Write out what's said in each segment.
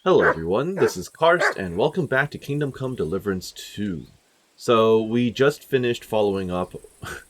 Hello everyone, this is Karst, and welcome back to Kingdom Come Deliverance 2. So, we just finished following up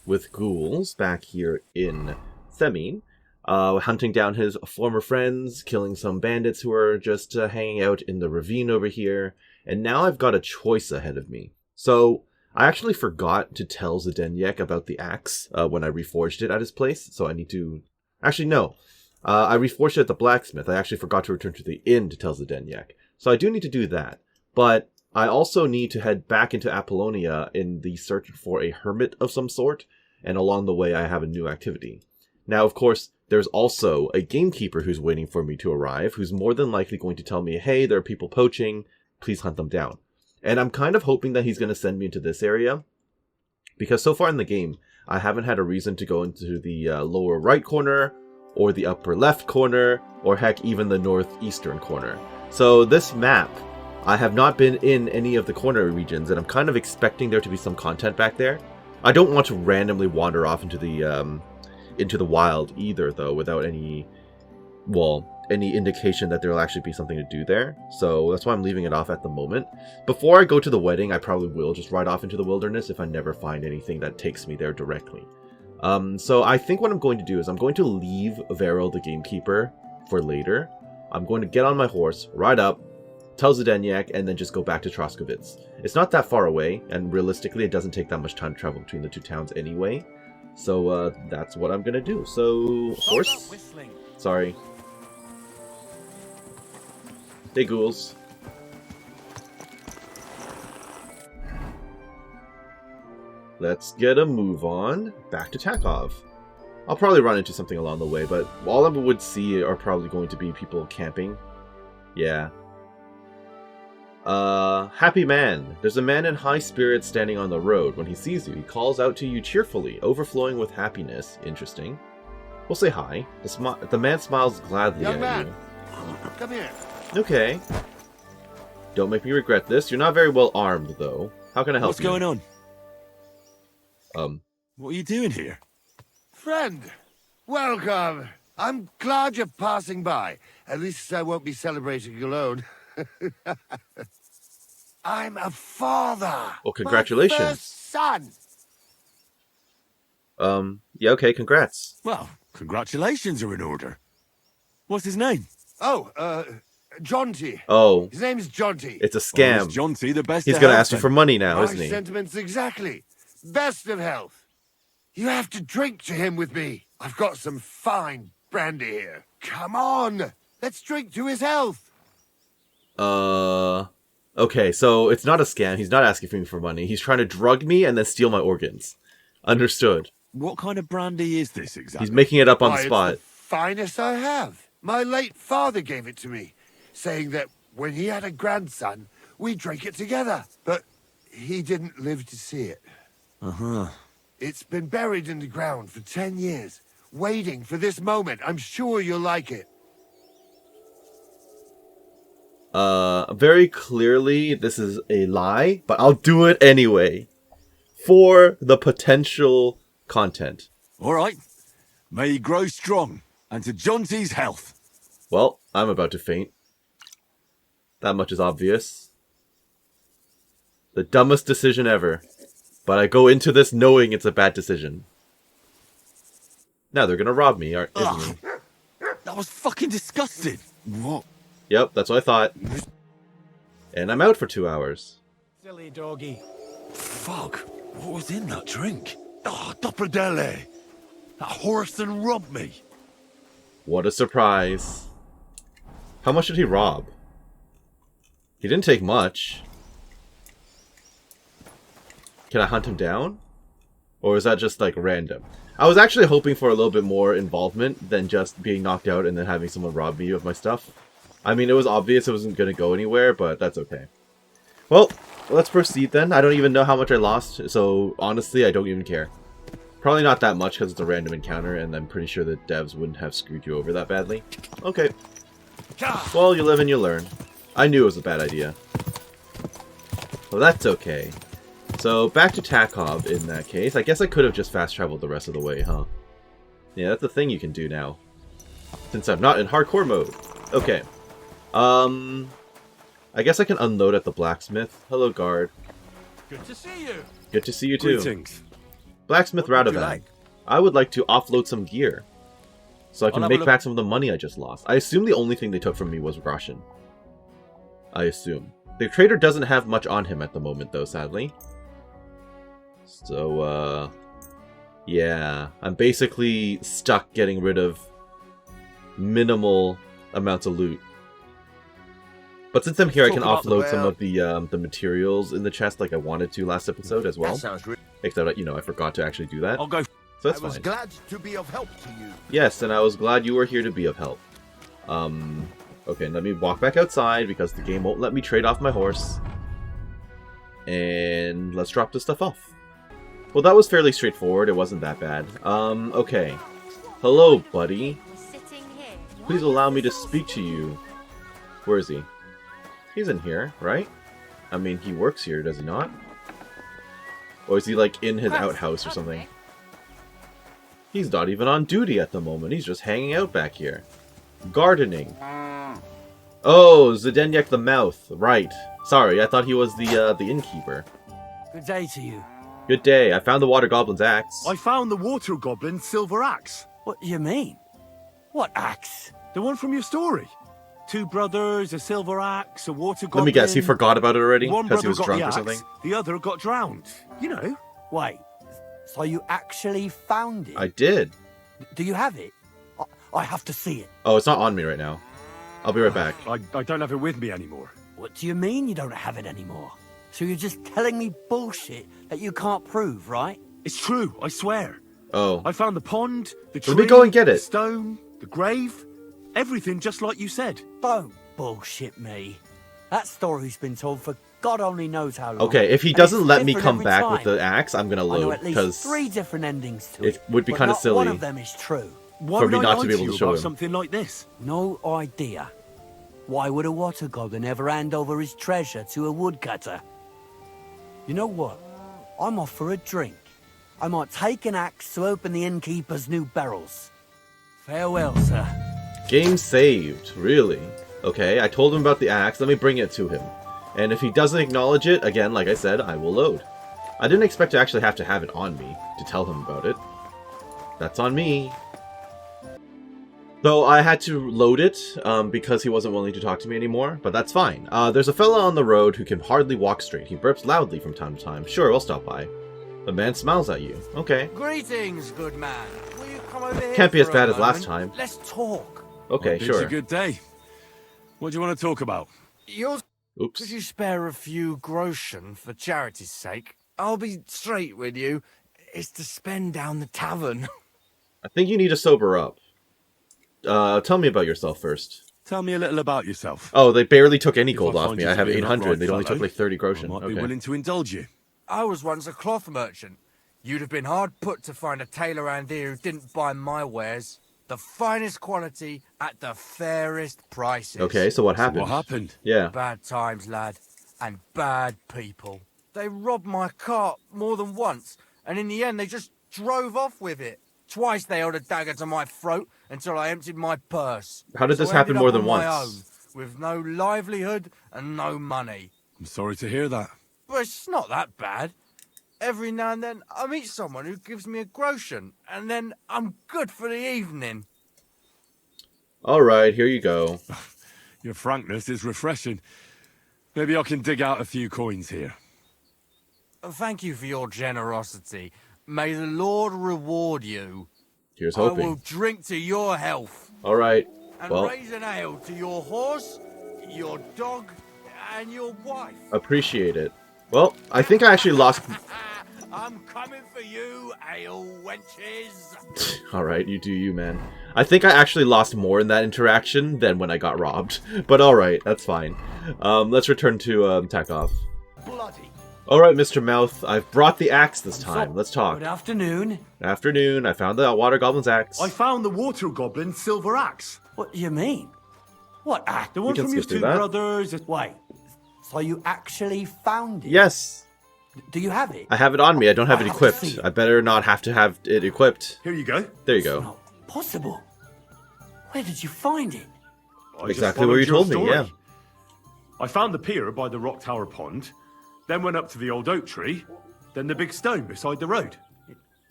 with ghouls back here in Themin, hunting down his former friends, killing some bandits who are just hanging out in the ravine over here, and now I've got a choice ahead of me. So, I actually forgot to tell Zdeněk about the axe when I reforged it at his place, so I need to... Actually, no. I reforged it at the blacksmith. I actually forgot to return to the inn to tell Zdeněk. So I do need to do that. But I also need to head back into Apollonia in the search for a hermit of some sort. And along the way, I have a new activity. Now, of course, there's also a gamekeeper who's waiting for me to arrive, who's more than likely going to tell me, hey, there are people poaching, please hunt them down. And I'm kind of hoping that he's going to send me into this area. Because so far in the game, I haven't had a reason to go into the lower right corner, or the upper left corner, or heck, even the northeastern corner. So this map, I have not been in any of the corner regions, and I'm kind of expecting there to be some content back there. I don't want to randomly wander off into the wild either, though, without any indication that there'll actually be something to do there. So that's why I'm leaving it off at the moment. Before I go to the wedding, I probably will just ride off into the wilderness if I never find anything that takes me there directly. So I think what I'm going to do is I'm going to leave Vero the gamekeeper for later. I'm going to get on my horse, ride up, tell Zdeněk, and then just go back to Troskovitz. It's not that far away, and realistically it doesn't take that much time to travel between the two towns anyway. So that's what I'm going to do. So, horse? Sorry. Hey, ghouls. Let's get a move on. Back to Takov. I'll probably run into something along the way, but all I would see are probably going to be people camping. Yeah. Happy man. There's a man in high spirits standing on the road. When he sees you, he calls out to you cheerfully, overflowing with happiness. Interesting. We'll say hi. The man smiles gladly Young at man, you. come here. Okay. Don't make me regret this. You're not very well armed, though. How can I help What's you? going on? What are you doing here? Friend, welcome. I'm glad you're passing by. At least I won't be celebrating alone. I'm a father. Well, congratulations. My first son. Yeah, okay, congrats. Well, congratulations are in order. What's his name? Oh, Jonty. Oh, His name's Jonty. it's a Well, scam. is Jonty the best He's to gonna have ask you then? for money now, My isn't he? sentiments exactly. Best of health. You have to drink to him with me. I've got some fine brandy here. Come on. Let's drink to his health. Okay, so it's not a scam. He's not asking me for money. He's trying to drug me and then steal my organs. Understood. What kind of brandy is this exactly? He's making it up on Why, the it's spot. the finest I have. My late father gave it to me, saying that when he had a grandson, we drank it together. But he didn't live to see it. Uh-huh. It's been buried in the ground for 10 years, waiting for this moment. I'm sure you'll like it. Very clearly, this is a lie, but I'll do it anyway. For the potential content. All right. May he grow strong, and to Jonty's health. Well, I'm about to faint. That much is obvious. The dumbest decision ever. But I go into this knowing it's a bad decision. Now they're gonna rob me, isn't Ugh. they? That was fucking disgusting. What? Yep, that's what I thought. And I'm out for 2 hours. Silly doggy. Fuck. What was in that drink? Oh, Dopperdelle. That horse and robbed me. What a surprise. How much did he rob? He didn't take much. Can I hunt him down? Or is that just, like, random? I was actually hoping for a little bit more involvement than just being knocked out and then having someone rob me of my stuff. I mean, it was obvious it wasn't going to go anywhere, but that's okay. Well, let's proceed then. I don't even know how much I lost, so honestly, I don't even care. Probably not that much because it's a random encounter, and I'm pretty sure the devs wouldn't have screwed you over that badly. Okay. Well, you live and you learn. I knew it was a bad idea. Well, that's okay. So, back to Takov in that case. I guess I could have just fast-traveled the rest of the way, huh? Yeah, that's a thing you can do now. Since I'm not in hardcore mode. Okay. I guess I can unload at the blacksmith. Hello, guard. Good to see you. Good to see you too. Greetings. Blacksmith What would you Radovan. like? I would like to offload some gear. So I I'll can have a make look. back some of the money I just lost. I assume the only thing they took from me was Russian. I assume. The trader doesn't have much on him at the moment, though, sadly. So, yeah. I'm basically stuck getting rid of minimal amounts of loot. But since I'm here, I can Talk about offload some of the materials in the chest like I wanted to last episode as well. That sounds really... Except, you know, I forgot to actually do that. I'll go. So that's I was fine. glad to be of help to you. Yes, and I was glad you were here to be of help. Okay, let me walk back outside because the game won't let me trade off my horse. And let's drop this stuff off. Well, that was fairly straightforward. It wasn't that bad. Okay. Hello, buddy. Please allow me to speak to you. Where is he? He's in here, right? I mean, he works here, does he not? Or is he, like, in his outhouse or something? He's not even on duty at the moment. He's just hanging out back here. Gardening. Oh, Zdenek the Mouth. Right. Sorry, I thought he was the innkeeper. Good day to you. Good day. I found the Water Goblin's axe. I found the water goblin's silver axe. What do you mean? What axe? The one from your story. 2 brothers, a silver axe, a water goblin. Let me guess, he forgot about it already? One Because he brother was got drunk the or axe, something? the other got drowned. You know. Wait, so you actually found it? I did. Do you have it? I have to see it. Oh, it's not on me right now. I'll be right back. I don't have it with me anymore. What do you mean you don't have it anymore? So you're just telling me bullshit that you can't prove, right? It's true, I swear. Oh. I found the pond, the tree, Let me go and get the it. stone, the grave, everything just like you said. Don't bullshit me. That story's been told for God only knows how long. Okay, if he and doesn't it's let me different come every back time. with the axe, I'm gonna I know load, at least because 3 different endings to it would be but kinda not silly one of them is true. Why for would me I not lie to be able you to show about him. something like this? No idea. Why would a water goblin ever hand over his treasure to a woodcutter? You know what? I'm off for a drink. I might take an axe to open the innkeeper's new barrels. Farewell, sir. Game saved. Really? Okay, I told him about the axe. Let me bring it to him. And if he doesn't acknowledge it, again, like I said, I will load. I didn't expect to actually have to have it on me to tell him about it. That's on me. Though I had to load it because he wasn't willing to talk to me anymore, but that's fine. There's a fella on the road who can hardly walk straight. He burps loudly from time to time. Sure, I'll stop by. The man smiles at you. Okay. Greetings, good man. Will you come over here? Can't be as for a bad as last moment? time. Let's talk. Okay, It's sure. a good day. What do you want to talk about? Could Oops. you spare a few groschen for charity's sake? I'll be straight with you. It's to spend down the tavern. I think you need to sober up. Tell me about yourself first. Tell me a little about yourself. Oh, they barely took any If gold I off find me. you I to have be an 800. upright They only fellow, took like 30 I groschen. might be Okay. willing to indulge you. I was once a cloth merchant. You'd have been hard put to find a tailor around here who didn't buy my wares. The finest quality at the fairest prices. Okay, so what happened? What happened? Yeah. Bad times, lad, and bad people. They robbed my cart more than once, and in the end they just drove off with it. Twice they held a dagger to my throat until I emptied my purse. How did this So I happen ended more up than on my once? own, with no livelihood and no money. I'm sorry to hear that. But it's not that bad. Every now and then I meet someone who gives me a groschen, and then I'm good for the evening. Alright, here you go. Your frankness is refreshing. Maybe I can dig out a few coins here. Thank you for your generosity. May the Lord reward you. Here's I will hoping. drink to your health Alright. and Well, raise an ale to your horse, your dog, and your wife. appreciate it. Well, I think I actually lost... I'm coming for you, ale wenches. Alright, you do you, man. I think I actually lost more in that interaction than when I got robbed. But alright, that's fine. Let's return to Takov. Bloody. Alright, Mr. Mouth, I've brought the axe this time. Let's talk. Good afternoon. Afternoon, I found the Water Goblin's axe. I found the water goblin's silver axe. What do you mean? What act? The one can from your skip through 2 that. brothers. Wait, so you actually found it? Yes, Do you have it? I have it on me. I don't have it I have to equipped. see it. I better not have to have it equipped. Here you go. There you go. Not possible. Where did you find it? I just Exactly where you followed told your me, yeah. story. I found the pier by the rock tower pond, then went up to the old oak tree, then the big stone beside the road.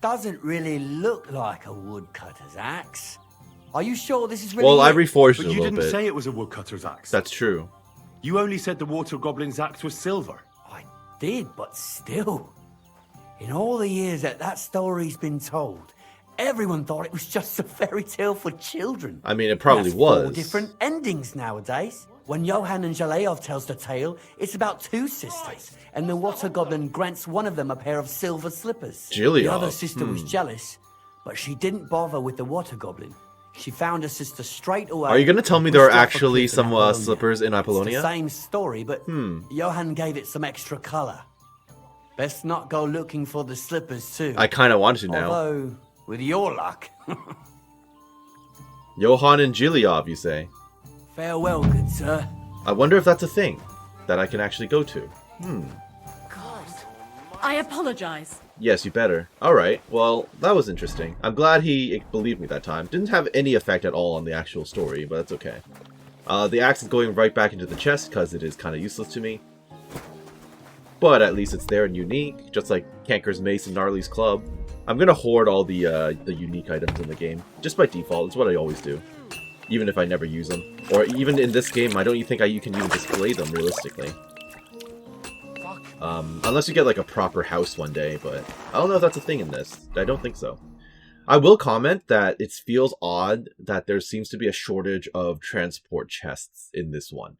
Doesn't really look like a woodcutter's axe. Are you sure this is really Well, I it? reforged it But a you little didn't bit. say it was a woodcutter's axe. That's true. You only said the water goblin's axe was silver. I did, but still. In all the years that story's been told, everyone thought it was just a fairy tale for children. I mean, it probably That's was. 4 different endings nowadays. When Johann and Jaleov tells the tale, it's about 2 sisters, and the water goblin grants one of them a pair of silver slippers. Jaleov, The other sister was jealous, but she didn't bother with the water goblin. She found her sister straight away. Are you going to tell and me there are pushed her off a actually cliff in some Apollonia. slippers in It's the Apollonia? same story, but Johann gave it some extra color. Best not go looking for the slippers too. I kind of wanted to now. Although, with your luck. Johann and Gileov, you say? Farewell, good sir. I wonder if that's a thing that I can actually go to. God. I apologize. Yes, you better. Alright, well, that was interesting. I'm glad he believed me that time. Didn't have any effect at all on the actual story, but that's okay. The axe is going right back into the chest because it is kind of useless to me. But at least it's there and unique, just like Kanker's Mace and Gnarly's Club. I'm gonna hoard all the unique items in the game, just by default. It's what I always do, even if I never use them. Or even in this game, I don't even think you can even display them realistically. Unless you get like a proper house one day, but I don't know if that's a thing in this. I don't think so. I will comment that it feels odd that there seems to be a shortage of transport chests in this one.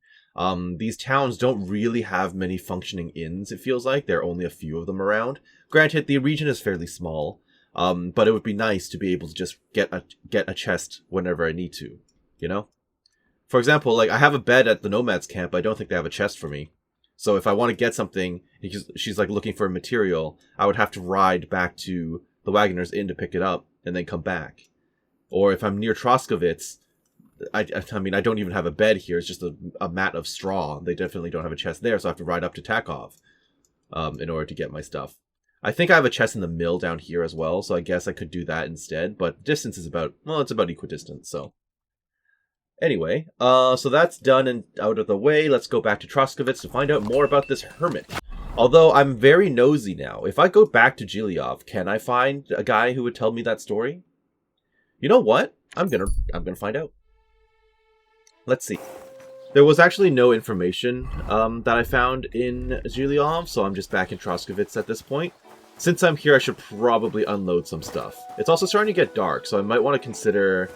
These towns don't really have many functioning inns, it feels like. There are only a few of them around. Granted, the region is fairly small, but it would be nice to be able to just get a chest whenever I need to, you know? For example, like, I have a bed at the Nomads camp, but I don't think they have a chest for me. So if I want to get something, because she's like looking for a material, I would have to ride back to the Wagoner's Inn to pick it up, and then come back. Or if I'm near Troskovitz, I mean, I don't even have a bed here. It's just a mat of straw. They definitely don't have a chest there, so I have to ride up to Takov in order to get my stuff. I think I have a chest in the mill down here as well, so I guess I could do that instead. But distance is about, well, it's about equidistant, so. Anyway, so that's done and out of the way. Let's go back to Troskovitz to find out more about this Hermit. Although I'm very nosy now. If I go back to Gileov, can I find a guy who would tell me that story? You know what? I'm gonna find out. Let's see. There was actually no information that I found in Gileov, so I'm just back in Troskovitz at this point. Since I'm here, I should probably unload some stuff. It's also starting to get dark, so I might want to consider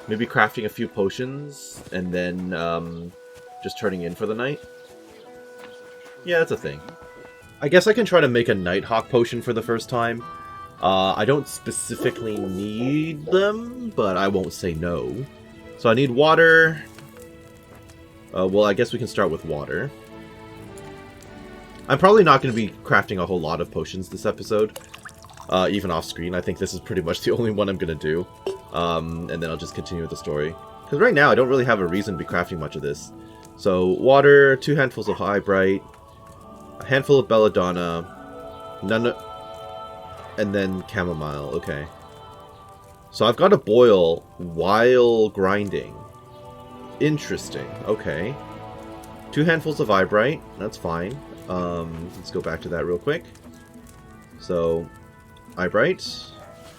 maybe crafting a few potions and then just turning in for the night. Yeah, that's a thing. I guess I can try to make a Nighthawk potion for the first time. I don't specifically need them, but I won't say no. So I need water. Well, I guess we can start with water. I'm probably not going to be crafting a whole lot of potions this episode, even off screen. I think this is pretty much the only one I'm going to do, and then I'll just continue with the story. Because right now I don't really have a reason to be crafting much of this. So water, 2 handfuls of high bright, a handful of belladonna, and then chamomile. Okay. So I've got to boil while grinding. Interesting. Okay. 2 handfuls of eyebright. That's fine. Let's go back to that real quick. So, eyebright,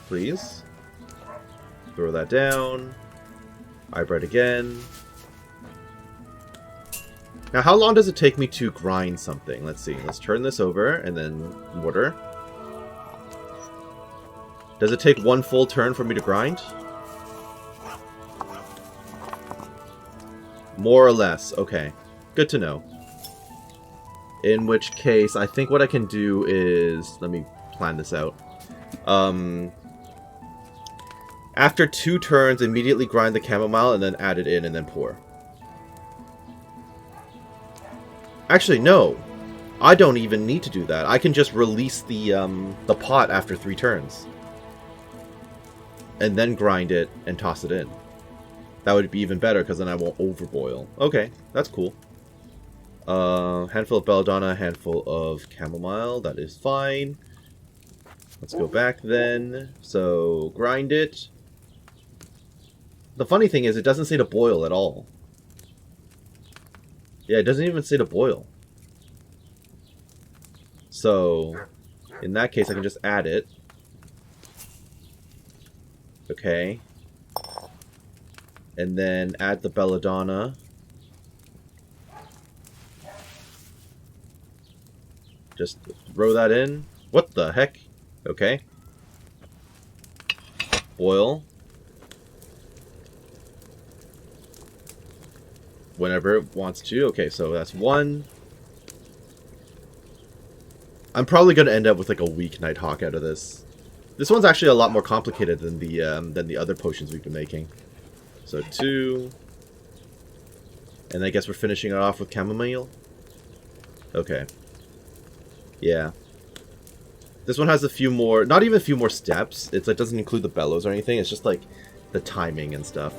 please. Throw that down. Eyebright again. Now, how long does it take me to grind something? Let's see. Let's turn this over, and then water. Does it take 1 full turn for me to grind? More or less. Okay. Good to know. In which case, I think what I can do is... Let me plan this out. After 2 turns, immediately grind the chamomile and then add it in and then pour. Actually, no. I don't even need to do that. I can just release the pot after 3 turns. And then grind it and toss it in. That would be even better, because then I won't overboil. Okay, that's cool. Handful of belladonna, handful of chamomile. That is fine. Let's go back then. So, grind it. The funny thing is, it doesn't say to boil at all. Yeah, it doesn't even say to boil. So, in that case, I can just add it. Okay. And then add the belladonna. Just throw that in. What the heck? Okay. Boil. Whenever it wants to. Okay, so that's one. I'm probably going to end up with like a weak Nighthawk out of this. This one's actually a lot more complicated than the other potions we've been making. So 2. And I guess we're finishing it off with chamomile. Okay. Yeah. This one has a few more, not even a few more steps. It doesn't include the bellows or anything. It's just like the timing and stuff.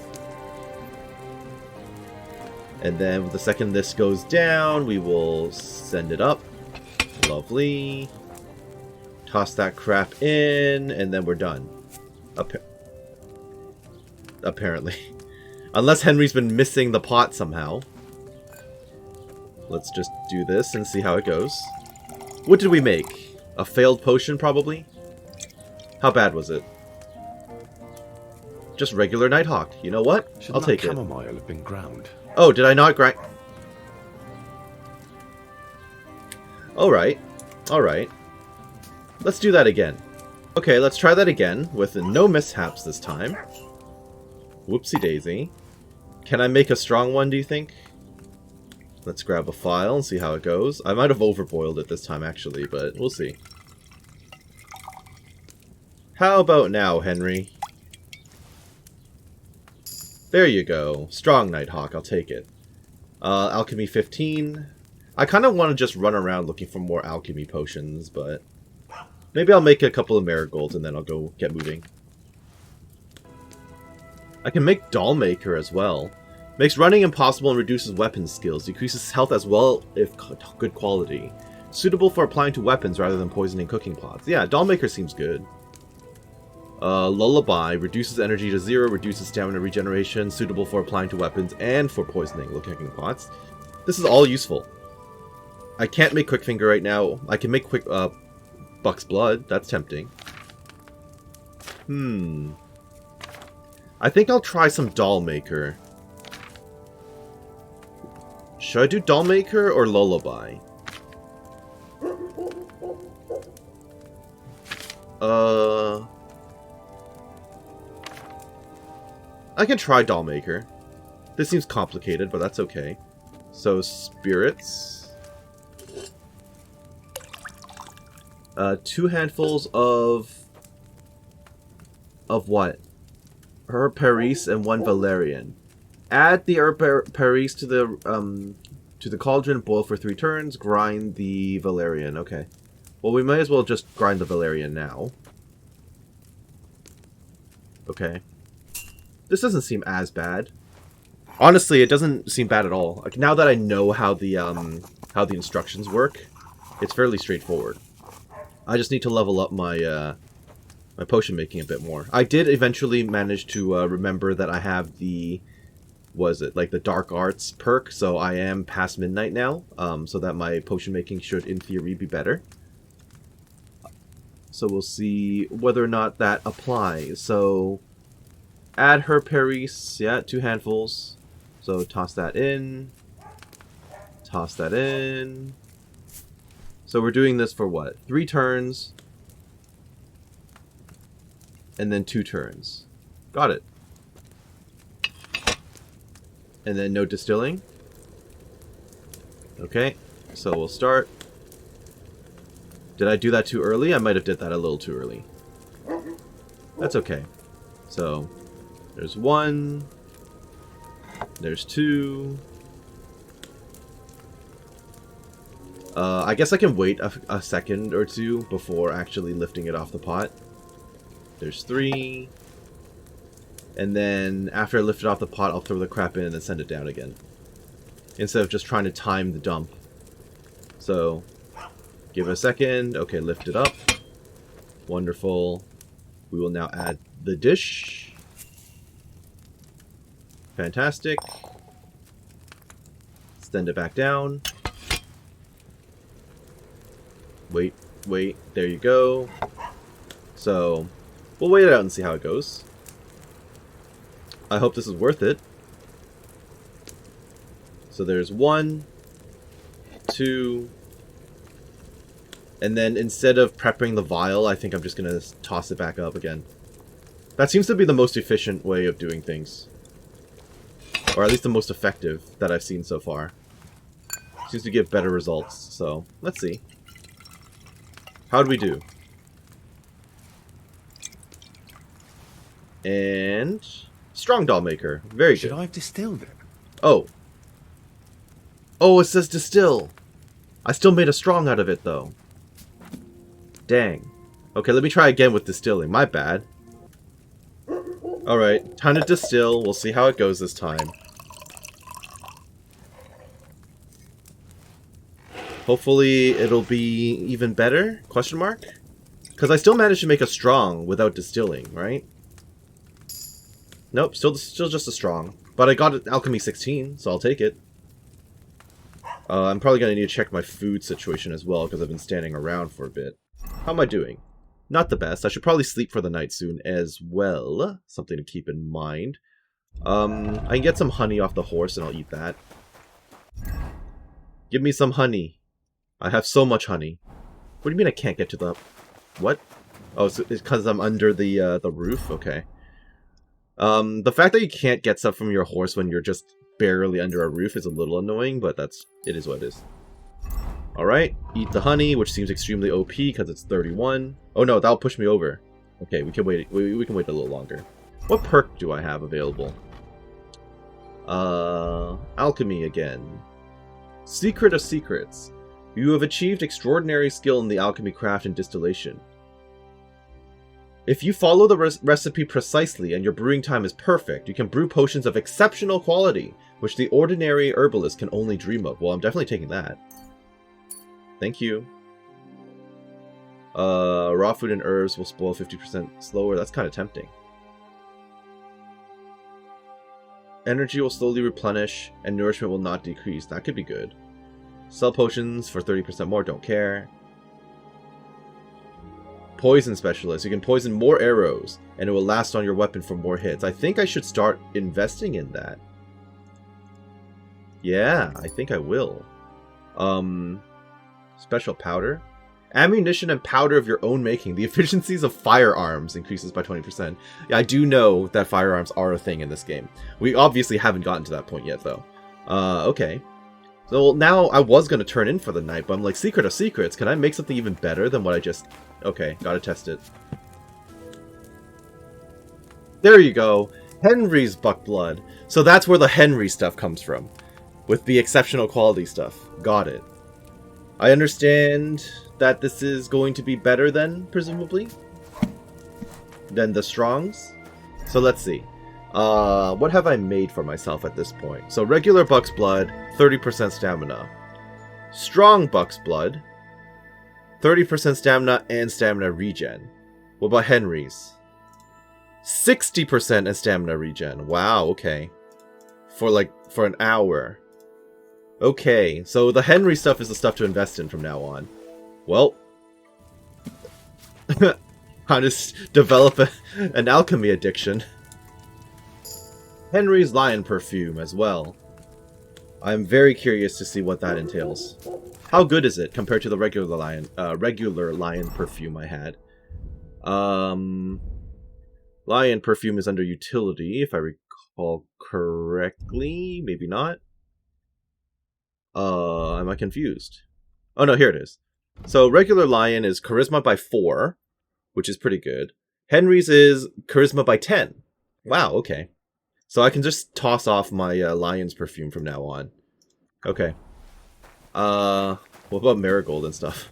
And then the second this goes down, we will send it up. Lovely. Toss that crap in, and then we're done. Apparently. Unless Henry's been missing the pot somehow. Let's just do this and see how it goes. What did we make? A failed potion, probably? How bad was it? Just regular Nighthawk. You know what? I'll take it. Chamomile have been ground. Oh, did I not grind? Alright. Alright. Let's do that again. Okay, let's try that again, with no mishaps this time. Whoopsie daisy. Can I make a strong one, do you think? Let's grab a file and see how it goes. I might have overboiled it this time, actually, but we'll see. How about now, Henry? There you go. Strong Nighthawk, I'll take it. Alchemy 15. I kind of want to just run around looking for more alchemy potions, but maybe I'll make a couple of marigolds and then I'll go get moving. I can make Dollmaker as well. Makes running impossible and reduces weapon skills. Decreases health as well if good quality. Suitable for applying to weapons rather than poisoning cooking pots. Yeah, Dollmaker seems good. Lullaby. Reduces energy to 0, reduces stamina regeneration. Suitable for applying to weapons and for poisoning cooking pots. This is all useful. I can't make Quickfinger right now. I can make Buck's Blood. That's tempting. I think I'll try some Dollmaker. Should I do Dollmaker or Lullaby? I can try Dollmaker. This seems complicated, but that's okay. So, Spirits. 2 handfuls of what? Herb Paris and 1 Valerian. Add the Herb Paris to the cauldron, boil for 3 turns, grind the Valerian. Okay. Well, we might as well just grind the Valerian now. Okay. This doesn't seem as bad. Honestly, it doesn't seem bad at all. Like, now that I know how the instructions work, it's fairly straightforward. I just need to level up my my potion making a bit more. I did eventually manage to remember that I have the the Dark Arts perk, so I am past midnight now, so that my potion making should in theory be better. So we'll see whether or not that applies. So add Herb Paris, yeah, 2 handfuls. So toss that in. Toss that in. So we're doing this for what? 3 turns. And then 2 turns. Got it. And then no distilling. Okay, so we'll start. Did I do that too early? I might have did that a little too early. That's okay. So, there's 1. There's 2. I guess I can wait a second or 2 before actually lifting it off the pot. There's 3. And then after I lift it off the pot, I'll throw the crap in and then send it down again. Instead of just trying to time the dump. So, give it a second. Okay, lift it up. Wonderful. We will now add the dish. Fantastic. Send it back down. Wait, there you go. So, we'll wait it out and see how it goes. I hope this is worth it. So there's 1, 2, and then instead of prepping the vial, I think I'm just going to toss it back up again. That seems to be the most efficient way of doing things. Or at least the most effective that I've seen so far. Seems to give better results, so let's see. How'd we do? And strong doll maker. Very good. Should I have distilled it? Oh. Oh, it says distill. I still made a strong out of it, though. Dang. Okay, let me try again with distilling. My bad. Alright, time to distill. We'll see how it goes this time. Hopefully it'll be even better? Question mark? Because I still managed to make a strong without distilling, right? Nope, still just a strong. But I got Alchemy 16, so I'll take it. I'm probably going to need to check my food situation as well, because I've been standing around for a bit. How am I doing? Not the best. I should probably sleep for the night soon as well. Something to keep in mind. I can get some honey off the horse and I'll eat that. Give me some honey. I have so much honey. What do you mean I can't get to the... What? Oh, it's because I'm under the roof? Okay. The fact that you can't get stuff from your horse when you're just barely under a roof is a little annoying, but it is what it is. Alright, eat the honey, which seems extremely OP because it's 31. Oh no, that'll push me over. Okay, we can wait. We can wait a little longer. What perk do I have available? Alchemy again. Secret of secrets. You have achieved extraordinary skill in the alchemy craft and distillation. If you follow the recipe precisely and your brewing time is perfect, you can brew potions of exceptional quality, which the ordinary herbalist can only dream of. Well, I'm definitely taking that. Thank you. Raw food and herbs will spoil 50% slower. That's kind of tempting. Energy will slowly replenish, and nourishment will not decrease. That could be good. Sell potions for 30% more. Don't care. Poison specialist. You can poison more arrows, and it will last on your weapon for more hits. I think I should start investing in that. Yeah, I think I will. Special powder. Ammunition and powder of your own making. The efficiencies of firearms increases by 20%. Yeah, I do know that firearms are a thing in this game. We obviously haven't gotten to that point yet, though. Okay. So now I was going to turn in for the night, but I'm like, secret of secrets. Can I make something even better than what I just... Okay, gotta test it. There you go. Henry's buck blood. So that's where the Henry stuff comes from. With the exceptional quality stuff. Got it. I understand that this is going to be better then, presumably, than the Strongs. So let's see. What have I made for myself at this point? So regular Buck's Blood, 30% stamina. Strong Buck's Blood, 30% stamina and stamina regen. What about Henry's? 60% and stamina regen. Wow, okay. For an hour. Okay, so the Henry stuff is the stuff to invest in from now on. Well, I'll just develop an alchemy addiction. Henry's lion perfume as well. I'm very curious to see what that entails. How good is it compared to the regular lion perfume I had? Lion perfume is under utility, if I recall correctly. Maybe not. Am I confused? Oh no, here it is. So regular lion is charisma by 4, which is pretty good. Henry's is charisma by 10. Wow, okay. So I can just toss off my lion's perfume from now on. Okay. What about marigold and stuff?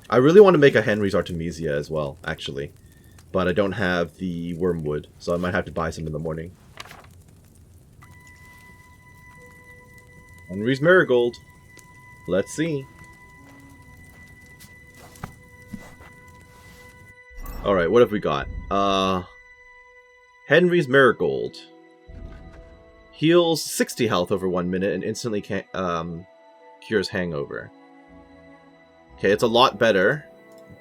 I really want to make a Henry's Artemisia as well, actually. But I don't have the wormwood, so I might have to buy some in the morning. Henry's Marigold. Let's see. Alright, what have we got? Henry's Marigold. Heals 60 health over 1 minute and instantly cures hangover. Okay, it's a lot better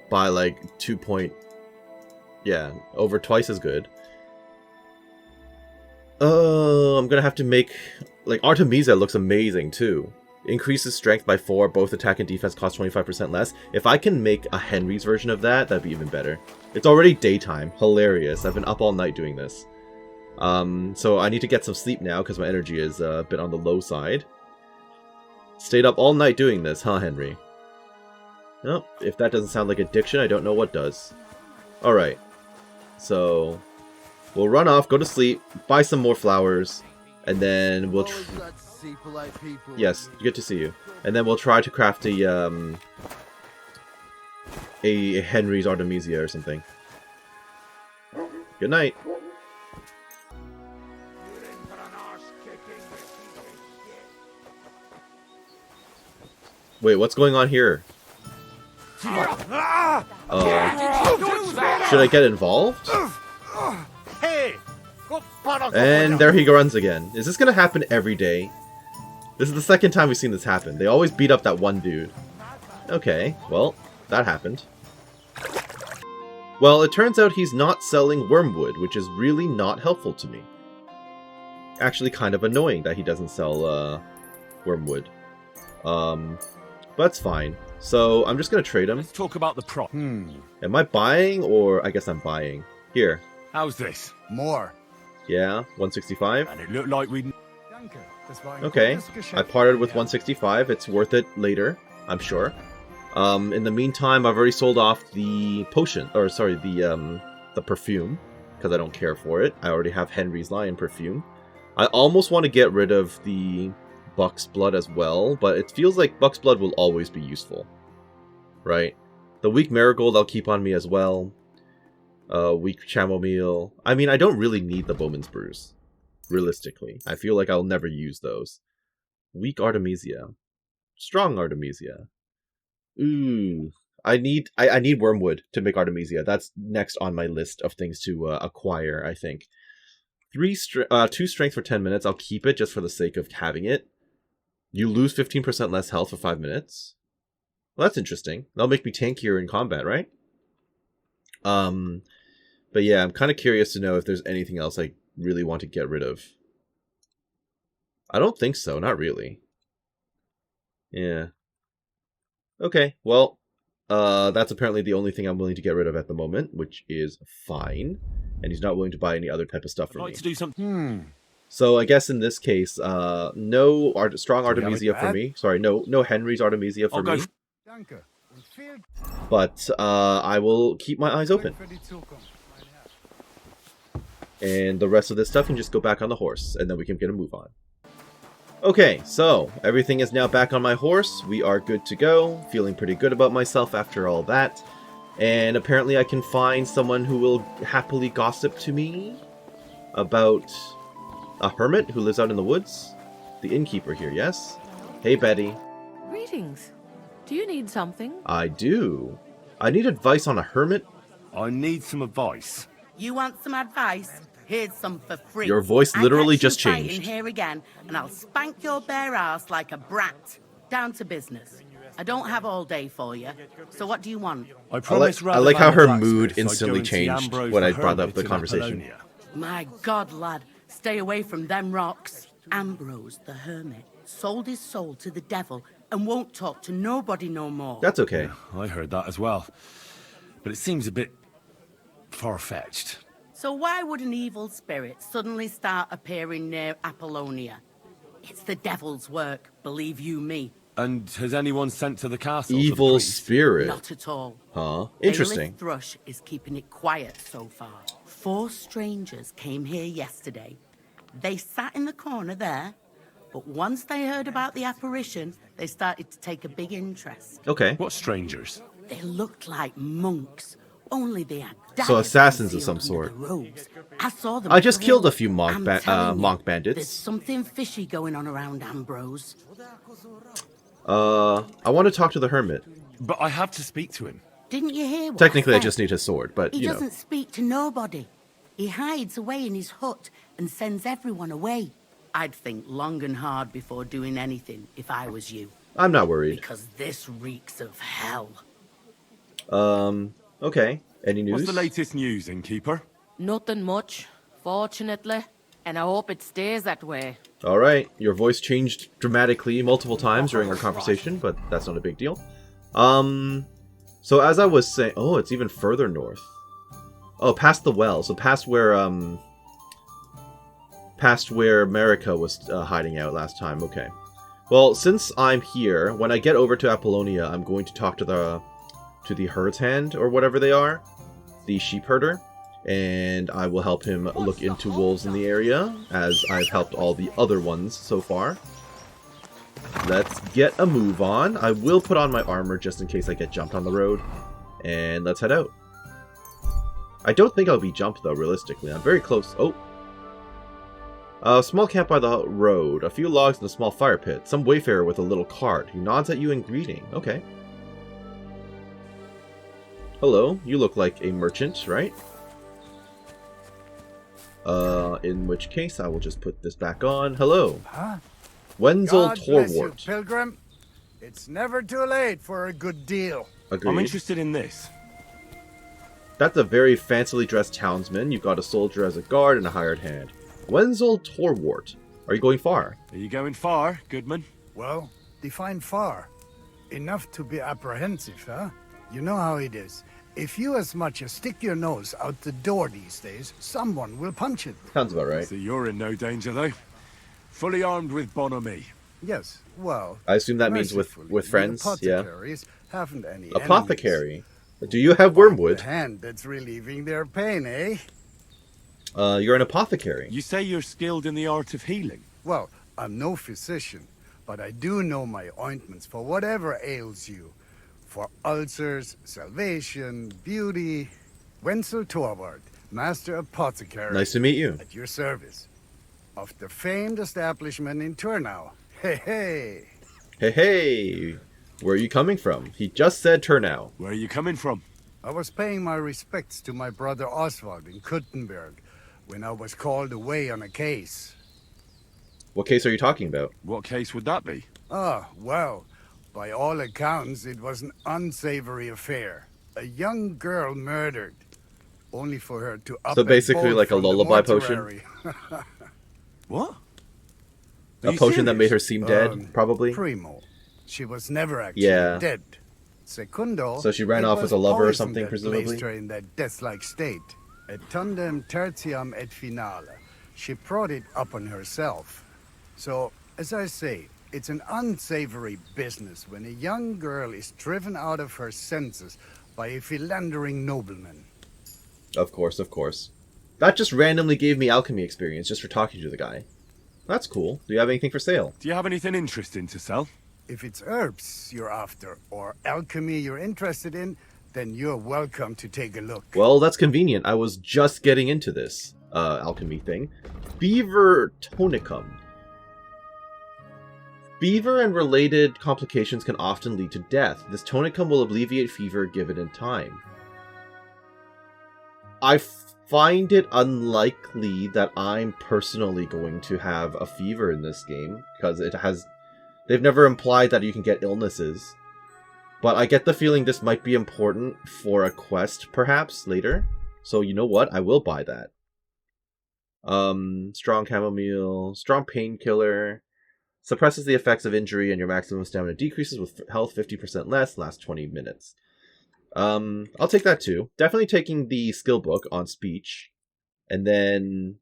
by like 2 point... Yeah, over twice as good. Oh, I'm gonna have to make... Like, Artemisia looks amazing too. Increases strength by 4, both attack and defense cost 25% less. If I can make a Henry's version of that, that'd be even better. It's already daytime. Hilarious. I've been up all night doing this. So I need to get some sleep now because my energy is a bit on the low side. Stayed up all night doing this, huh, Henry? Well, if that doesn't sound like addiction, I don't know what does. Alright. So, we'll run off, go to sleep, buy some more flowers, and then we'll... Yes, good to see you. And then we'll try to craft a Henry's Artemisia or something. Good night. Wait, what's going on here? Should I get involved? And there he runs again. Is this gonna happen every day? This is the second time we've seen this happen. They always beat up that one dude. Okay, well, that happened. Well, it turns out he's not selling wormwood, which is really not helpful to me. Actually kind of annoying that he doesn't sell wormwood. But that's fine. So I'm just gonna trade him. Let's talk about the prop. Am I buying, or I guess I'm buying? Here. How's this? More. Yeah, 165. And it looked like we... Okay, I parted with 165. It's worth it later, I'm sure. In the meantime, I've already sold off the potion, or sorry, the perfume, because I don't care for it. I already have Henry's Lion perfume. I almost want to get rid of the Buck's Blood as well, but it feels like Buck's Blood will always be useful, right? The weak Marigold I'll keep on me as well. Weak Chamomile. I mean, I don't really need the Bowman's Brews. Realistically, I feel like I'll never use those. Weak Artemisia. Strong Artemisia. Ooh. I need Wormwood to make Artemisia. That's next on my list of things to acquire, I think. 2 strength for 10 minutes. I'll keep it just for the sake of having it. You lose 15% less health for 5 minutes. Well, that's interesting. That'll make me tankier in combat, right? But yeah, I'm kind of curious to know if there's anything else I really want to get rid of. I don't think so, not really. Yeah. Okay, well, that's apparently the only thing I'm willing to get rid of at the moment, which is fine. And he's not willing to buy any other type of stuff from me. To do something. So I guess in this case, no strong Artemisia for me. Sorry, no Henry's Artemisia for me. But I will keep my eyes open. And the rest of this stuff can just go back on the horse, and then we can get a move on. Okay, so everything is now back on my horse. We are good to go. Feeling pretty good about myself after all that. And apparently I can find someone who will happily gossip to me about a hermit who lives out in the woods. The innkeeper here, yes? Hey, Betty. Greetings. Do you need something? I do. I need advice on a hermit. I need some advice. You want some advice? Here's some for free. Your voice literally just I catch you changed. fighting here again, and I'll spank your bare ass like a brat. Down to business. I don't have all day for you. So what do you want? I like how her mood instantly changed when I brought up the conversation. My God, lad, stay away from them rocks. Ambrose, the hermit, sold his soul to the devil and won't talk to nobody no more. That's okay. I heard that as well. But it seems a bit far-fetched. So why would an evil spirit suddenly start appearing near Apollonia? It's the devil's work, believe you me. And has anyone sent to the castle? Evil spirit. Not at all. Huh? Interesting. Bailiff Thrush is keeping it quiet so far. 4 strangers came here yesterday. They sat in the corner there, but once they heard about the apparition, they started to take a big interest. Okay. What strangers? They looked like monks, only they had So daggers assassins of concealed some under sort. the robes. I saw them. I at just the killed hill. a few I'm telling you, monk There's bandits. something fishy going on around Ambrose. I want to talk to the hermit. But I have to speak to him. Didn't you hear what Technically, I said? just need his sword, but He you know. doesn't speak to nobody. He hides away in his hut and sends everyone away. I'd think long and hard before doing anything if I was you. I'm not worried. Because this reeks of hell. Okay. Any news? What's the latest news, innkeeper? Nothing much, fortunately. And I hope it stays that way. Alright, your voice changed dramatically multiple times during our conversation, but that's not a big deal. So as I was saying... Oh, it's even further north. Oh, past the well. So past where Marika was hiding out last time. Okay. Well, since I'm here, when I get over to Apollonia, I'm going to talk to the herd's hand, or whatever they are. The sheep herder. And I will help him look into wolves in the area, as I've helped all the other ones so far. Let's get a move on. I will put on my armor just in case I get jumped on the road. And let's head out. I don't think I'll be jumped, though, realistically. I'm very close. Oh. A small camp by the road. A few logs and a small fire pit. Some wayfarer with a little cart. He nods at you in greeting. Okay. Hello. You look like a merchant, right? In which case, I will just put this back on. Hello. Huh? Wenzel God bless you, Torwart. pilgrim. It's never too late for a good deal. Agreed. I'm interested in this. That's a very fancily dressed townsman. You've got a soldier as a guard and a hired hand. Wenzel Torwart. Are you going far? Are you going far, Goodman? Well, define far. Enough to be apprehensive, huh? You know how it is. If you as much as stick your nose out the door these days, someone will punch it. Sounds about right. So you're in no danger, though. Fully armed with bonhomie. Yes, well... I assume that means mercifully, with friends, the yeah. apothecaries haven't any Apothecary. enemies. Do you have wormwood? The hand that's relieving their pain, eh? You're an apothecary. You say you're skilled in the art of healing? Well, I'm no physician, but I do know my ointments for whatever ails you. For ulcers, salvation, beauty. Wenzel Torwart, Master Apothecary. Nice to meet you. At your service. Of the famed establishment in Turnau. Hey, hey. Hey, hey. Where are you coming from? He just said Turnau. Where are you coming from? I was paying my respects to my brother Oswald in Kuttenberg when I was called away on a case. What case are you talking about? What case would that be? Ah, well, by all accounts, it was an unsavory affair. A young girl murdered, only for her to up So and basically bolt like a from the lullaby potion? mortuary. What? Are A you potion that made her serious? seem dead, probably? Primo, she was never actually Yeah. dead. Secundo, So she ran it off with was a lover or poison something, that presumably? placed her in that death-like state. Et tandem tertiam et finale. She brought it upon herself. So, as I say, it's an unsavory business when a young girl is driven out of her senses by a philandering nobleman. Of course, of course. That just randomly gave me alchemy experience just for talking to the guy. That's cool. Do you have anything for sale? Do you have anything interesting to sell? If it's herbs you're after, or alchemy you're interested in, then you're welcome to take a look. Well, that's convenient. I was just getting into this alchemy thing. Fever tonicum. Fever and related complications can often lead to death. This tonicum will alleviate fever given in time. I find it unlikely that I'm personally going to have a fever in this game, because they've never implied that you can get illnesses. But I get the feeling this might be important for a quest, perhaps, later. So you know what? I will buy that. Strong chamomile, strong painkiller, suppresses the effects of injury and your maximum stamina decreases with health 50% less, lasts 20 minutes. I'll take that too. Definitely taking the skill book on speech. And then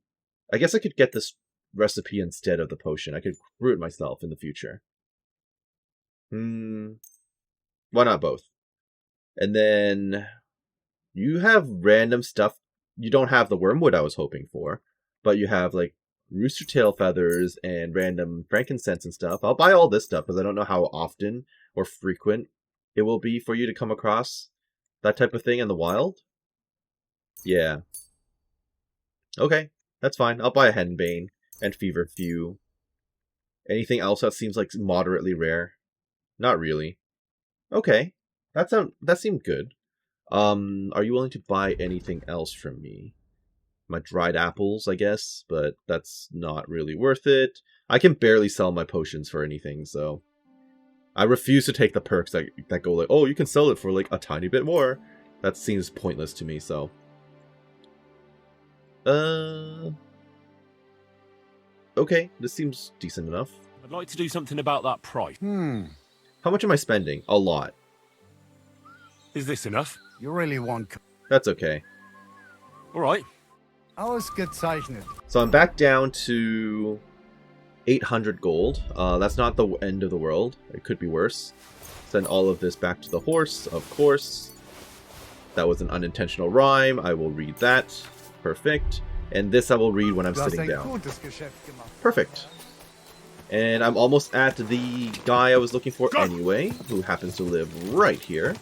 I guess I could get this recipe instead of the potion. I could brew it myself in the future. Why not both? And then you have random stuff. You don't have the wormwood I was hoping for, but you have like rooster tail feathers and random frankincense and stuff. I'll buy all this stuff because I don't know how often or frequent it will be for you to come across that type of thing in the wild. Yeah. Okay, that's fine. I'll buy a henbane and feverfew. Anything else that seems like moderately rare? Not really. Okay, that seemed good. Are you willing to buy anything else from me? my dried apples, I guess, but that's not really worth it. I can barely sell my potions for anything, so I refuse to take the perks that go like, oh, you can sell it for like a tiny bit more. That seems pointless to me, so. Okay, this seems decent enough. I'd like to do something about that price. How much am I spending? A lot. Is this enough? You really want... That's okay. All right. Ausgezeichnet. So I'm back down to 800 gold. That's not the end of the world. It could be worse. Send all of this back to the horse, of course. That was an unintentional rhyme. I will read that. Perfect. And this I will read when I'm sitting down. Perfect. And I'm almost at the guy I was looking for anyway, who happens to live right here.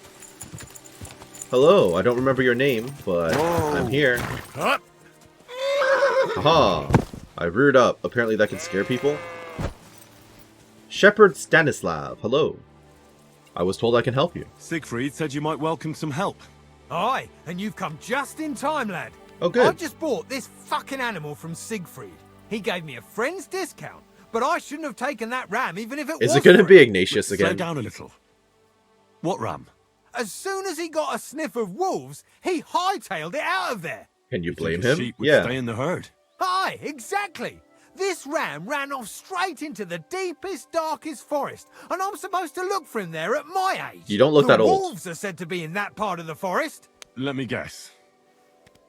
Hello, I don't remember your name, but I'm here. Haha, I reared up. Apparently that can scare people. Shepherd Stanislav, hello. I was told I can help you. Siegfried said you might welcome some help. Aye, and you've come just in time, lad. Oh, good. I just bought this fucking animal from Siegfried. He gave me a friend's discount, but I shouldn't have taken that ram even if it was. Is it going to be Ignatius again? Slow down a little. What ram? As soon as he got a sniff of wolves, he hightailed it out of there. Can you blame think a him? sheep would Yeah. stay in the herd. Aye, exactly. This ram ran off straight into the deepest, darkest forest, and I'm supposed to look for him there at my age. You don't look the that old. Wolves are said to be in that part of the forest. Let me guess.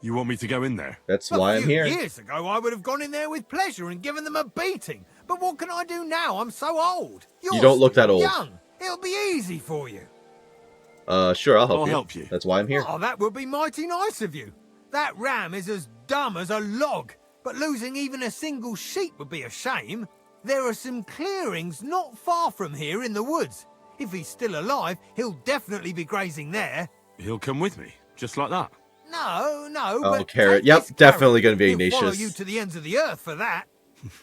You want me to go in there? That's why I'm here. Years ago, I would have gone in there with pleasure and given them a beating. But what can I do now? I'm so old. You're don't look that still old. Young. It'll be easy for you. Sure, I'll I'll help help you. you. That's why I'm here. Oh, that would be mighty nice of you. That ram is as dumb as a log, but losing even a single sheep would be a shame. There are some clearings not far from here in the woods. If he's still alive, he'll definitely be grazing there. He'll come with me, just like that. No, Oh, but Carrot. take Yep, this definitely going to be He'll follow Ignatius. you to the ends of the earth for that.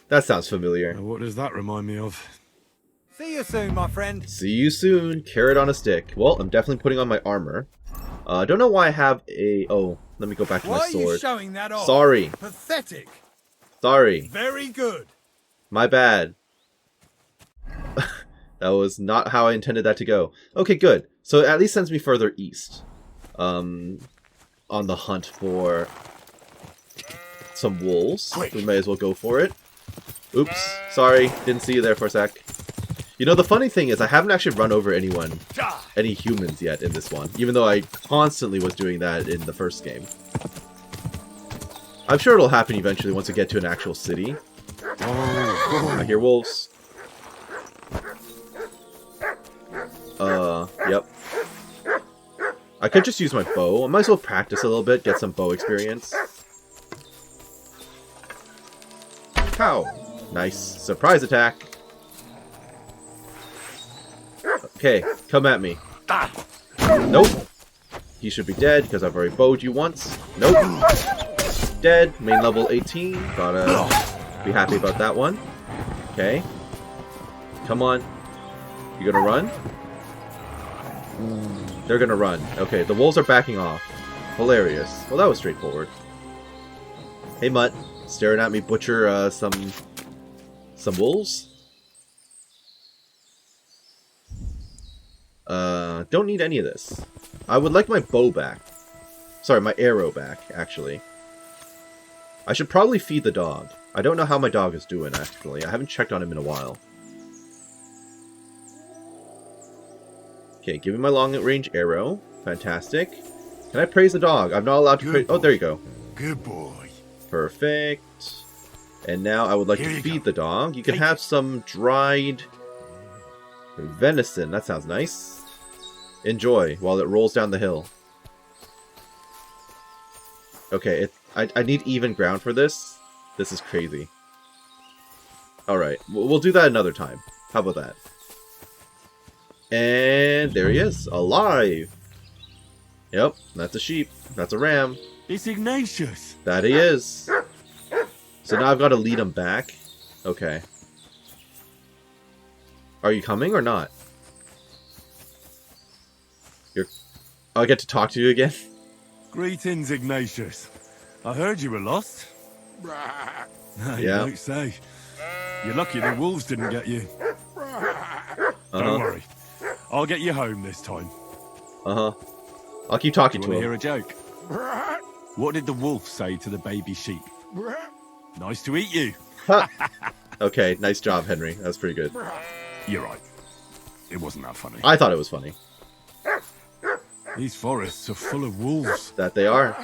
That sounds familiar. Now, what does that remind me of? See you soon, my friend. See you soon. Carrot on a stick. Well, I'm definitely putting on my armor. I don't know why I have a... Oh, let me go back to Why my are you sword. showing that off? Sorry. Pathetic. Sorry. Very good. My bad. That was not how I intended that to go. Okay, good. So it at least sends me further east. On the hunt for some wolves. Quick. We may as well go for it. Oops. Sorry. Didn't see you there for a sec. You know, the funny thing is I haven't actually run over any humans yet in this one. Even though I constantly was doing that in the first game. I'm sure it'll happen eventually once we get to an actual city. I hear wolves. Yep. I could just use my bow. I might as well practice a little bit, get some bow experience. Pow! Nice. Surprise attack. Okay, come at me. Nope. He should be dead, because I've already bowed you once. Nope. Dead. Main level 18. Gotta be happy about that one. Okay. Come on. You gonna run? They're gonna run. Okay, the wolves are backing off. Hilarious. Well, that was straightforward. Hey, Mutt. Staring at me butcher some wolves? Don't need any of this. I would like my bow back. Sorry, my arrow back, actually. I should probably feed the dog. I don't know how my dog is doing, actually. I haven't checked on him in a while. Okay, give me my long-range arrow. Fantastic. Can I praise the dog? I'm not allowed to praise... Oh, there you go. Good boy. Perfect. And now I would like Here to you feed go. the dog. You can Take have some dried venison. That sounds nice. Enjoy while it rolls down the hill. Okay, I need even ground for this. This is crazy. Alright, we'll do that another time. How about that? And there he is, alive! Yep, that's a sheep. That's a ram. It's Ignatius. That he is. So now I've got to lead him back. Okay. Are you coming or not? Oh, I get to talk to you again? Greetings, Ignatius. I heard you were lost. You Yeah. don't say. You're lucky the wolves didn't get you. Don't worry. I'll get you home this time. I'll keep talking Do to you him. want to hear a joke? What did the wolf say to the baby sheep? Nice to eat you. Okay, nice job, Henry. That's pretty good. You're right. It wasn't that funny. I thought it was funny. These forests are full of wolves. That they are.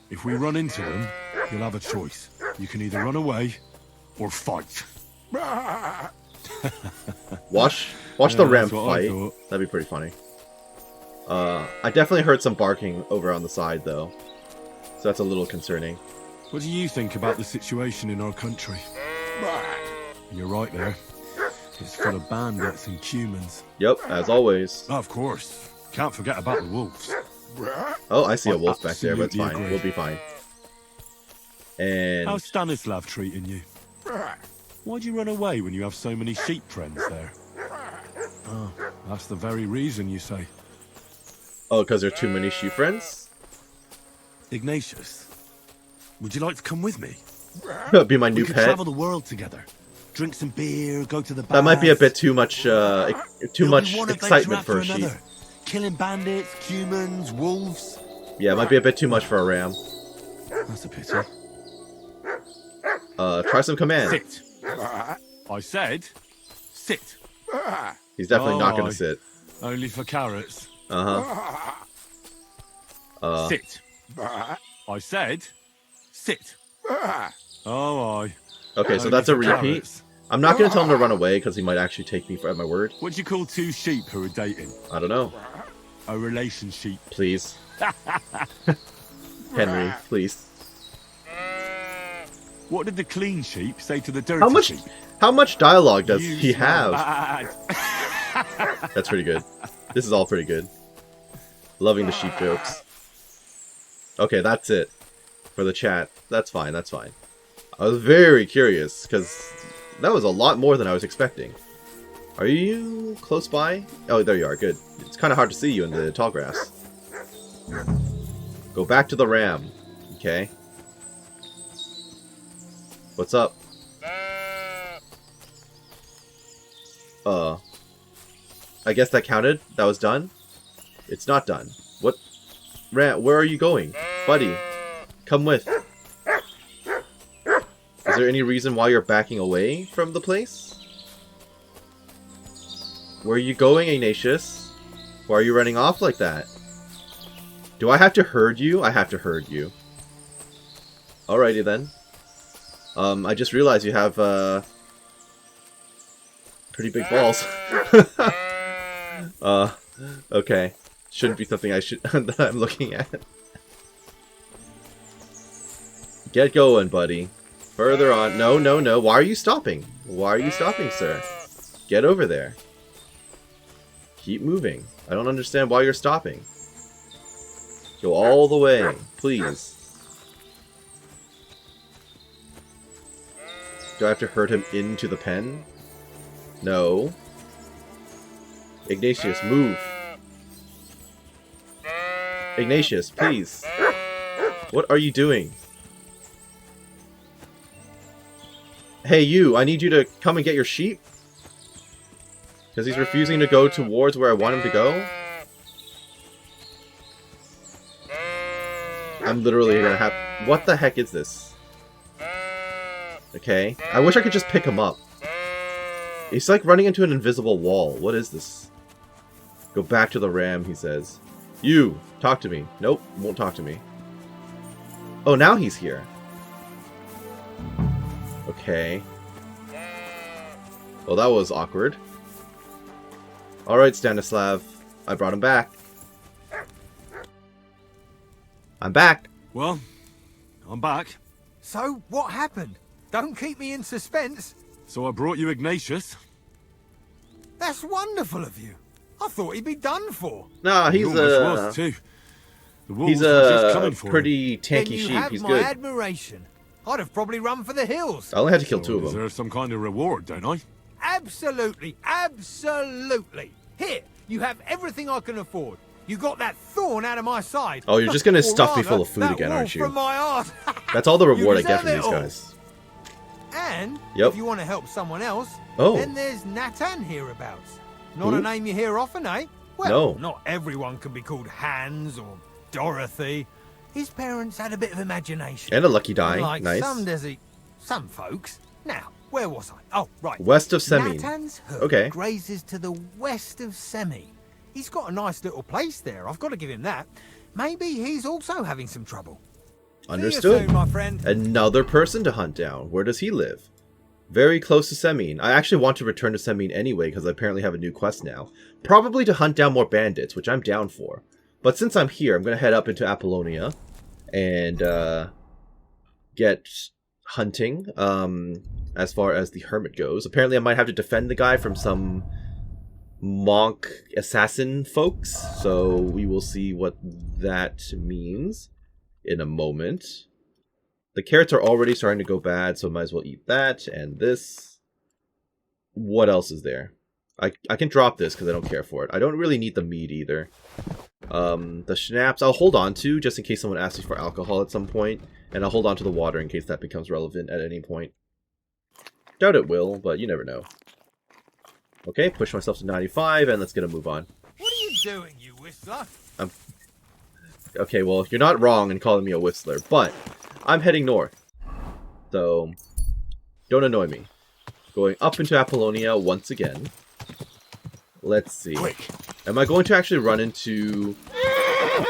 If we run into them, you'll have a choice. You can either run away or fight. Watch the ram that's what I fight. thought. That'd be pretty funny. I definitely heard some barking over on the side, though. So that's a little concerning. What do you think about the situation in our country? You're right there. It's full of bandits and humans. Yep, as always. Of course. Can't forget about the wolves. Oh, I see a I wolf back there, but it's absolutely fine. agree. We'll be fine. And How's Stanislav treating you? Why'd you run away when you have so many sheep friends there? Oh, that's the very reason, you say. oh, because there are too many sheep friends? Ignatius, would you like to come with me? Be my We new could pet. travel the world together. Drink some beer, go to the baths. That might be a bit too much. Too There'll much be one adventure excitement after for a sheep. another. Killing bandits, humans, wolves. Yeah, it might be a bit too much for a ram. That's a pity. Try some command. Sit. I said, sit. He's definitely not Oh, gonna sit. Only for carrots. Sit. I said, sit. Oh, I. Okay, so Only that's a for repeat. carrots. I'm not gonna tell him to run away because he might actually take me for at my word. What do you call two sheep who are dating? I don't know. A relationship. Please, Henry, please. What did the clean sheep say to the dirty sheep? How much dialogue does You he smell have? bad. That's pretty good. This is all pretty good. Loving the sheep jokes. Okay, that's it for the chat. That's fine. That's fine. I was very curious because that was a lot more than I was expecting. Are you close by? Oh, there you are. Good. It's kind of hard to see you in the tall grass. Go back to the ram. Okay. What's up? I guess that counted? That was done? It's not done. What? Ram, where are you going? Buddy, come with. Is there any reason why you're backing away from the place? Where are you going, Ignatius? Why are you running off like that? Do I have to herd you? I have to herd you. Alrighty then. I just realized you have, pretty big balls. Okay. Shouldn't be something I should that I'm looking at. Get going, buddy. Further on. No, no, no. Why are you stopping? Why are you stopping, sir? Get over there. Keep moving. I don't understand why you're stopping. Go all the way, please. Do I have to herd him into the pen? No. Ignatius, move. Ignatius, please. What are you doing? Hey, you, I need you to come and get your sheep. Because he's refusing to go towards where I want him to go. I'm literally gonna have... What the heck is this? Okay. I wish I could just pick him up. He's like running into an invisible wall. What is this? Go back to the ram, he says. You! Talk to me. Nope, won't talk to me. Oh, now he's here. Okay. Well, that was awkward. Alright, Stanislav. I brought him back. I'm back. Well, I'm back. So, what happened? Don't keep me in suspense. So I brought you Ignatius. That's wonderful of you. I thought he'd be done for. Nah, He he's almost was too. The wolves he's were just a coming for him. pretty Then tanky you sheep. have He's my good. admiration. I'd have probably run for the hills. I only had to kill So two of I them. deserve some kind of reward, don't I? Absolutely, absolutely. Here, you have everything I can afford. You got that thorn out of my side. Oh, you're just gonna Or stuff me rather, full of food that again, wolf aren't you? From my arse. That's all the reward I get deserve from it these all. guys. And Yep. if you want to help someone else, Oh. then there's Natan hereabouts. Not Who? a name you hear often, eh? Well, No. not everyone can be called Hans or Dorothy. His parents had a bit of imagination. And a lucky die. Unlike Nice. some folks. Now, where was I? Oh, right. West of Semine. Natan's herd Okay. grazes to the west of Semine. He's got a nice little place there. I've got to give him that. Maybe he's also having some trouble. Understood. See you soon, my friend. Another person to hunt down. Where does he live? Very close to Semine. I actually want to return to Semine anyway, because I apparently have a new quest now. Probably to hunt down more bandits, which I'm down for. But since I'm here, I'm going to head up into Apollonia and get hunting as far as the Hermit goes. Apparently I might have to defend the guy from some monk assassin folks, so we will see what that means in a moment. The carrots are already starting to go bad, so I might as well eat that and this. What else is there? I can drop this because I don't care for it. I don't really need the meat either. The schnapps I'll hold on to just in case someone asks me for alcohol at some point, and I'll hold on to the water in case that becomes relevant at any point. Doubt it will, but you never know. Okay, push myself to 95, and let's get a move on. What are you doing, you whistler? Okay, well, you're not wrong in calling me a whistler, but I'm heading north. So, don't annoy me. Going up into Apollonia once again. Let's see. Quick. Am I going to actually run into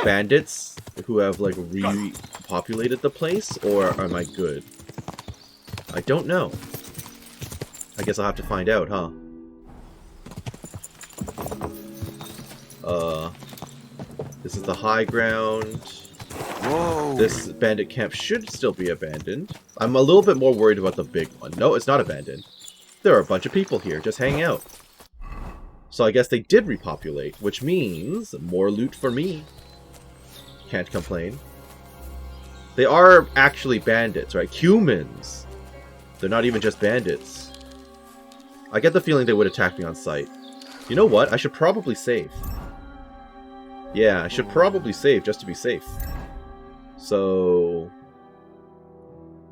bandits who have, like, repopulated the place, or am I good? I don't know. I guess I'll have to find out, huh? This is the high ground. Whoa. This bandit camp should still be abandoned. I'm a little bit more worried about the big one. No, it's not abandoned. There are a bunch of people here just hanging out. So I guess they did repopulate, which means more loot for me. Can't complain. They are actually bandits, right? Humans. They're not even just bandits. I get the feeling they would attack me on sight. You know what? I should probably save. Yeah, I should probably save just to be safe. So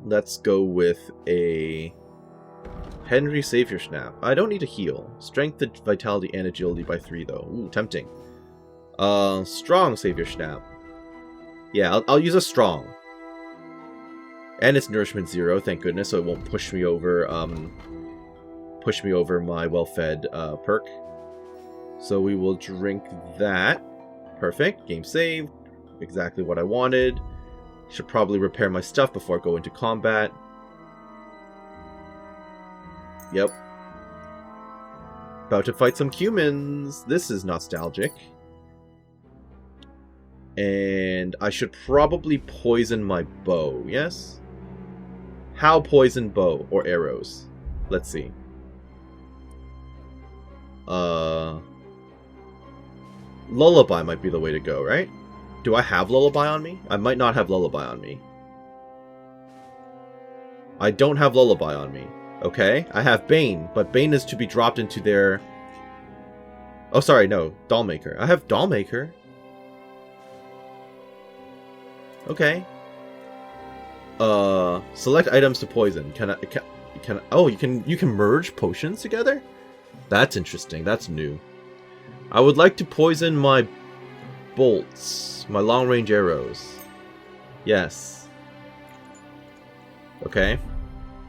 let's go with a Henry Savior Snap. I don't need a heal. Strength, vitality, and agility by 3 though. Ooh, tempting. Strong Savior Snap. Yeah, I'll use a strong. And it's nourishment 0, thank goodness, so it won't push me over my well-fed perk. So we will drink that. Perfect. Game saved. Exactly what I wanted. Should probably repair my stuff before I go into combat. Yep. About to fight some humans. This is nostalgic. And I should probably poison my bow, yes? How poison bow or arrows? Let's see. Lullaby might be the way to go, right? Do I have Lullaby on me? I might not have Lullaby on me. I don't have Lullaby on me. Okay, I have Bane, but Bane is to be dropped into their... Oh, sorry, no. Dollmaker. I have Dollmaker. Okay. Select items to poison. Oh, you can merge potions together? That's interesting. That's new. I would like to poison my bolts, my long-range arrows. Yes. Okay.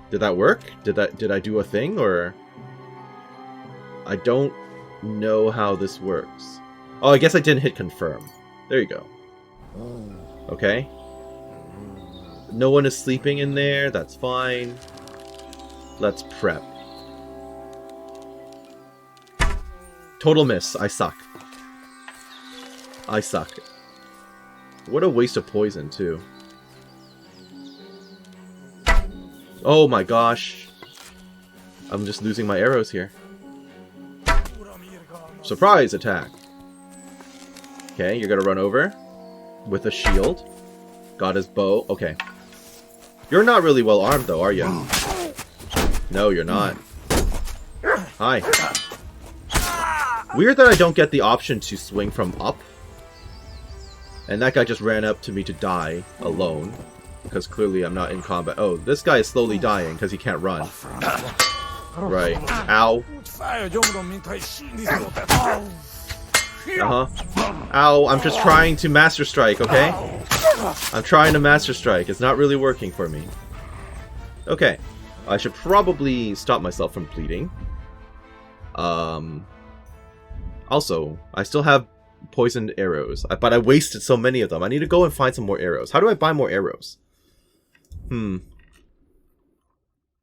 Did that work? Did I do a thing, or... I don't know how this works. Oh, I guess I didn't hit confirm. There you go. Okay. No one is sleeping in there. That's fine. Let's prep. Total miss. I suck. I suck. What a waste of poison, too. Oh my gosh. I'm just losing my arrows here. Surprise attack. Okay, you're gonna run over with a shield. Got his bow. Okay. You're not really well armed, though, are you? No, you're not. Hi. Weird that I don't get the option to swing from up And that guy just ran up to me to die alone. Because clearly I'm not in combat. Oh, this guy is slowly dying because he can't run. Right. Ow. Ow, I'm just trying to Master Strike, okay? I'm trying to Master Strike. It's not really working for me. Okay. I should probably stop myself from bleeding. Also, I still have poisoned arrows, but I wasted so many of them. I need to go and find some more arrows. How do I buy more arrows?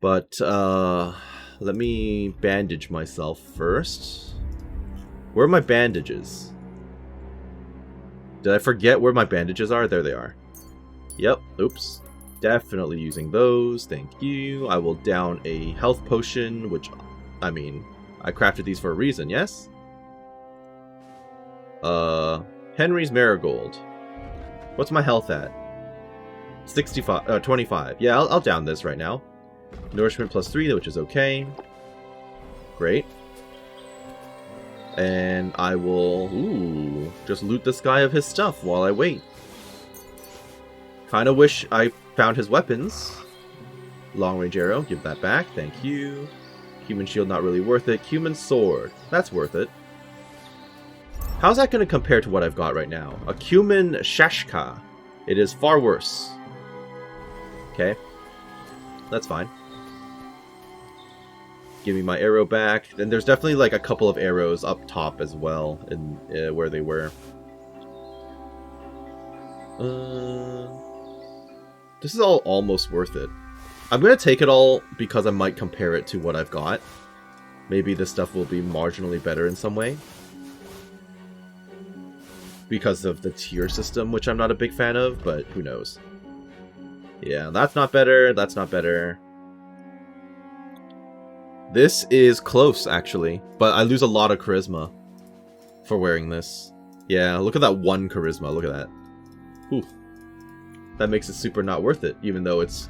But, let me bandage myself first. Where are my bandages? Did I forget where my bandages are? There they are. Yep, oops. Definitely using those, thank you. I will down a health potion, which, I mean, I crafted these for a reason, yes? Henry's Marigold. What's my health at? 25. Yeah, I'll down this right now. Nourishment +3, which is okay. Great. And I will, just loot this guy of his stuff while I wait. Kinda wish I found his weapons. Long range arrow, give that back, thank you. Human shield, not really worth it. Human sword, that's worth it. How's that gonna compare to what I've got right now? A Cumin Shashka. It is far worse. Okay. That's fine. Give me my arrow back. Then there's definitely like a couple of arrows up top as well in where they were. This is all almost worth it. I'm gonna take it all because I might compare it to what I've got. Maybe this stuff will be marginally better in some way. Because of the tier system, which I'm not a big fan of, but who knows. Yeah, that's not better, that's not better. This is close, actually, but I lose a lot of charisma for wearing this. Yeah, look at that 1 charisma, look at that. Whew. That makes it super not worth it, even though it's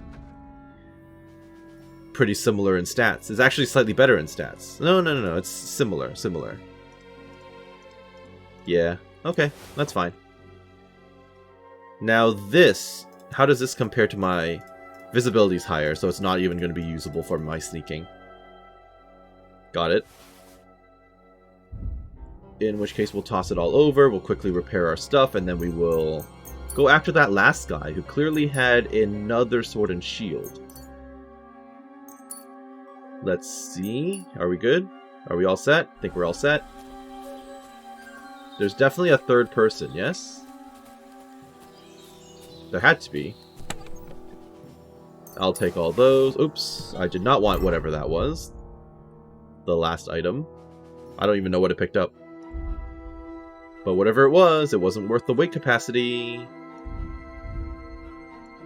pretty similar in stats. It's actually slightly better in stats. No, it's similar. Yeah, okay, that's fine. Now this, how does this compare to my visibility's higher, so it's not even going to be usable for my sneaking. Got it. In which case we'll toss it all over, we'll quickly repair our stuff, and then we will go after that last guy who clearly had another sword and shield. Let's see. Are we good? Are we all set? I think we're all set. There's definitely a third person, yes? There had to be. I'll take all those. Oops, I did not want whatever that was. The last item. I don't even know what it picked up. But whatever it wasn't worth the weight capacity.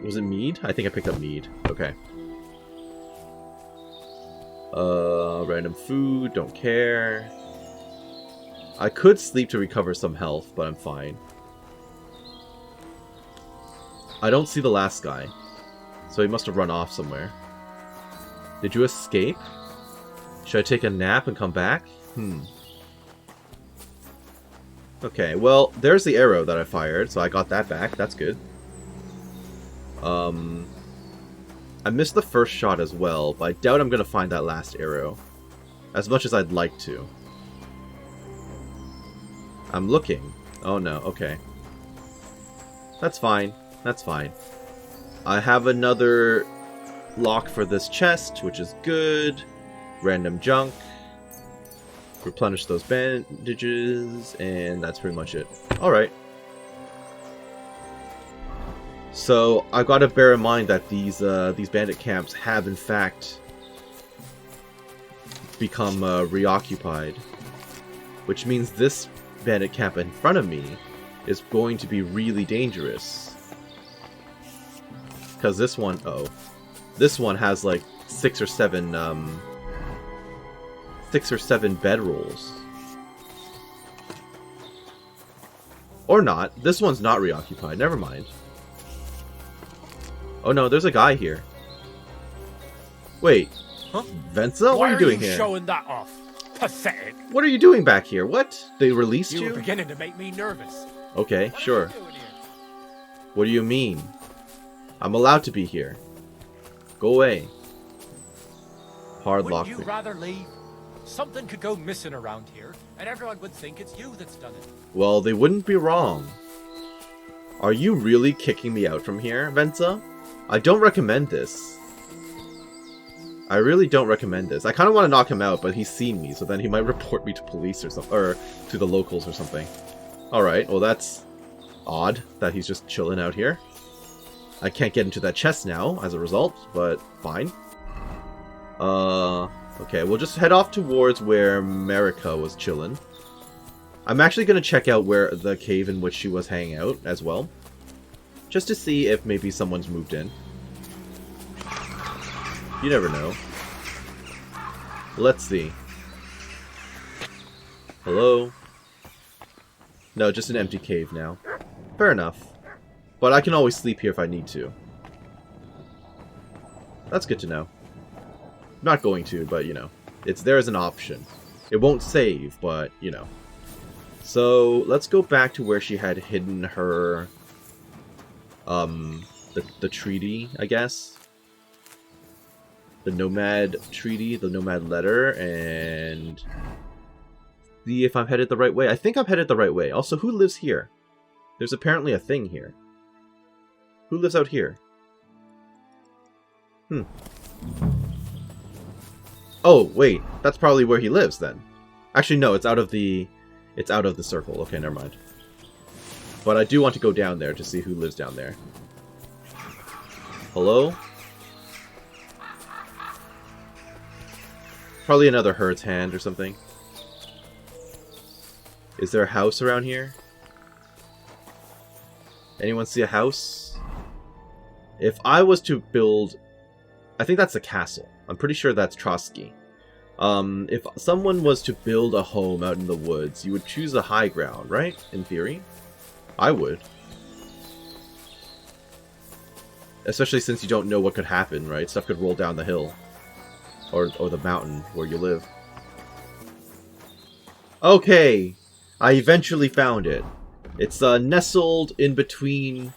Was it mead? I think I picked up mead. Okay. Random food, don't care. I could sleep to recover some health, but I'm fine. I don't see the last guy. So he must have run off somewhere. Did you escape? Should I take a nap and come back? Okay, well, there's the arrow that I fired, so I got that back. That's good. I missed the first shot as well, but I doubt I'm going to find that last arrow. As much as I'd like to. I'm looking. Oh no, okay. That's fine. That's fine. I have another lock for this chest, which is good. Random junk. Replenish those bandages, and that's pretty much it. Alright. So, I've got to bear in mind that these bandit camps have, in fact, become reoccupied. Which means this bandit camp in front of me is going to be really dangerous. Because this one, this one has like 6 or 7 bedrolls. Or not. This one's not reoccupied. Never mind. Oh no, there's a guy here. Wait. Huh? Venza? What are you doing here? Showing that off? Pathetic. What are you doing back here? What? They released you? You were beginning to make me nervous. Okay, sure. What do you mean? I'm allowed to be here. Go away. Hard Wouldn't you lockpick. rather leave? Something could go missing around here, and everyone would think it's you that's done it. Well, they wouldn't be wrong. Are you really kicking me out from here, Venza? I don't recommend this. I really don't recommend this. I kind of want to knock him out, but he's seen me, so then he might report me to police or something, or to the locals or something. Alright, well that's odd that he's just chilling out here. I can't get into that chest now as a result, but fine. Okay, we'll just head off towards where Marika was chilling. I'm actually going to check out where the cave in which she was hanging out as well. Just to see if maybe someone's moved in. You never know. Let's see. Hello? No, just an empty cave now. Fair enough. But I can always sleep here if I need to. That's good to know. Not going to, but you know. It's there as an option. It won't save, but you know. So, let's go back to where she had hidden her... the treaty, I guess. The Nomad Treaty, the Nomad Letter, and... see if I'm headed the right way. I think I'm headed the right way. Also, who lives here? There's apparently a thing here. Who lives out here? Oh, wait. That's probably where he lives, then. Actually, no, it's out of the circle. Okay, never mind. But I do want to go down there to see who lives down there. Hello? Probably another herd's hand or something. Is there a house around here? Anyone see a house? If I was to build... I think that's a castle. I'm pretty sure that's Trotsky. If someone was to build a home out in the woods, you would choose a high ground, right? In theory. I would. Especially since you don't know what could happen, right? Stuff could roll down the hill. Or the mountain where you live. Okay! I eventually found it. It's nestled in between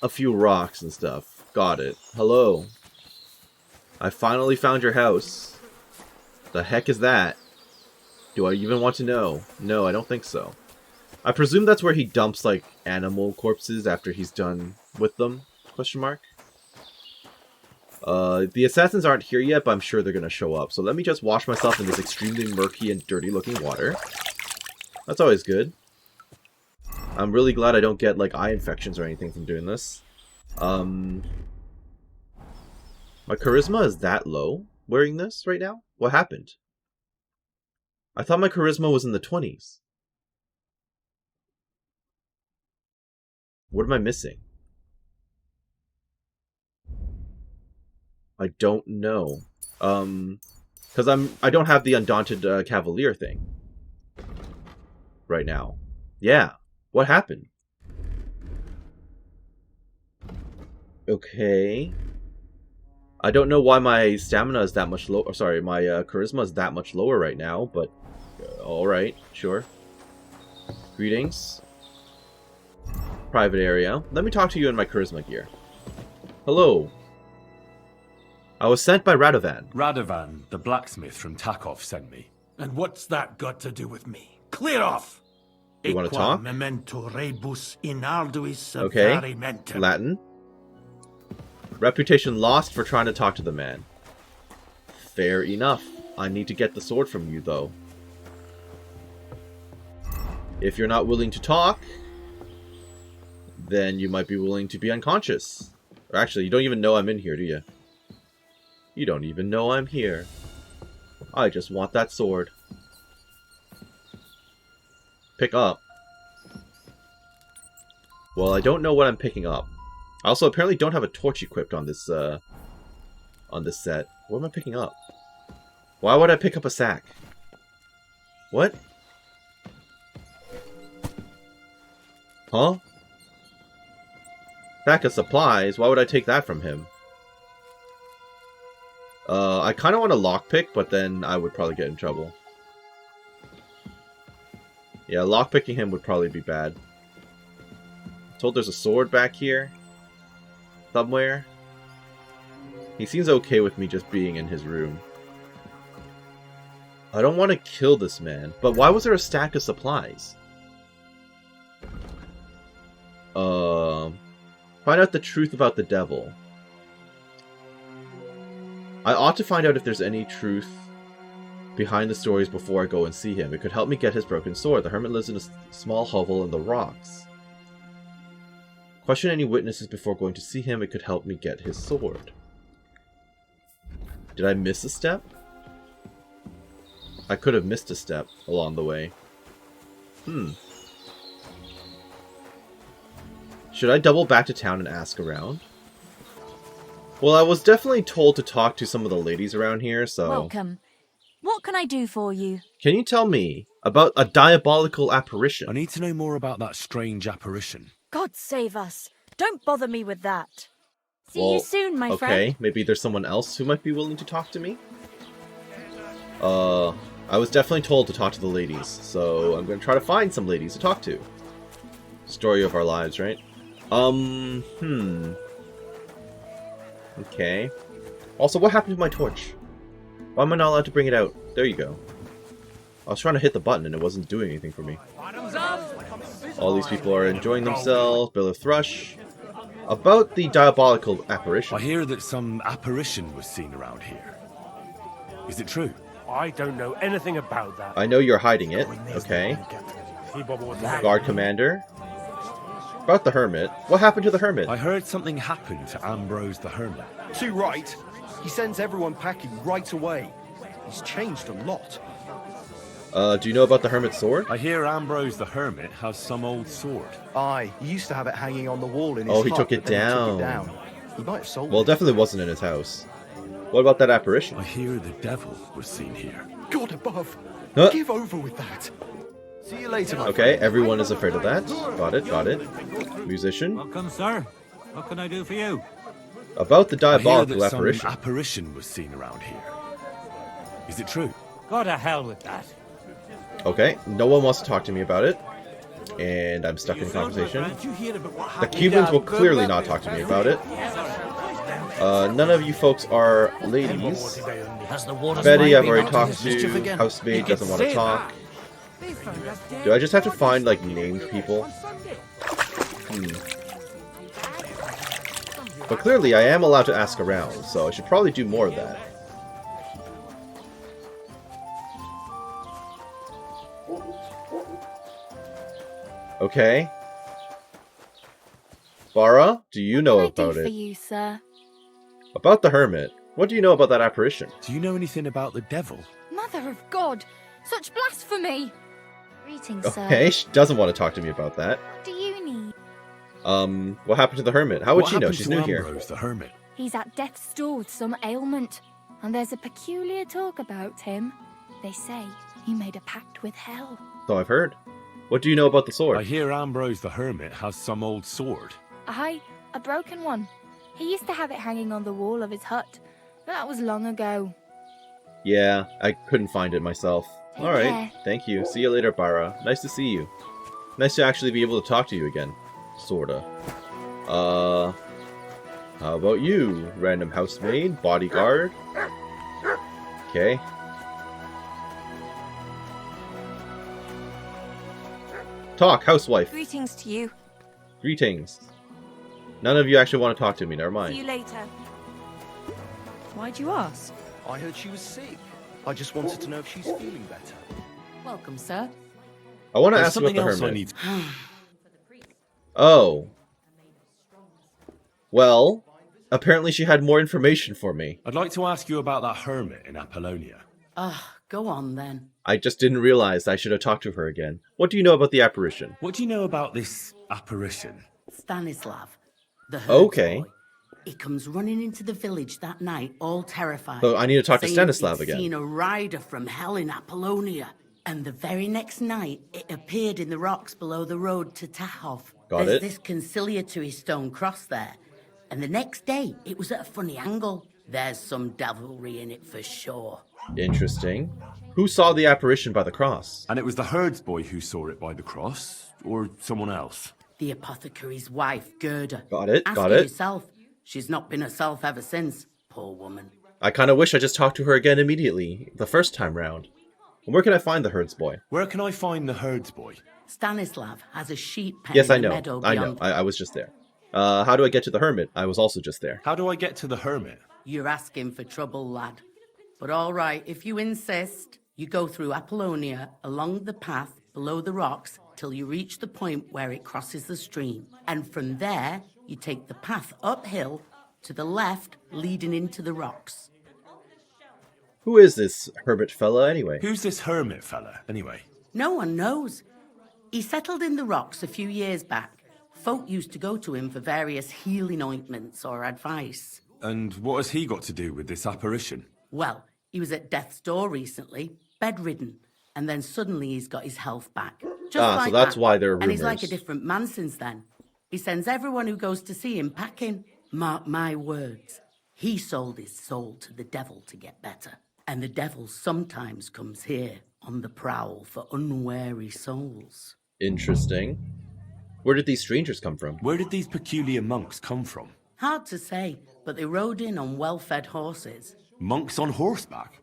a few rocks and stuff. Got it. Hello. I finally found your house. The heck is that? Do I even want to know? No, I don't think so. I presume that's where he dumps, like, animal corpses after he's done with them? Question mark? The assassins aren't here yet, but I'm sure they're gonna show up. So let me just wash myself in this extremely murky and dirty-looking water. That's always good. I'm really glad I don't get, like, eye infections or anything from doing this. My charisma is that low wearing this right now? What happened? I thought my charisma was in the 20s. What am I missing? I don't know. Because I don't have the Undaunted Cavalier thing right now. Yeah. What happened? Okay. I don't know why my stamina is that much low. Sorry, my charisma is that much lower right now, but alright, sure. Greetings. Private area. Let me talk to you in my charisma gear. Hello. I was sent by Radovan. Radovan, the blacksmith from Takov, sent me. And what's that got to do with me? Clear off! You want to talk? Memento rebus in arduis Okay. avarimentem. Latin. Reputation lost for trying to talk to the man. Fair enough. I need to get the sword from you, though. If you're not willing to talk, then you might be willing to be unconscious. Or actually, you don't even know I'm in here, do you? You don't even know I'm here. I just want that sword. Pick up. Well, I don't know what I'm picking up. I also apparently don't have a torch equipped on this set. What am I picking up? Why would I pick up a sack? What? Huh? Sack of supplies? Why would I take that from him? I kind of want a lockpick, but then I would probably get in trouble. Yeah, lockpicking him would probably be bad. Told there's a sword back here. Somewhere. He seems okay with me just being in his room. I don't want to kill this man, but why was there a stack of supplies? Find out the truth about the devil. I ought to find out if there's any truth behind the stories before I go and see him. It could help me get his broken sword. The hermit lives in a small hovel in the rocks. Question any witnesses before going to see him. It could help me get his sword. Did I miss a step? I could have missed a step along the way. Should I double back to town and ask around? Well, I was definitely told to talk to some of the ladies around here, so... Welcome. What can I do for you? Can you tell me about a diabolical apparition? I need to know more about that strange apparition. God save us. Don't bother me with that. See Well, you soon, my friend. Okay, maybe there's someone else who might be willing to talk to me? I was definitely told to talk to the ladies, so I'm going to try to find some ladies to talk to. Story of our lives, right? Okay. Also, what happened to my torch? Why am I not allowed to bring it out? There you go. I was trying to hit the button and it wasn't doing anything for me. All these people are enjoying themselves. Bill of Thrush. About the diabolical apparition. I hear that some apparition was seen around here. Is it true? I don't know anything about that. I know you're hiding it. Okay. Guard Commander. About the Hermit. What happened to the Hermit? I heard something happened to Ambrose the Hermit. Too right. He sends everyone packing right away. He's changed a lot. Do you know about the Hermit's sword? I hear Ambrose the Hermit has some old sword. Aye, he used to have it hanging on the wall in his Oh, he hut, took it but then down. He took it down. He might have sold Well, it. it definitely wasn't in his house. What about that apparition? I hear the devil was seen here. God above. Huh? Give over with that. See you later, my Okay, friend. everyone is afraid of that. Got it, got it. Musician. Welcome, sir. What can I do for you? About the I hear diabolical that apparition. some apparition was seen around here. Is it true? Go to hell with that. Okay, no one wants to talk to me about it. And I'm stuck in conversation. The Cubans will clearly not talk to me about it. None of you folks are ladies. Betty, I've already talked to. Housemaid doesn't want to talk. Do I just have to find, like, named people? But clearly I am allowed to ask around, so I should probably do more of that. Okay. Bara, do you know What can I about do it? for you, sir? About the Hermit. What do you know about that apparition? Do you know anything about the devil? Mother of God! Such blasphemy! Greetings, sir. Okay, she doesn't want to talk to me about that. What do you need? What happened to the Hermit? How would What she know? happened She's to new here. Ambrose the Hermit? He's at death's door with some ailment, and there's a peculiar talk about him. They say he made a pact with hell. So I've heard. What do you know about the sword? I hear Ambrose the Hermit has some old sword. Aye, a broken one. He used to have it hanging on the wall of his hut, but that was long ago. Yeah, I couldn't find it myself. Take Alright, care. thank you. See you later, Bara. Nice to see you. Nice to actually be able to talk to you again. Sorta. How about you? Random housemaid? Bodyguard? Okay. Talk, housewife. Greetings to you. Greetings. None of you actually want to talk to me, never mind. See you later. Why'd you ask? I heard she was sick. I just wanted to know if she's feeling better. Welcome, sir. I want to There's ask about something the else I Hermit. need. Oh. Well, apparently she had more information for me. I'd like to ask you about that hermit in Apollonia. Go on then. I just didn't realize I should have talked to her again. What do you know about the apparition? What do you know about this apparition? Stanislav, the herd Okay. boy. He comes running into the village that night, all terrified. So I need to talk to saying Stanislav he'd again. seen a rider from hell in Apollonia. And the very next night, it appeared in the rocks below the road to Tahov. Got There's it. this conciliatory stone cross there. And the next day, it was at a funny angle. There's some devilry in it for sure. Interesting. Who saw the apparition by the cross? And it was the herds boy who saw it by the cross, or someone else? The apothecary's wife, Gerda. Got it, Ask got her it. yourself. She's not been herself ever since, poor woman. I kind of wish I just talked to her again immediately, the first time round. Where can I find the herds boy? Where can I find the herds boy? Stanislav has a sheep pen Yes, I in the know. meadow I know. beyond. I was just there. How do I get to the hermit? I was also just there. How do I get to the hermit? You're asking for trouble, lad. But all right, if you insist, you go through Apollonia along the path below the rocks till you reach the point where it crosses the stream. And from there, you take the path uphill to the left, leading into the rocks. Who is this hermit fella anyway? Who's this hermit fella anyway? No one knows. He settled in the rocks a few years back. Folk used to go to him for various healing ointments or advice. And what has he got to do with this apparition? Well, he was at death's door recently, bedridden, and then suddenly he's got his health back. Just so that's why there are And he's like a rumors. different man since then. He sends everyone who goes to see him packing. Mark my words. He sold his soul to the devil to get better. And the devil sometimes comes here on the prowl for unwary souls. Interesting. Where did these strangers come from? Where did these peculiar monks come from? Hard to say, but they rode in on well-fed horses. Monks on horseback?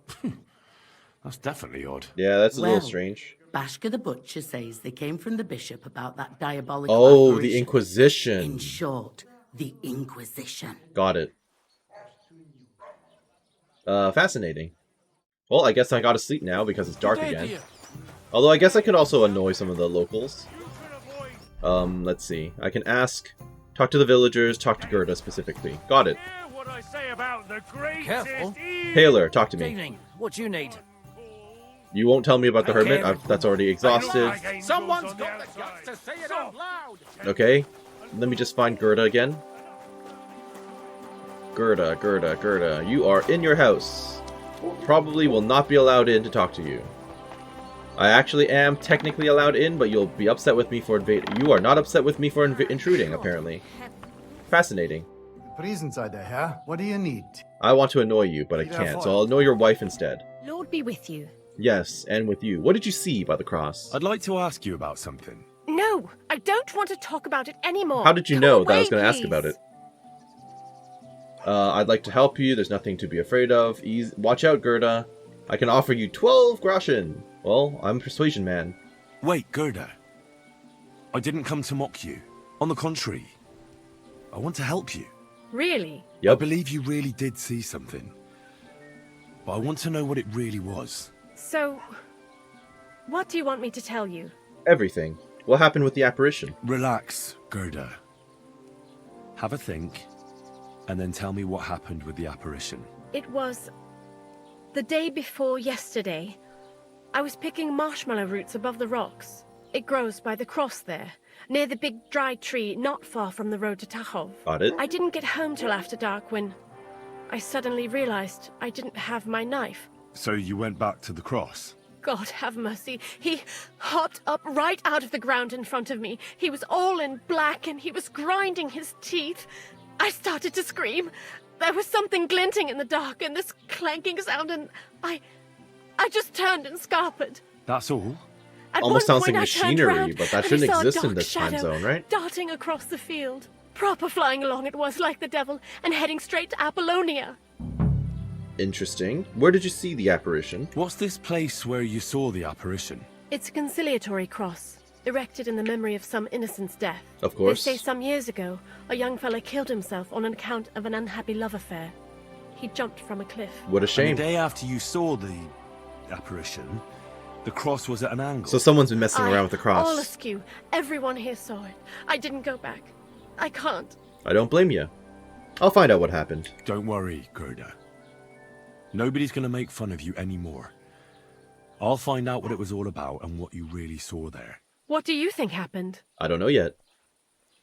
That's definitely odd. Yeah, that's a little Well, strange. Bashka the Butcher says they came from the bishop about that diabolical Oh, apparition. the Inquisition. In short, the Inquisition. Got it. Fascinating. Well, I guess I gotta sleep now because it's dark again. Although I guess I could also annoy some of the locals. Let's see. I can talk to the villagers, talk to Gerda specifically. Got it. Careful. Taylor, talk to me. Evening. What do you need? You won't tell me about the hermit. That's already exhausted. Someone's got the guts to say it out loud. Okay. Let me just find Gerda again. Gerda. You are in your house. Probably will not be allowed in to talk to you. I actually am technically allowed in, but you'll be upset with me for invading. You are not upset with me for intruding, apparently. Fascinating. Presents are there, huh? What do you need? I want to annoy you, but I can't, so I'll annoy your wife instead. Lord be with you. Yes, and with you. What did you see by the cross? I'd like to ask you about something. No, I don't want to talk about it anymore. How did you Go know that I away, was going to ask please. about it? I'd like to help you. There's nothing to be afraid of. Watch out, Gerda. I can offer you 12 groschen. Well, I'm a persuasion man. Wait, Gerda. I didn't come to mock you. On the contrary, I want to help you. Really? Yep. I believe you really did see something. But I want to know what it really was. So, what do you want me to tell you? Everything. What happened with the apparition? Relax, Gerda. Have a think, and then tell me what happened with the apparition. It was the day before yesterday. I was picking marshmallow roots above the rocks. It grows by the cross there, near the big dry tree not far from the road to Tachov. Got it. I didn't get home till after dark when I suddenly realized I didn't have my knife. So you went back to the cross? God have mercy. He hopped up right out of the ground in front of me. He was all in black and he was grinding his teeth. I started to scream. There was something glinting in the dark and this clanking sound, and I just turned and scarpered. That's all? At Almost one sounds point like I turned machinery, round but that and I shouldn't saw a exist in dark this time shadow zone, right? darting across the field. Proper flying along it was, like the devil, and heading straight to Apollonia. Interesting. Where did you see the apparition? What's this place where you saw the apparition? It's a conciliatory cross, erected in the memory of some innocent's death. Of course. They say some years ago, a young fella killed himself on account of an unhappy love affair. He jumped from a cliff. What a shame. And the day after you saw the apparition, the cross was at an angle. So someone's been messing around with the cross. All askew. Everyone here saw it. I didn't go back. I can't. I don't blame you. I'll find out what happened. Don't worry, Gerda. Nobody's going to make fun of you anymore. I'll find out what it was all about and what you really saw there. What do you think happened? I don't know yet.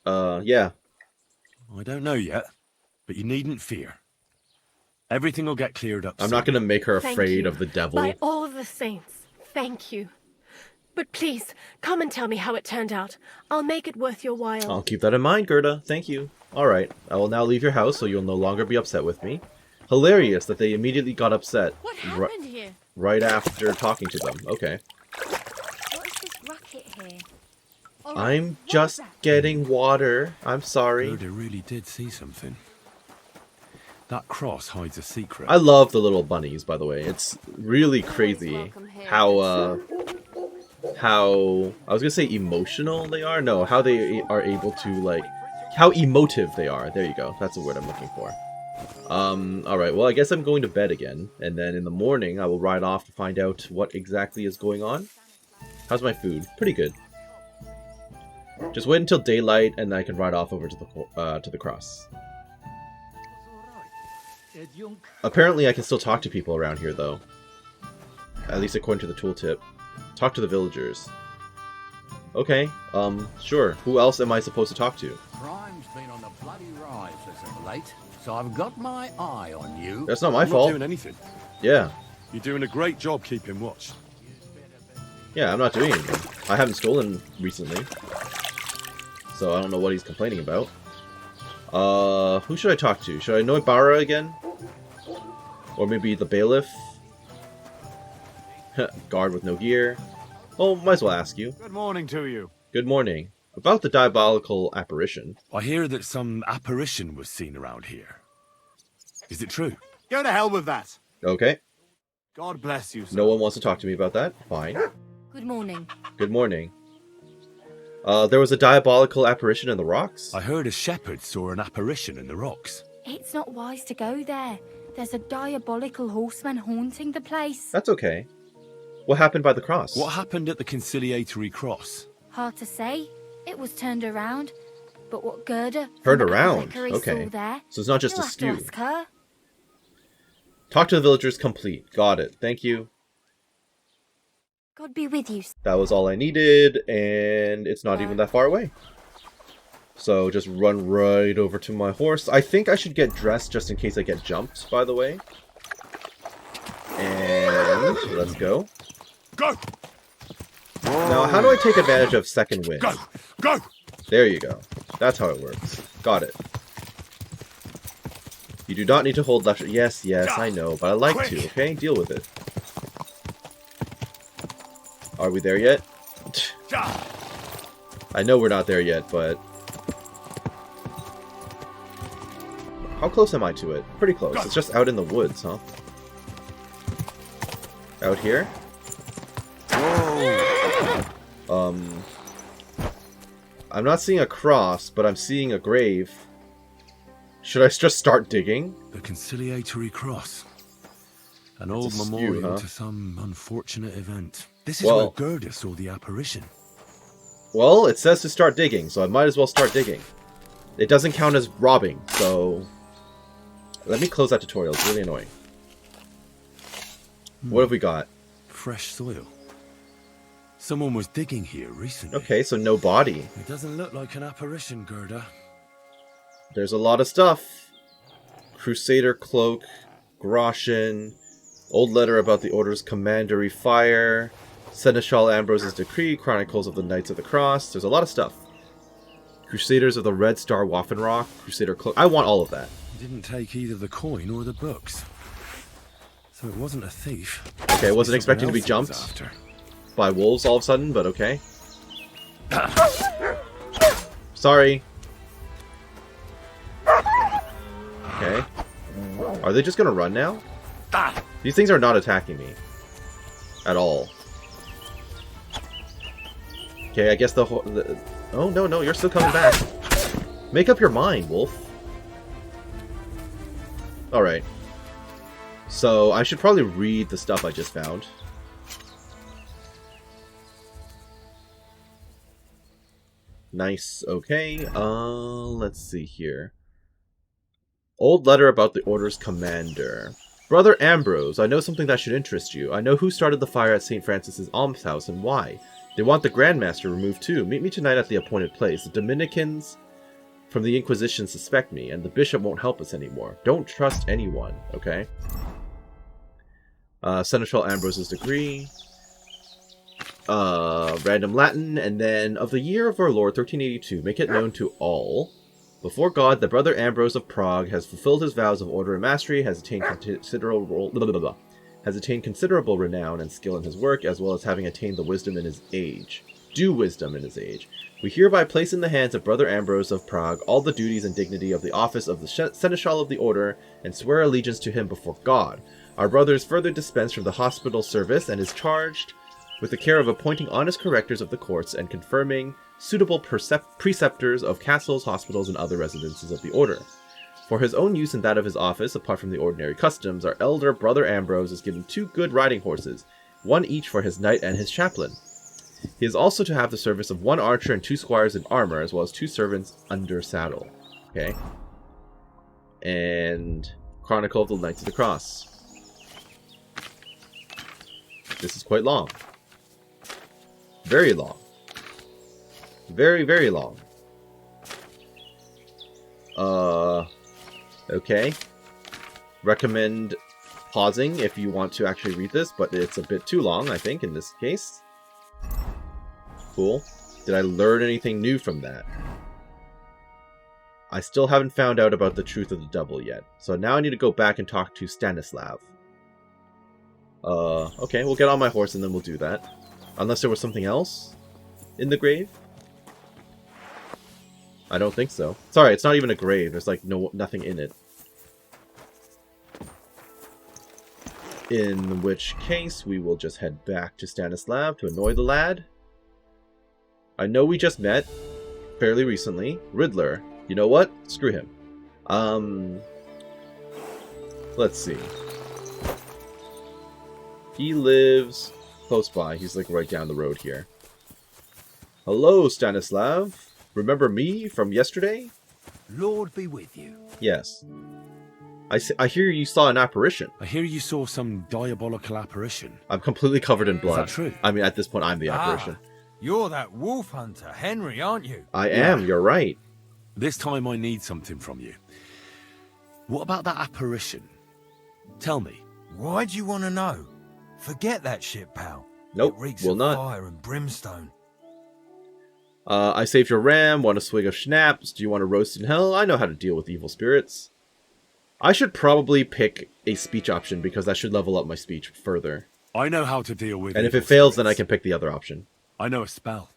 Yeah. I don't know yet, but you needn't fear. Everything will get cleared up I'm soon. not going to make her Thank afraid you. of the devil. By all of the saints, thank you. But please, come and tell me how it turned out. I'll make it worth your while. I'll keep that in mind, Gerda. Thank you. Alright, I will now leave your house so you'll no longer be upset with me. Hilarious that they immediately got upset. What happened here? Right after talking to them. Okay. What is this racket here? I'm just getting water. I'm sorry. Gerda really did see something. That cross hides a secret. I love the little bunnies, by the way. It's really crazy how I was gonna say emotional they are. No, how they are able to, like, how emotive they are. There you go. That's the word I'm looking for. Alright, well, I guess I'm going to bed again, and then in the morning I will ride off to find out what exactly is going on. How's my food? Pretty good. Just wait until daylight, and I can ride off over to the cross. Apparently I can still talk to people around here, though. At least according to the tooltip. Talk to the villagers. Okay, sure. Who else am I supposed to talk to? Crime's been on the bloody rise as of late, so I've got my eye on you. That's not my I'm fault. not doing anything. Yeah. You're doing a great job keeping watch. Yeah, I'm not doing anything. I haven't stolen recently. So I don't know what he's complaining about. Who should I talk to? Should I know Ibarra again? Or maybe the bailiff? Guard with no gear. Oh, might as well ask you. Good morning to you. Good morning. About the diabolical apparition. I hear that some apparition was seen around here. Is it true? Go to hell with that. Okay. God bless you, sir. No one wants to talk to me about that. Fine. Good morning. Good morning. There was a diabolical apparition in the rocks? I heard a shepherd saw an apparition in the rocks. It's not wise to go there. There's a diabolical horseman haunting the place. That's okay. What happened by the cross? What happened at the conciliatory cross? Hard to say. It was turned around. But what Gerda Turned from the around? apothecary Okay. saw there, So it's not just you'll a have to skew. ask her. Talk to the villagers complete. Got it. Thank you. God be with you. That was all I needed, and it's not even that far away. So just run right over to my horse. I think I should get dressed just in case I get jumped, by the way. And let's go. Go! Now, how do I take advantage of second wind? Go! Go! There you go. That's how it works. Got it. You do not need to hold left. Yes, I know, but I like to, okay? Deal with it. Are we there yet? I know we're not there yet, but... How close am I to it? Pretty close. It's just out in the woods, huh? Out here? I'm not seeing a cross, but I'm seeing a grave. Should I just start digging? The conciliatory cross. An old It's a skew, memorial huh? to some unfortunate event. This is Well- where Gerda saw the apparition. Well, it says to start digging, so I might as well start digging. It doesn't count as robbing, so... Let me close that tutorial, it's really annoying. What have we got? Fresh soil. Someone was digging here recently. Okay, so no body. It doesn't look like an apparition, Gerda. There's a lot of stuff. Crusader cloak, Groshin, old letter about the Order's commandery fire, Seneschal Ambrose's decree, Chronicles of the Knights of the Cross. There's a lot of stuff. Crusaders of the Red Star Waffenrock, Crusader cloak. I want all of that. He didn't take either the coin or the books. So it wasn't a thief. Okay, I wasn't Something expecting to be else he was jumped after. by wolves all of a sudden, but okay. Sorry. Okay. Are they just gonna run now? These things are not attacking me. At all. Okay, I guess the oh, no, you're still coming back. Make up your mind, wolf. Alright. So, I should probably read the stuff I just found. Nice, okay. Let's see here. Old letter about the Order's commander. Brother Ambrose, I know something that should interest you. I know who started the fire at St. Francis's almshouse and why. They want the Grand Master removed too. Meet me tonight at the appointed place. The Dominicans from the Inquisition suspect me, and the Bishop won't help us anymore. Don't trust anyone, okay? Seneschal Ambrose's degree. Random Latin, and then of the year of our Lord 1382, make it known to all. Before God, the brother Ambrose of Prague has fulfilled his vows of order and mastery, has attained considerable renown and skill in his work, as well as having attained the wisdom in his age. due wisdom in his age. We hereby place in the hands of Brother Ambrose of Prague all the duties and dignity of the office of the Seneschal of the Order, and swear allegiance to him before God. Our brother is further dispensed from the hospital service and is charged with the care of appointing honest correctors of the courts and confirming suitable preceptors of castles, hospitals, and other residences of the Order. For his own use and that of his office, apart from the ordinary customs, our elder Brother Ambrose is given 2 good riding horses, one each for his knight and his chaplain. He is also to have the service of 1 archer and 2 squires in armor, as well as 2 servants under saddle. Okay. And Chronicle of the Knights of the Cross. This is quite long. Very long. Very, very long. Okay. Recommend pausing if you want to actually read this, but it's a bit too long, I think, in this case. Cool. Did I learn anything new from that? I still haven't found out about the truth of the devil yet. So now I need to go back and talk to Stanislav. Okay, we'll get on my horse and then we'll do that. Unless there was something else in the grave? I don't think so. Sorry, it's not even a grave. There's like nothing in it. In which case, we will just head back to Stanislav to annoy the lad. I know we just met fairly recently. Riddler. You know what? Screw him. Let's see. He lives close by. He's like right down the road here. Hello, Stanislav. Remember me from yesterday? Lord be with you. Yes. I hear you saw an apparition. I hear you saw some diabolical apparition. I'm completely covered in blood. Is that true? I mean, at this point, I'm the apparition. You're that wolf hunter, Henry, aren't you? I am, you're right. This time I need something from you. What about that apparition? Tell me. Why do you want to know? Forget that shit, pal. Nope, it reeks will of not. fire and brimstone. I saved your ram, want a swig of schnapps, do you want to roast in hell? I know how to deal with evil spirits. I should probably pick a speech option because that should level up my speech further. I know how to deal with And if evil it fails, spirits. then I can pick the other option. I know a spell.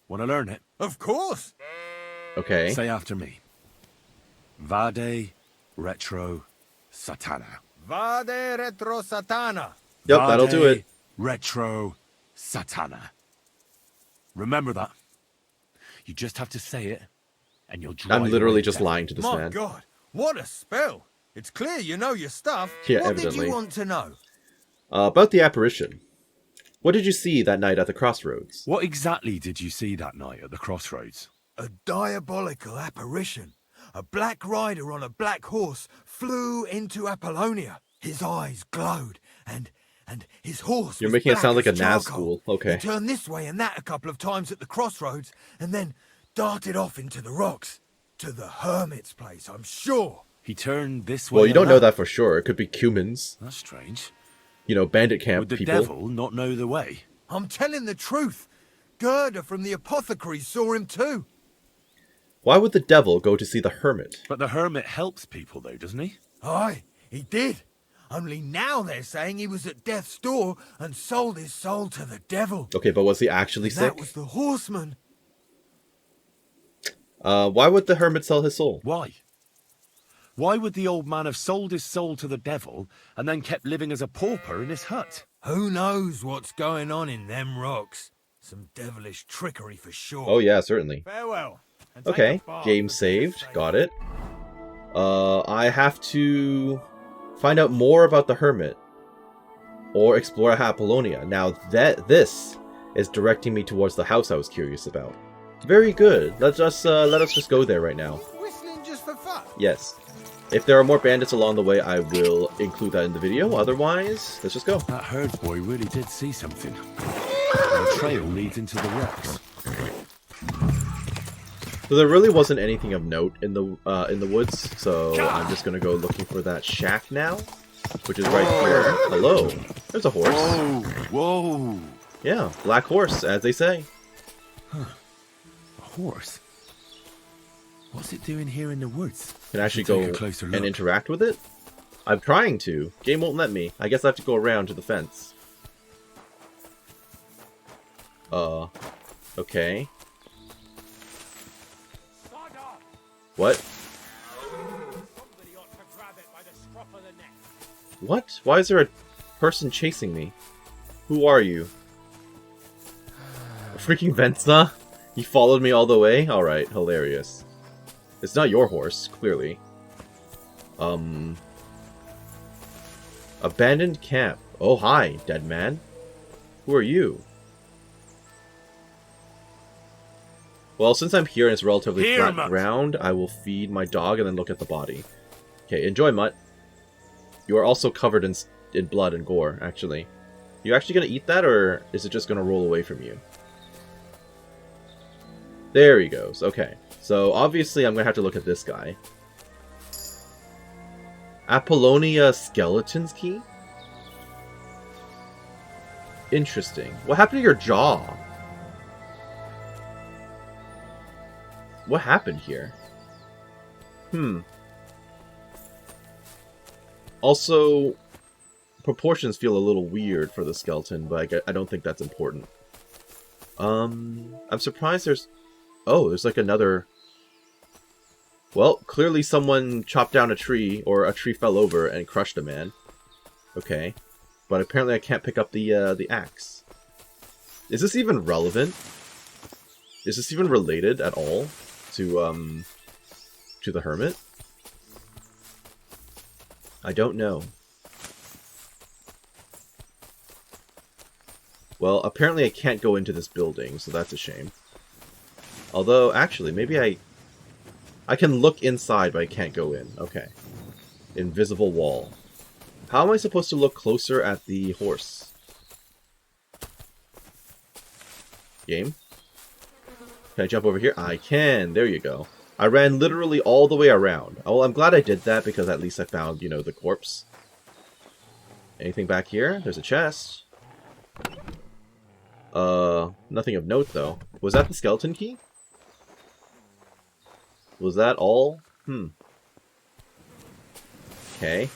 Want to learn it? Of course. Okay. Say after me. Vade retro satana. Vade retro satana. Yep, that'll do it. Retro satana. Remember that. You just have to say it, and you'll drive I'm literally away just death. lying to this My man. God, what a spell. It's clear you know your stuff. Yeah, what evidently. did you want to know? About the apparition. What did you see that night at the crossroads? What exactly did you see that night at the crossroads? A diabolical apparition. A black rider on a black horse flew into Apollonia. His eyes glowed, and his horse You're was making it black sound like a as charcoal. Nazgul. Okay. He turned this way and that a couple of times at the crossroads, and then darted off into the rocks. To the Hermit's place, I'm sure. He turned this way. Well, you don't and know that for sure. It could be Cumans. That's strange. You know, bandit camp Would the people. devil not know the way? I'm telling the truth. Gerda from the apothecary saw him too. Why would the devil go to see the hermit? But the hermit helps people, though, doesn't he? Aye, he did. Only now they're saying he was at death's door and sold his soul to the devil. Okay, but was he actually sick? That was the horseman. Why would the hermit sell his soul? Why? Why would the old man have sold his soul to the devil and then kept living as a pauper in his hut? Who knows what's going on in them rocks? Some devilish trickery for sure. Oh yeah, certainly. Farewell. Okay, game saved. Got it. I have to find out more about the hermit or explore Apollonia. Now this is directing me towards the house I was curious about. Very good. Let us just go there right now. Whistling just for fun. Yes. If there are more bandits along the way, I will include that in the video. Otherwise, let's just go. That herd boy really did see something. The trail leads into the rocks. So there really wasn't anything of note in the woods, so I'm just gonna go looking for that shack now, which is right here. Hello. There's a horse. Whoa! Whoa! Yeah, black horse, as they say. Huh. A horse? What's it doing here in the woods? Can I actually Take go a closer and look. interact with it? I'm trying to. Game won't let me. I guess I have to go around to the fence. Okay. What? What? Why is there a person chasing me? Who are you? A freaking Vensna? He followed me all the way? Alright, hilarious. It's not your horse, clearly. Abandoned camp. Oh, hi, dead man. Who are you? Well, since I'm here and it's relatively flat ground, I will feed my dog and then look at the body. Okay, enjoy, Mutt. You are also covered in blood and gore, actually. You actually gonna eat that, or is it just gonna roll away from you? There he goes. Okay. So, obviously, I'm gonna have to look at this guy. Apollonia Skeleton's Key? Interesting. What happened to your jaw? What happened here? Also, proportions feel a little weird for the skeleton, but I don't think that's important. I'm surprised there's... Oh, there's like another... Well, clearly someone chopped down a tree, or a tree fell over and crushed a man. Okay. But apparently I can't pick up the axe. Is this even relevant? Is this even related at all to the Hermit? I don't know. Well, apparently I can't go into this building, so that's a shame. Although, actually, maybe I can look inside, but I can't go in. Okay. Invisible wall. How am I supposed to look closer at the horse? Game? Can I jump over here? I can! There you go. I ran literally all the way around. Oh, well, I'm glad I did that, because at least I found, you know, the corpse. Anything back here? There's a chest. Nothing of note, though. Was that the skeleton key? Was that all? Okay.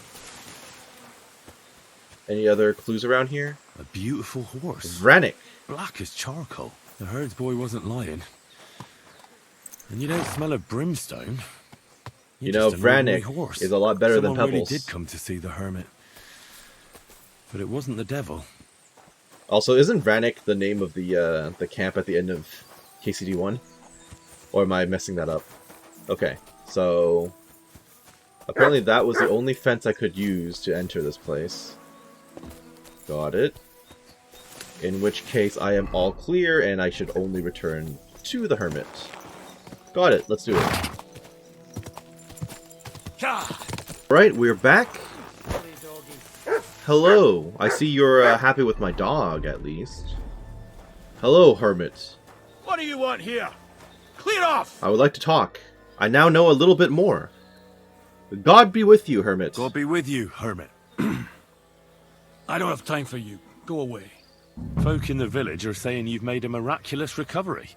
Any other clues around here? A beautiful horse. Vranic. Black as charcoal. The herds boy wasn't lying. And you don't smell of brimstone. You know, Vranic is a lot better than Pebbles. Someone really did come to see the Hermit. But it wasn't the devil. Also, isn't Vranic the name of the camp at the end of KCD1? Or am I messing that up? Okay, so... Apparently that was the only fence I could use to enter this place. Got it. In which case I am all clear and I should only return to the Hermit. Got it, let's do it. Right, we're back. Hello, I see you're happy with my dog, at least. Hello, Hermit. What do you want here? Clear off! I would like to talk. I now know a little bit more. God be with you, Hermit. God be with you, Hermit. I don't have time for you. Go away. Folk in the village are saying you've made a miraculous recovery.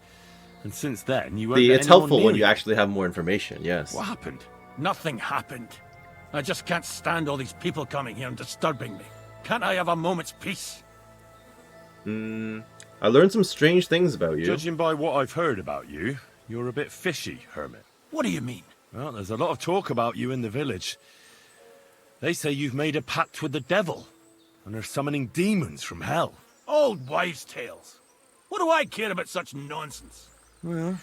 And since then, you won't See, let it's anyone helpful near when you actually have more information, yes. What happened? Nothing happened. I just can't stand all these people coming here and disturbing me. Can't I have a moment's peace? I learned some strange things about you. Judging by what I've heard about you, you're a bit fishy, Hermit. What do you mean? Well, there's a lot of talk about you in the village. They say you've made a pact with the devil, and are summoning demons from hell. Old wives' tales. What do I care about such nonsense? Well,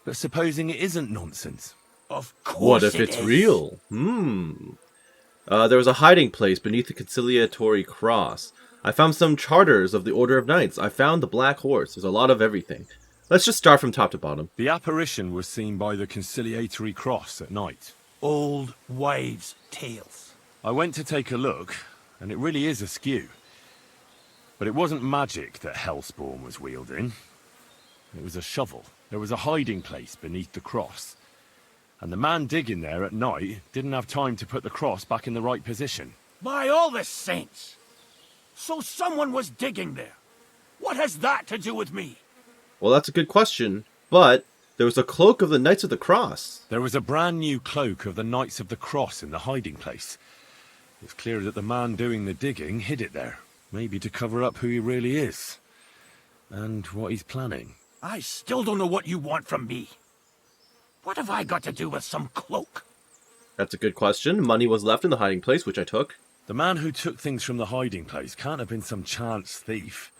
but supposing it isn't nonsense? Of course What if it's real? There was a hiding place beneath the conciliatory cross. I found some charters of the Order of Knights. I found the Black Horse. There's a lot of everything. Let's just start from top to bottom. The apparition was seen by the conciliatory cross at night. Old wives' tales. I went to take a look, and it really is askew. But it wasn't magic that Hellspawn was wielding. It was a shovel. There was a hiding place beneath the cross. And the man digging there at night didn't have time to put the cross back in the right position. By all the saints! So someone was digging there. What has that to do with me? Well, that's a good question, but there was a cloak of the Knights of the Cross. There was a brand new cloak of the Knights of the Cross in the hiding place. It's clear that the man doing the digging hid it there, maybe to cover up who he really is. And what he's planning. I still don't know what you want from me. What have I got to do with some cloak? That's a good question. Money was left in the hiding place, which I took. The man who took things from the hiding place can't have been some chance thief,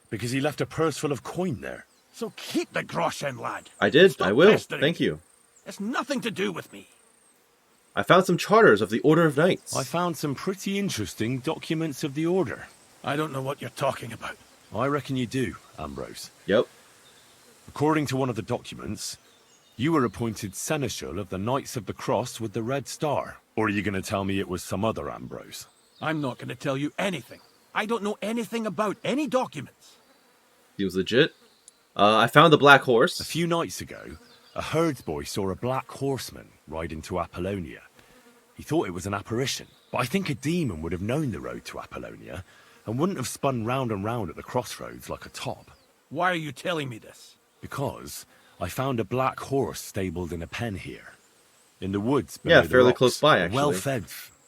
because he left a purse full of coin there. So keep the groschen, lad. I did. Stop I will. pestering. Thank you. It's nothing to do with me. I found some charters of the Order of Knights. I found some pretty interesting documents of the Order. I don't know what you're talking about. I reckon you do, Ambrose. Yep. According to one of the documents, you were appointed Seneschal of the Knights of the Cross with the Red Star. Or are you going to tell me it was some other Ambrose? I'm not going to tell you anything. I don't know anything about any documents. He was legit. I found the Black Horse. A few nights ago, a herdsboy saw a black horseman ride into Apollonia. He thought it was an apparition, but I think a demon would have known the road to Apollonia and wouldn't have spun round and round at the crossroads like a top. Why are you telling me this? Because I found a black horse stabled in a pen here. In the woods below Yeah, the fairly rocks. close by, actually. Well-fed,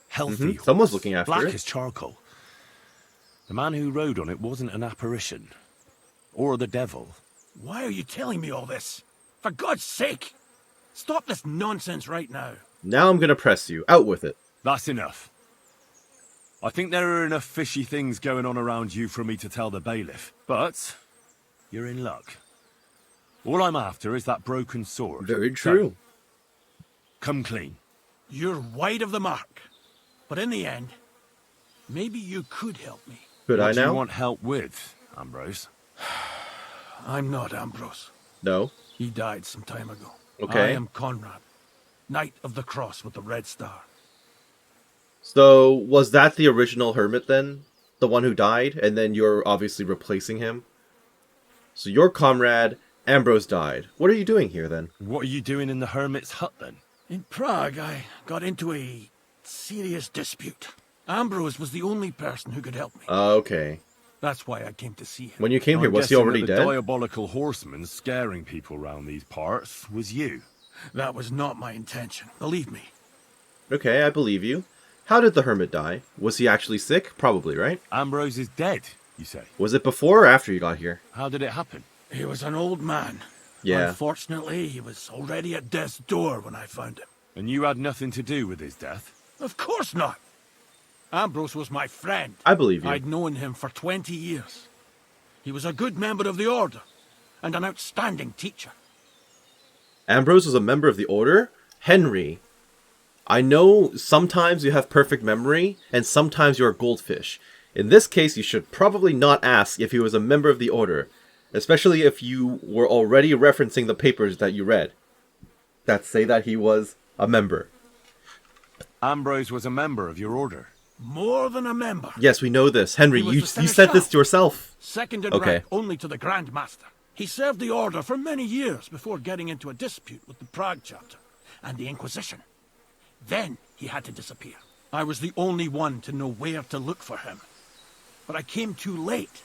healthy horse. Someone's looking after black it. as charcoal. The man who rode on it wasn't an apparition. Or the devil. Why are you telling me all this? For God's sake! Stop this nonsense right now. Now I'm going to press you. Out with it. That's enough. I think there are enough fishy things going on around you for me to tell the bailiff. But you're in luck. All I'm after is that broken sword. Very true. So, come clean. You're wide of the mark. But in the end, maybe you could help me. Could I What do now? you want help with, Ambrose? I'm not Ambrose. No. He died some time ago. Okay. I am Conrad, Knight of the Cross with the Red Star. So, was that the original Hermit then? The one who died? And then you're obviously replacing him? So your comrade, Ambrose, died. What are you doing here then? What are you doing in the Hermit's hut then? In Prague, I got into a serious dispute. Ambrose was the only person who could help me. Okay. That's why I came to see him. When you came here, I'm was he guessing already that the dead? diabolical horseman scaring people round these parts was you. That was not my intention, believe me. Okay, I believe you. How did the Hermit die? Was he actually sick? Probably, right? Ambrose is dead, you say? Was it before or after you got here? How did it happen? He was an old man. Yeah. Unfortunately, he was already at death's door when I found him. And you had nothing to do with his death? Of course not. Ambrose was my friend. I believe you. I'd known him for 20 years. He was a good member of the Order, and an outstanding teacher. Ambrose was a member of the Order? Henry, I know sometimes you have perfect memory, and sometimes you're a goldfish. In this case, you should probably not ask if he was a member of the Order, especially if you were already referencing the papers that you read that say that he was a member. Ambrose was a member of your order. More than a member. Yes, we know this. Henry, He was you the said Seneschal. this to yourself. Second in Okay. rank only to the Grand Master. He served the Order for many years before getting into a dispute with the Prague chapter and the Inquisition. Then he had to disappear. I was the only one to know where to look for him. But I came too late.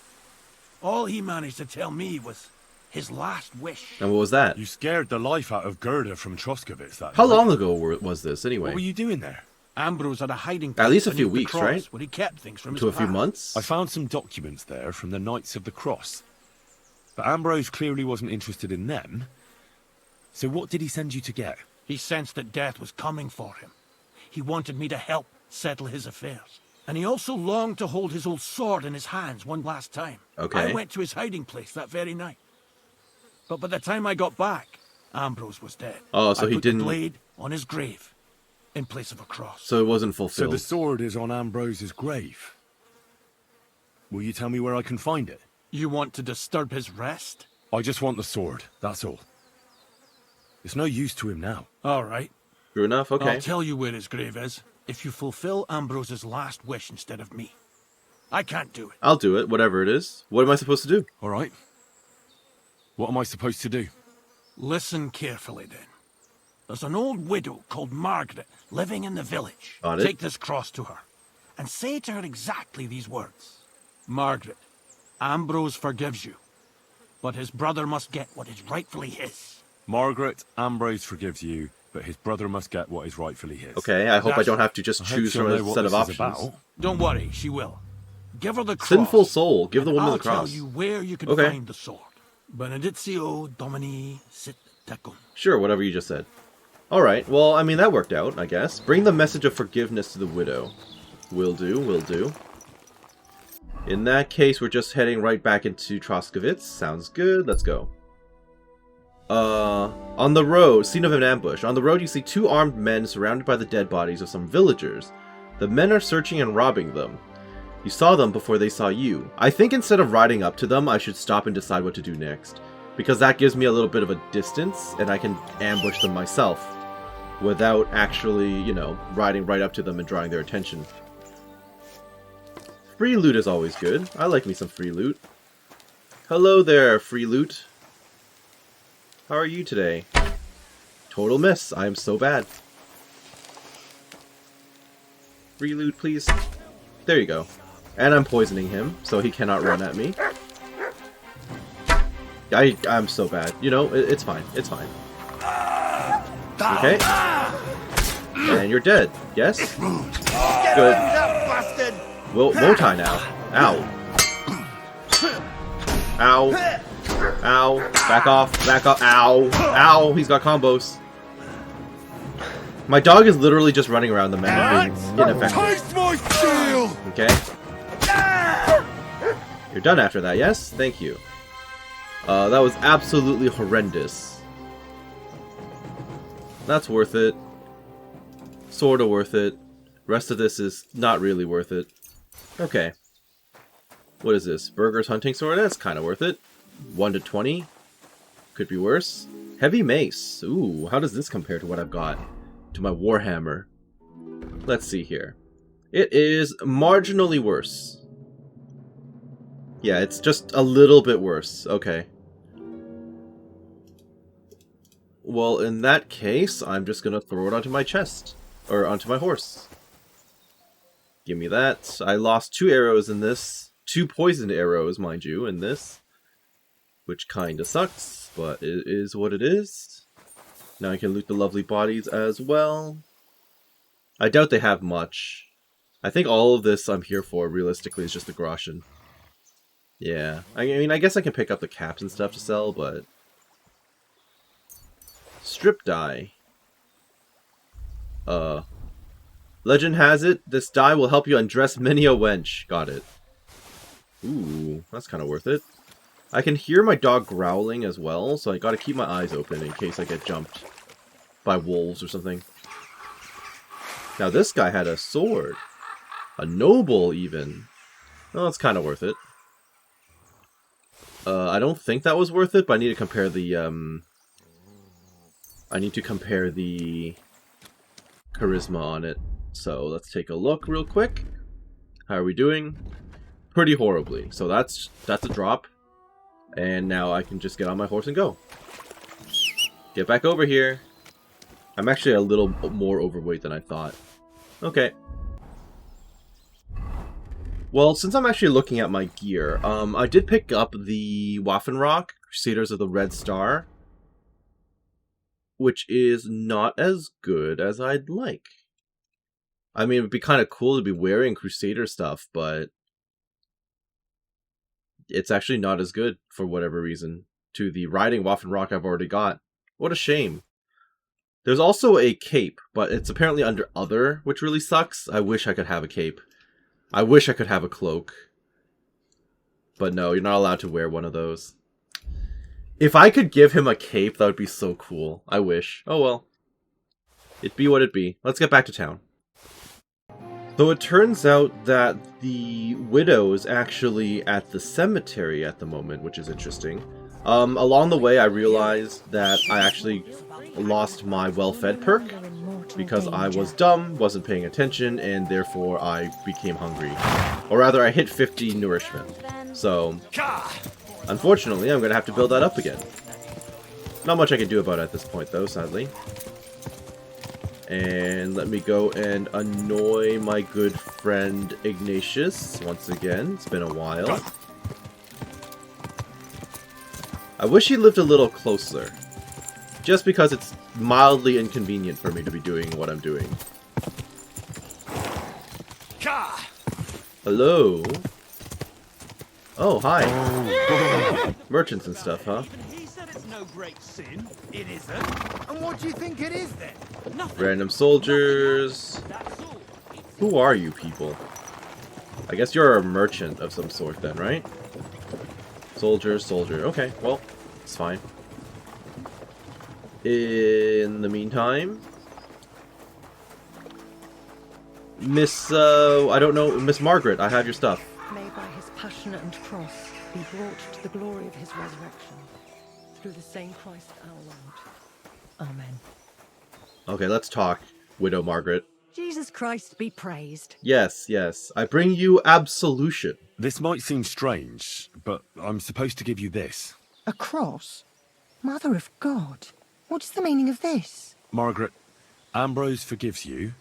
All he managed to tell me was his last wish. And what was that? You scared the life out of Gerda from Troskovitz that How night. long ago was this, anyway? What were you doing there? Ambrose had a hiding place At least a few beneath the weeks, cross right? where he kept things from his To a few past. months? I found some documents there from the Knights of the Cross. But Ambrose clearly wasn't interested in them. So what did he send you to get? He sensed that death was coming for him. He wanted me to help settle his affairs. And he also longed to hold his old sword in his hands one last time. Okay. I went to his hiding place that very night. But by the time I got back, Ambrose was dead. Oh, so I he put didn't- the blade on his grave, in place of a cross. So it wasn't So fulfilled. the sword is on Ambrose's grave. Will you tell me where I can find it? You want to disturb his rest? I just want the sword, that's all. It's no use to him now. All right. True enough, okay. I'll tell you where his grave is, if you fulfill Ambrose's last wish instead of me. I can't do it. I'll do it, whatever it is. What am I supposed to do? All right. What am I supposed to do? Listen carefully, then. There's an old widow called Margaret living in the village. Got it. Take this cross to her, and say to her exactly these words. Margaret, Ambrose forgives you, but his brother must get what is rightfully his. Margaret, Ambrose forgives you, but his brother must get what is rightfully his. Okay, I hope I That's don't have to just I hope choose she'll from a know what set of this is options. about. Don't worry, she will. Give her the cross. Sinful soul. Give the and woman I'll the cross. tell you where you can Okay. find the sword. Benedictio Domini sit tecum. Sure, whatever you just said. Alright, well, I mean, that worked out, I guess. Bring the message of forgiveness to the widow. Will do, will do. In that case, we're just heading right back into Troskowitz. Sounds good, let's go. On the road, scene of an ambush. On the road, you see two armed men surrounded by the dead bodies of some villagers. The men are searching and robbing them. You saw them before they saw you. I think instead of riding up to them, I should stop and decide what to do next. Because that gives me a little bit of a distance, and I can ambush them myself. Without actually, you know, riding right up to them and drawing their attention. Free loot is always good. I like me some free loot. Hello there, free loot. How are you today? Total miss. I am so bad. Free loot, please. There you go. And I'm poisoning him, so he cannot run at me. I'm so bad. You know, it's fine. It's fine. Okay. And you're dead. Yes? Good. Won't I now? Ow. Ow. Ow. Back off. Back off. Ow. Ow. He's got combos. My dog is literally just running around the man being ineffective. Okay. You're done after that, yes? Thank you. That was absolutely horrendous. That's worth it. Sorta worth it. Rest of this is not really worth it. Okay. What is this? Burger's hunting sword? That's kind of worth it. 1 to 20. Could be worse. Heavy mace. Ooh, how does this compare to what I've got? To my warhammer. Let's see here. It is marginally worse. Yeah, it's just a little bit worse. Okay. Well, in that case, I'm just gonna throw it onto my chest. Or onto my horse. Give me that. I lost 2 arrows in this. 2 poisoned arrows, mind you, in this. Which kinda sucks, but it is what it is. Now I can loot the lovely bodies as well. I doubt they have much. I think all of this I'm here for, realistically, is just the groschen. Yeah. I mean, I guess I can pick up the caps and stuff to sell, but... Strip die. Legend has it, this dye will help you undress many a wench. Got it. Ooh, that's kind of worth it. I can hear my dog growling as well, so I gotta keep my eyes open in case I get jumped by wolves or something. Now this guy had a sword. A noble, even. Well, that's kind of worth it. I don't think that was worth it, but I need to compare the, charisma on it. So let's take a look real quick. How are we doing? Pretty horribly. So that's a drop. And now I can just get on my horse and go. Get back over here. I'm actually a little more overweight than I thought. Okay. Well, since I'm actually looking at my gear, I did pick up the Waffenrock, Crusaders of the Red Star, which is not as good as I'd like. I mean, it would be kind of cool to be wearing Crusader stuff, but it's actually not as good, for whatever reason, to the riding Waffenrock I've already got. What a shame. There's also a cape, but it's apparently under other, which really sucks. I wish I could have a cape. I wish I could have a cloak. But no, you're not allowed to wear one of those. If I could give him a cape, that would be so cool. I wish. Oh well. It'd be what it be. Let's get back to town. Though it turns out that the widow is actually at the cemetery at the moment, which is interesting. Along the way, I realized that I actually lost my well-fed perk because I was dumb, wasn't paying attention, and therefore I became hungry. Or rather, I hit 50 nourishment. So, unfortunately, I'm going to have to build that up again. Not much I can do about it at this point, though, sadly. And let me go and annoy my good friend Ignatius once again. It's been a while. I wish he lived a little closer. Just because it's mildly inconvenient for me to be doing what I'm doing. Hello? Oh, hi. Merchants and stuff, huh? He said it's no great sin. It isn't. And what do you think it is then? Nothing. Random soldiers. Who are you people? I guess you're a merchant of some sort then, right? Soldier, soldier. Okay, well, it's fine. In the meantime, Miss, I don't know, Miss Margaret, I have your stuff. May by his passion and cross be brought to the glory of his resurrection, through the same Christ our Lord. Amen. Okay, let's talk, Widow Margaret. Jesus Christ be praised. Yes, yes. I bring you absolution. This might seem strange, but I'm supposed to give you this. A cross? Mother of God, what's the meaning of this? Margaret, Ambrose forgives you,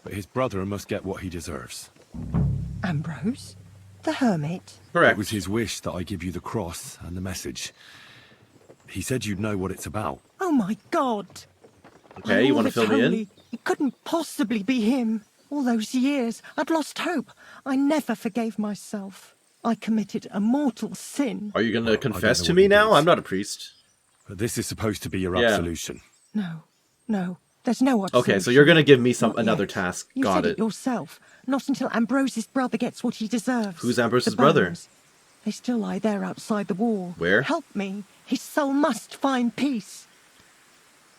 but his brother must get what he deserves. Ambrose? The Hermit? Correct. It was his wish that I give you the cross and the message. He said you'd know what it's about. Oh my God! Okay, you want to fill me in? It couldn't possibly be him. All those years, I'd lost hope. I never forgave myself. I committed a mortal sin. Are you going to confess to me now? I'm not a priest. But this is supposed to be your absolution. No, there's no absolution. Okay, so you're going to give me another task. You Got said it. yourself. Not until Ambrose's brother gets what he deserves. Who's Ambrose's The brother? bones. They still lie there outside the wall. Where? Help me. His soul must find peace.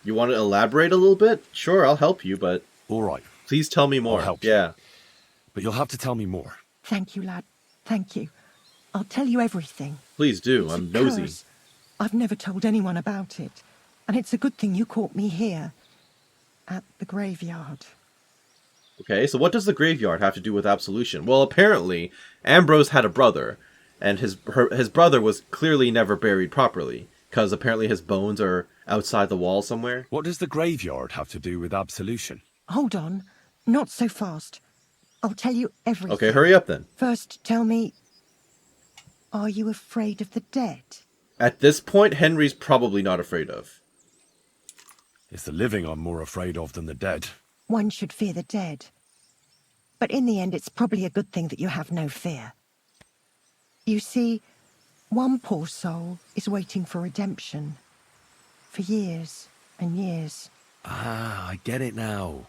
You want to elaborate a little bit? Sure, I'll help you, but... All right. Please tell me more. I'll help you. But you'll have to tell me more. Thank you, lad. Thank you. I'll tell you everything. Please do. I'm nosy. Because I've never told anyone about it. And it's a good thing you caught me here. At the graveyard. Okay, so what does the graveyard have to do with absolution? Well, apparently, Ambrose had a brother, and his brother was clearly never buried properly, because apparently his bones are outside the wall somewhere. What does the graveyard have to do with absolution? Hold on. Not so fast. I'll tell you everything. Okay, hurry up then. First, tell me, are you afraid of the dead? At this point, Henry's probably not afraid of. It's the living I'm more afraid of than the dead. One should fear the dead. But in the end, it's probably a good thing that you have no fear. You see, one poor soul is waiting for redemption. For years and years. Ah, I get it now.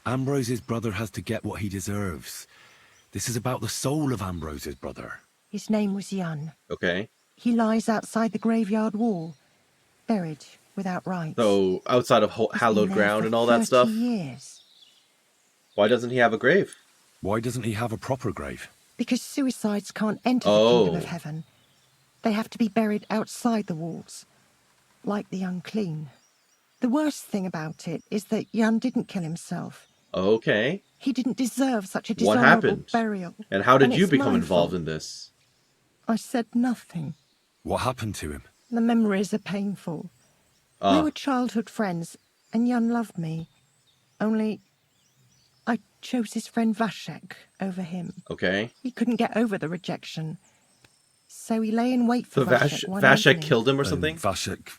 Ambrose's brother has to get what he deserves. This is about the soul of Ambrose's brother. His name was Jan. Okay. He lies outside the graveyard wall, buried without rites. So, outside of hallowed ground and all that stuff? 30 years. Why doesn't he have a grave? Why doesn't he have a proper grave? Because suicides can't enter the kingdom of heaven. They have to be buried outside the walls, like the unclean. The worst thing about it is that Jan didn't kill himself. Okay. He didn't deserve such a What dishonorable happened? burial. And how did you it's become my involved fault. in this? I said nothing. What happened to him? The memories are painful. We were childhood friends, and Jan loved me. Only, I chose his friend Vashek over him. Okay. He couldn't get over the rejection. So he lay in wait for So Vashek one Vashek evening. killed him or something? Vashek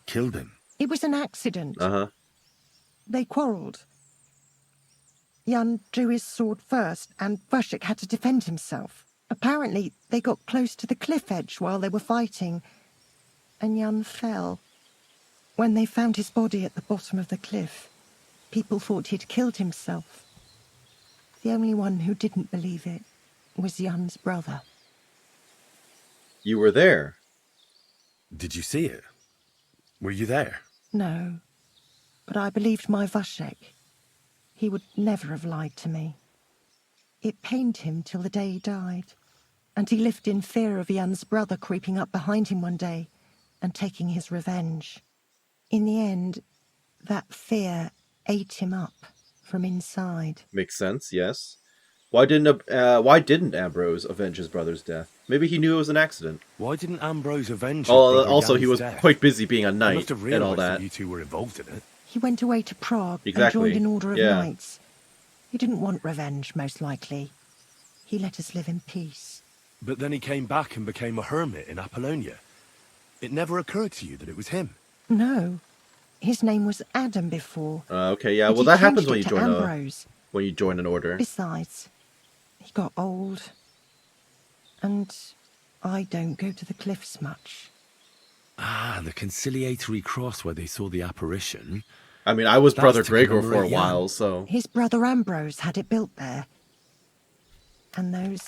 killed him? It was an accident. Uh-huh. They quarrelled. Jan drew his sword first, and Vashek had to defend himself. Apparently, they got close to the cliff edge while they were fighting, and Jan fell. When they found his body at the bottom of the cliff, people thought he'd killed himself. The only one who didn't believe it was Jan's brother. You were there? Did you see it? Were you there? No, but I believed my Vashek. He would never have lied to me. It pained him till the day he died, and he lived in fear of Jan's brother creeping up behind him one day and taking his revenge. In the end, that fear ate him up from inside. Makes sense, yes. Why didn't Ambrose avenge his brother's death? Maybe he knew it was an accident. Why didn't Ambrose avenge his Oh, brother also Jan's he was death? quite busy being a He knight must have and all realised that. you two were involved in it. He went away to Prague Exactly. and joined an order of Yeah. knights. He didn't want revenge, most likely. He let us live in peace. But then he came back and became a hermit in Apollonia. It never occurred to you that it was him. No, his name was Adam before. Okay, yeah. But Well, he that happens changed when it you to join Ambrose. when you join an order. Besides, he got old. And I don't go to the cliffs much. Ah, the conciliatory cross where they saw the apparition. I mean, I was That's Brother to Gregor for a commemorate Jan. while, so... His brother Ambrose had it built there. And those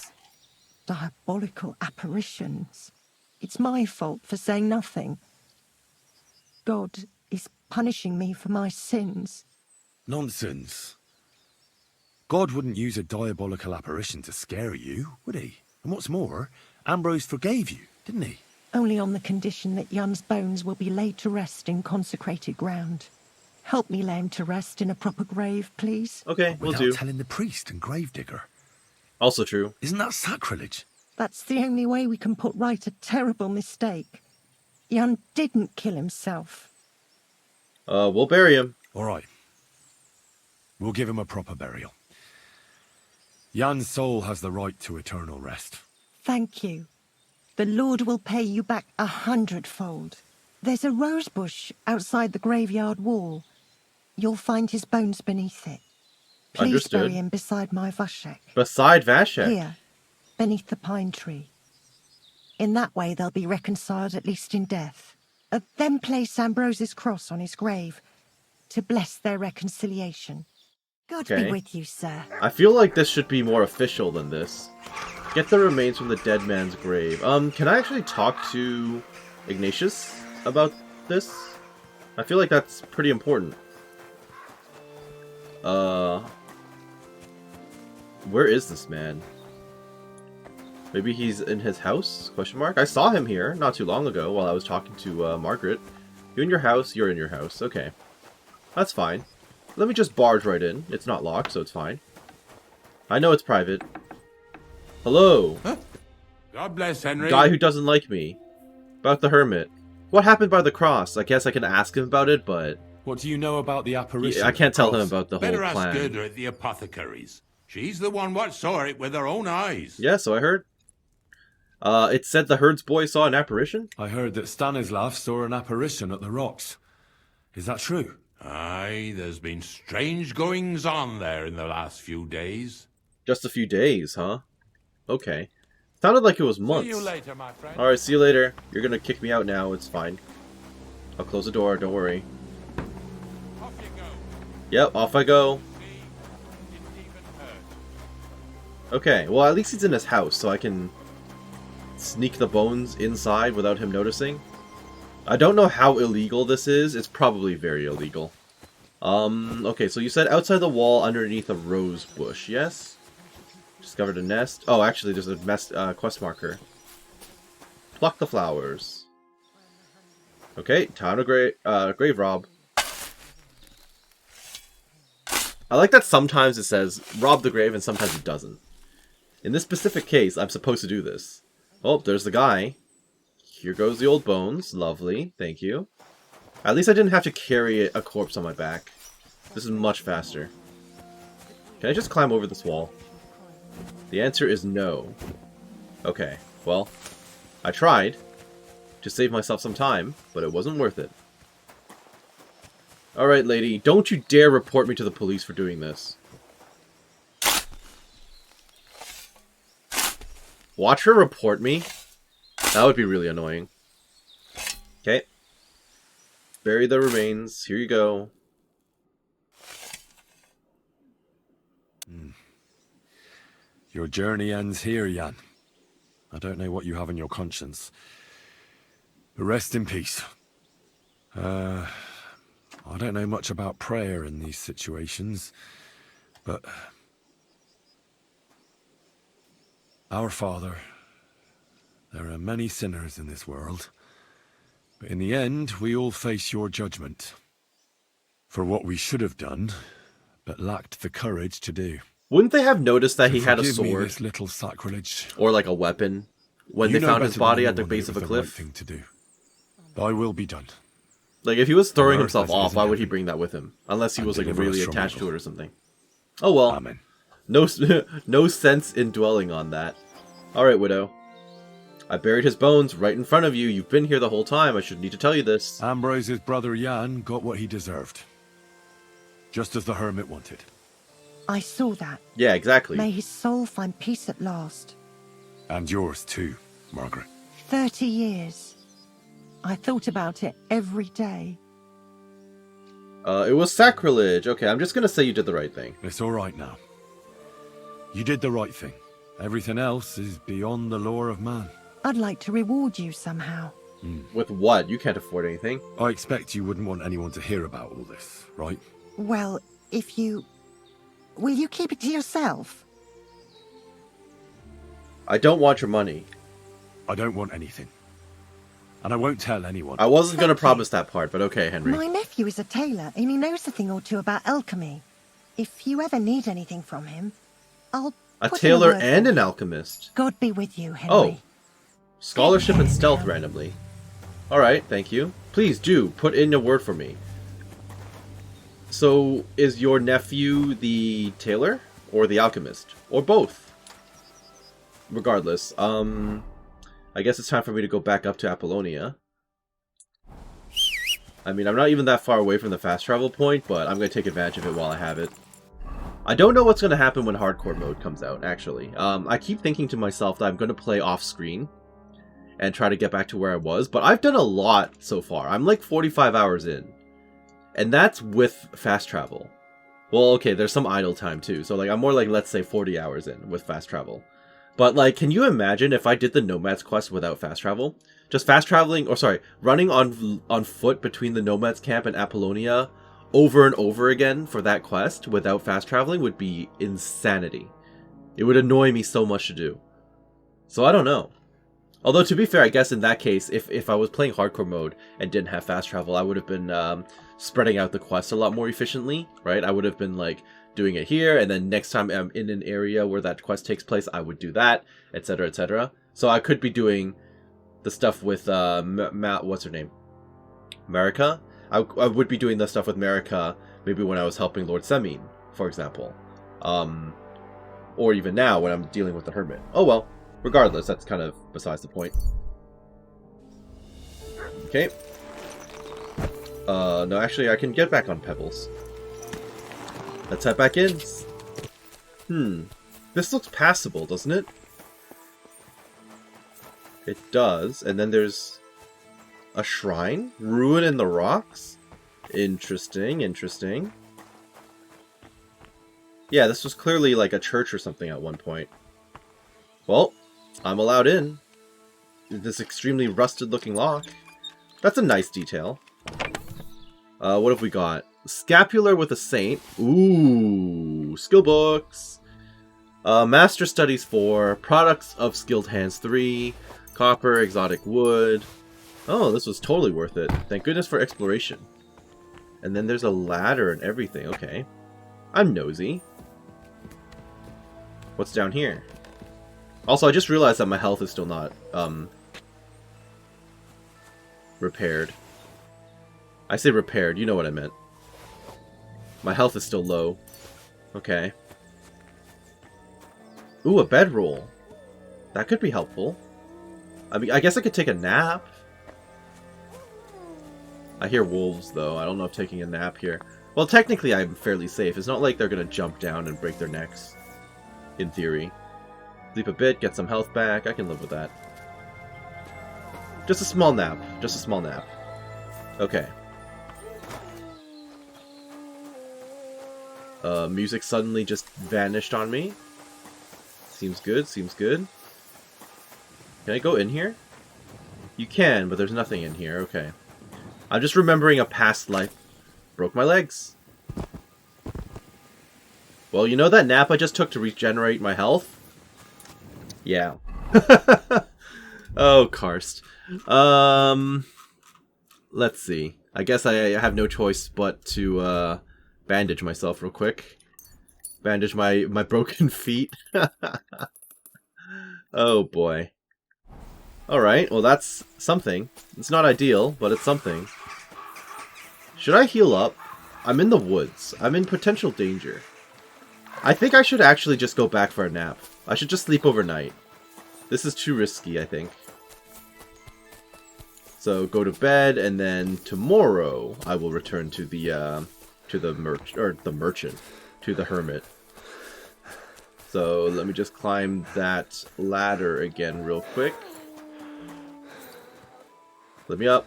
diabolical apparitions. It's my fault for saying nothing. God is punishing me for my sins. Nonsense. God wouldn't use a diabolical apparition to scare you, would he? And what's more, Ambrose forgave you, didn't he? Only on the condition that Jan's bones will be laid to rest in consecrated ground. Help me lay him to rest in a proper grave, please. Okay, we'll Without do. telling the priest and gravedigger. Also true. Isn't that sacrilege? That's the only way we can put right a terrible mistake. Jan didn't kill himself. We'll bury him. All right. We'll give him a proper burial. Jan's soul has the right to eternal rest. Thank you. The Lord will pay you back 100-fold. There's a rose bush outside the graveyard wall. You'll find his bones beneath it. Please Understood. bury him beside my Vashek. Beside Vashek? Here, beneath the pine tree. In that way they'll be reconciled at least in death. Then place Ambrose's cross on his grave to bless their reconciliation. God Okay. be with you, sir. I feel like this should be more official than this. Get the remains from the dead man's grave. Can I actually talk to Ignatius about this? I feel like that's pretty important. Where is this man? Maybe he's in his house? Question mark. I saw him here not too long ago while I was talking to Margaret. You in your house? You're in your house. Okay. That's fine. Let me just barge right in. It's not locked, so it's fine. I know it's private. Hello. Huh? God bless Henry. Guy who doesn't like me. About the Hermit. What happened by the cross? I guess I can ask him about it, but... What do you know about the apparition? I can't tell him about the Better whole ask plan. Gerda at the apothecary's. She's the one what saw it with her own eyes. Yeah, so I heard. It said the herd's boy saw an apparition? I heard that Stanislav saw an apparition at the rocks. Is that true? Aye, there's been strange goings on there in the last few days. Just a few days, huh? Okay. Sounded like it was months. See you later, my friend. Alright, see you later. You're gonna kick me out now, it's fine. I'll close the door, don't worry. Off you go. Yep, off I go. Okay, well at least he's in his house, so I can sneak the bones inside without him noticing. I don't know how illegal this is. It's probably very illegal. Okay, so you said outside the wall underneath a rose bush, yes? Discovered a nest. Oh, actually, there's a quest marker. Pluck the flowers. Okay, town of grave rob. I like that sometimes it says rob the grave and sometimes it doesn't. In this specific case, I'm supposed to do this. Oh, there's the guy. Here goes the old bones. Lovely. Thank you. At least I didn't have to carry a corpse on my back. This is much faster. Can I just climb over this wall? The answer is no. Okay, well, I tried to save myself some time, but it wasn't worth it. Alright, lady, don't you dare report me to the police for doing this. Watch her report me? That would be really annoying. Okay. Bury the remains. Here you go. Your journey ends here, Jan. I don't know what you have on your conscience. But rest in peace. I don't know much about prayer in these situations, but... Our Father, there are many sinners in this world, but in the end, we all face your judgment for what we should have done, but lacked the courage to do. Wouldn't they have noticed that he had a Forgive me sword? this little sacrilege. Or like a weapon when You they know found his better body than at the anyone base that of a it was the right cliff? thing to do. Thy will be done. Like, if he was throwing On earth himself as it off, is why in would he heaven. bring that with him? Unless he And was like deliver us really from attached evil. to it or something. Oh well. Amen. No, no sense in dwelling on that. Alright, Widow. I buried his bones right in front of you. You've been here the whole time. I should need to tell you this. Ambrose's brother Jan got what he deserved. Just as the Hermit wanted. I saw that. Yeah, exactly. May his soul find peace at last. And yours too. Margaret? 30 years. I thought about it every day. It was sacrilege. Okay, I'm just gonna say you did the right thing. It's all right now. You did the right thing. Everything else is beyond the law of man. I'd like to reward you somehow. With what? You can't afford anything. I expect you wouldn't want anyone to hear about all this, right? Well, if you... Will you keep it to yourself? I don't want your money. I don't want anything. And I won't tell anyone. I wasn't going to promise that part, but okay, Henry. My nephew is a tailor, and he knows a thing or two about alchemy. If you ever need anything from him, I'll A put in tailor word and for an you. alchemist. God be with you, Henry. Oh. Scholarship and stealth randomly. Alright, thank you. Please do, put in a word for me. So, is your nephew the tailor? Or the alchemist? Or both? Regardless, I guess it's time for me to go back up to Apollonia. I mean, I'm not even that far away from the fast travel point, but I'm going to take advantage of it while I have it. I don't know what's going to happen when hardcore mode comes out, actually. I keep thinking to myself that I'm going to play off-screen and try to get back to where I was, but I've done a lot so far. I'm like 45 hours in. And that's with fast travel. Well, okay, there's some idle time too, so like I'm more like, let's say, 40 hours in with fast travel. But like, can you imagine if I did the Nomads quest without fast travel? Just fast traveling, or sorry, running on foot between the Nomads camp and Apollonia over and over again for that quest without fast traveling would be insanity. It would annoy me so much to do. So I don't know. Although, to be fair, I guess in that case, if I was playing hardcore mode and didn't have fast travel, I would have been spreading out the quest a lot more efficiently, right? I would have been like doing it here, and then next time I'm in an area where that quest takes place, I would do that, etc., etc. So I could be doing the stuff with what's her name? Marika? I would be doing the stuff with Marika maybe when I was helping Lord Semin, for example. Or even now when I'm dealing with the Hermit. Oh well. Regardless, that's kind of besides the point. Okay. No, actually, I can get back on Pebbles. Let's head back in. This looks passable, doesn't it? It does. And then there's a shrine? Ruin in the rocks? Interesting, interesting. Yeah, this was clearly like a church or something at one point. Well, I'm allowed in. This extremely rusted looking lock. That's a nice detail. What have we got? Scapular with a saint. Ooh, skill books. Master Studies 4. Products of Skilled Hands 3. Copper, exotic wood. Oh, this was totally worth it. Thank goodness for exploration. And then there's a ladder and everything. Okay. I'm nosy. What's down here? Also, I just realized that my health is still not, repaired. I say repaired, you know what I meant. My health is still low. Okay. Ooh, a bedroll. That could be helpful. I mean, I guess I could take a nap. I hear wolves, though. I don't know if taking a nap here... Well, technically, I'm fairly safe. It's not like they're gonna jump down and break their necks. In theory. Sleep a bit, get some health back. I can live with that. Just a small nap. Just a small nap. Okay. Music suddenly just vanished on me. Seems good, seems good. Can I go in here? You can, but there's nothing in here. Okay. I'm just remembering a past life. Broke my legs. Well, you know that nap I just took to regenerate my health? Yeah. Oh, Karst. Let's see. I guess I have no choice but to bandage myself real quick. Bandage my broken feet. Oh boy. Alright, well that's something. It's not ideal, but it's something. Should I heal up? I'm in the woods. I'm in potential danger. I think I should actually just go back for a nap. I should just sleep overnight. This is too risky, I think. So go to bed, and then tomorrow I will return to the merchant, to the hermit. So let me just climb that ladder again real quick. Let me up.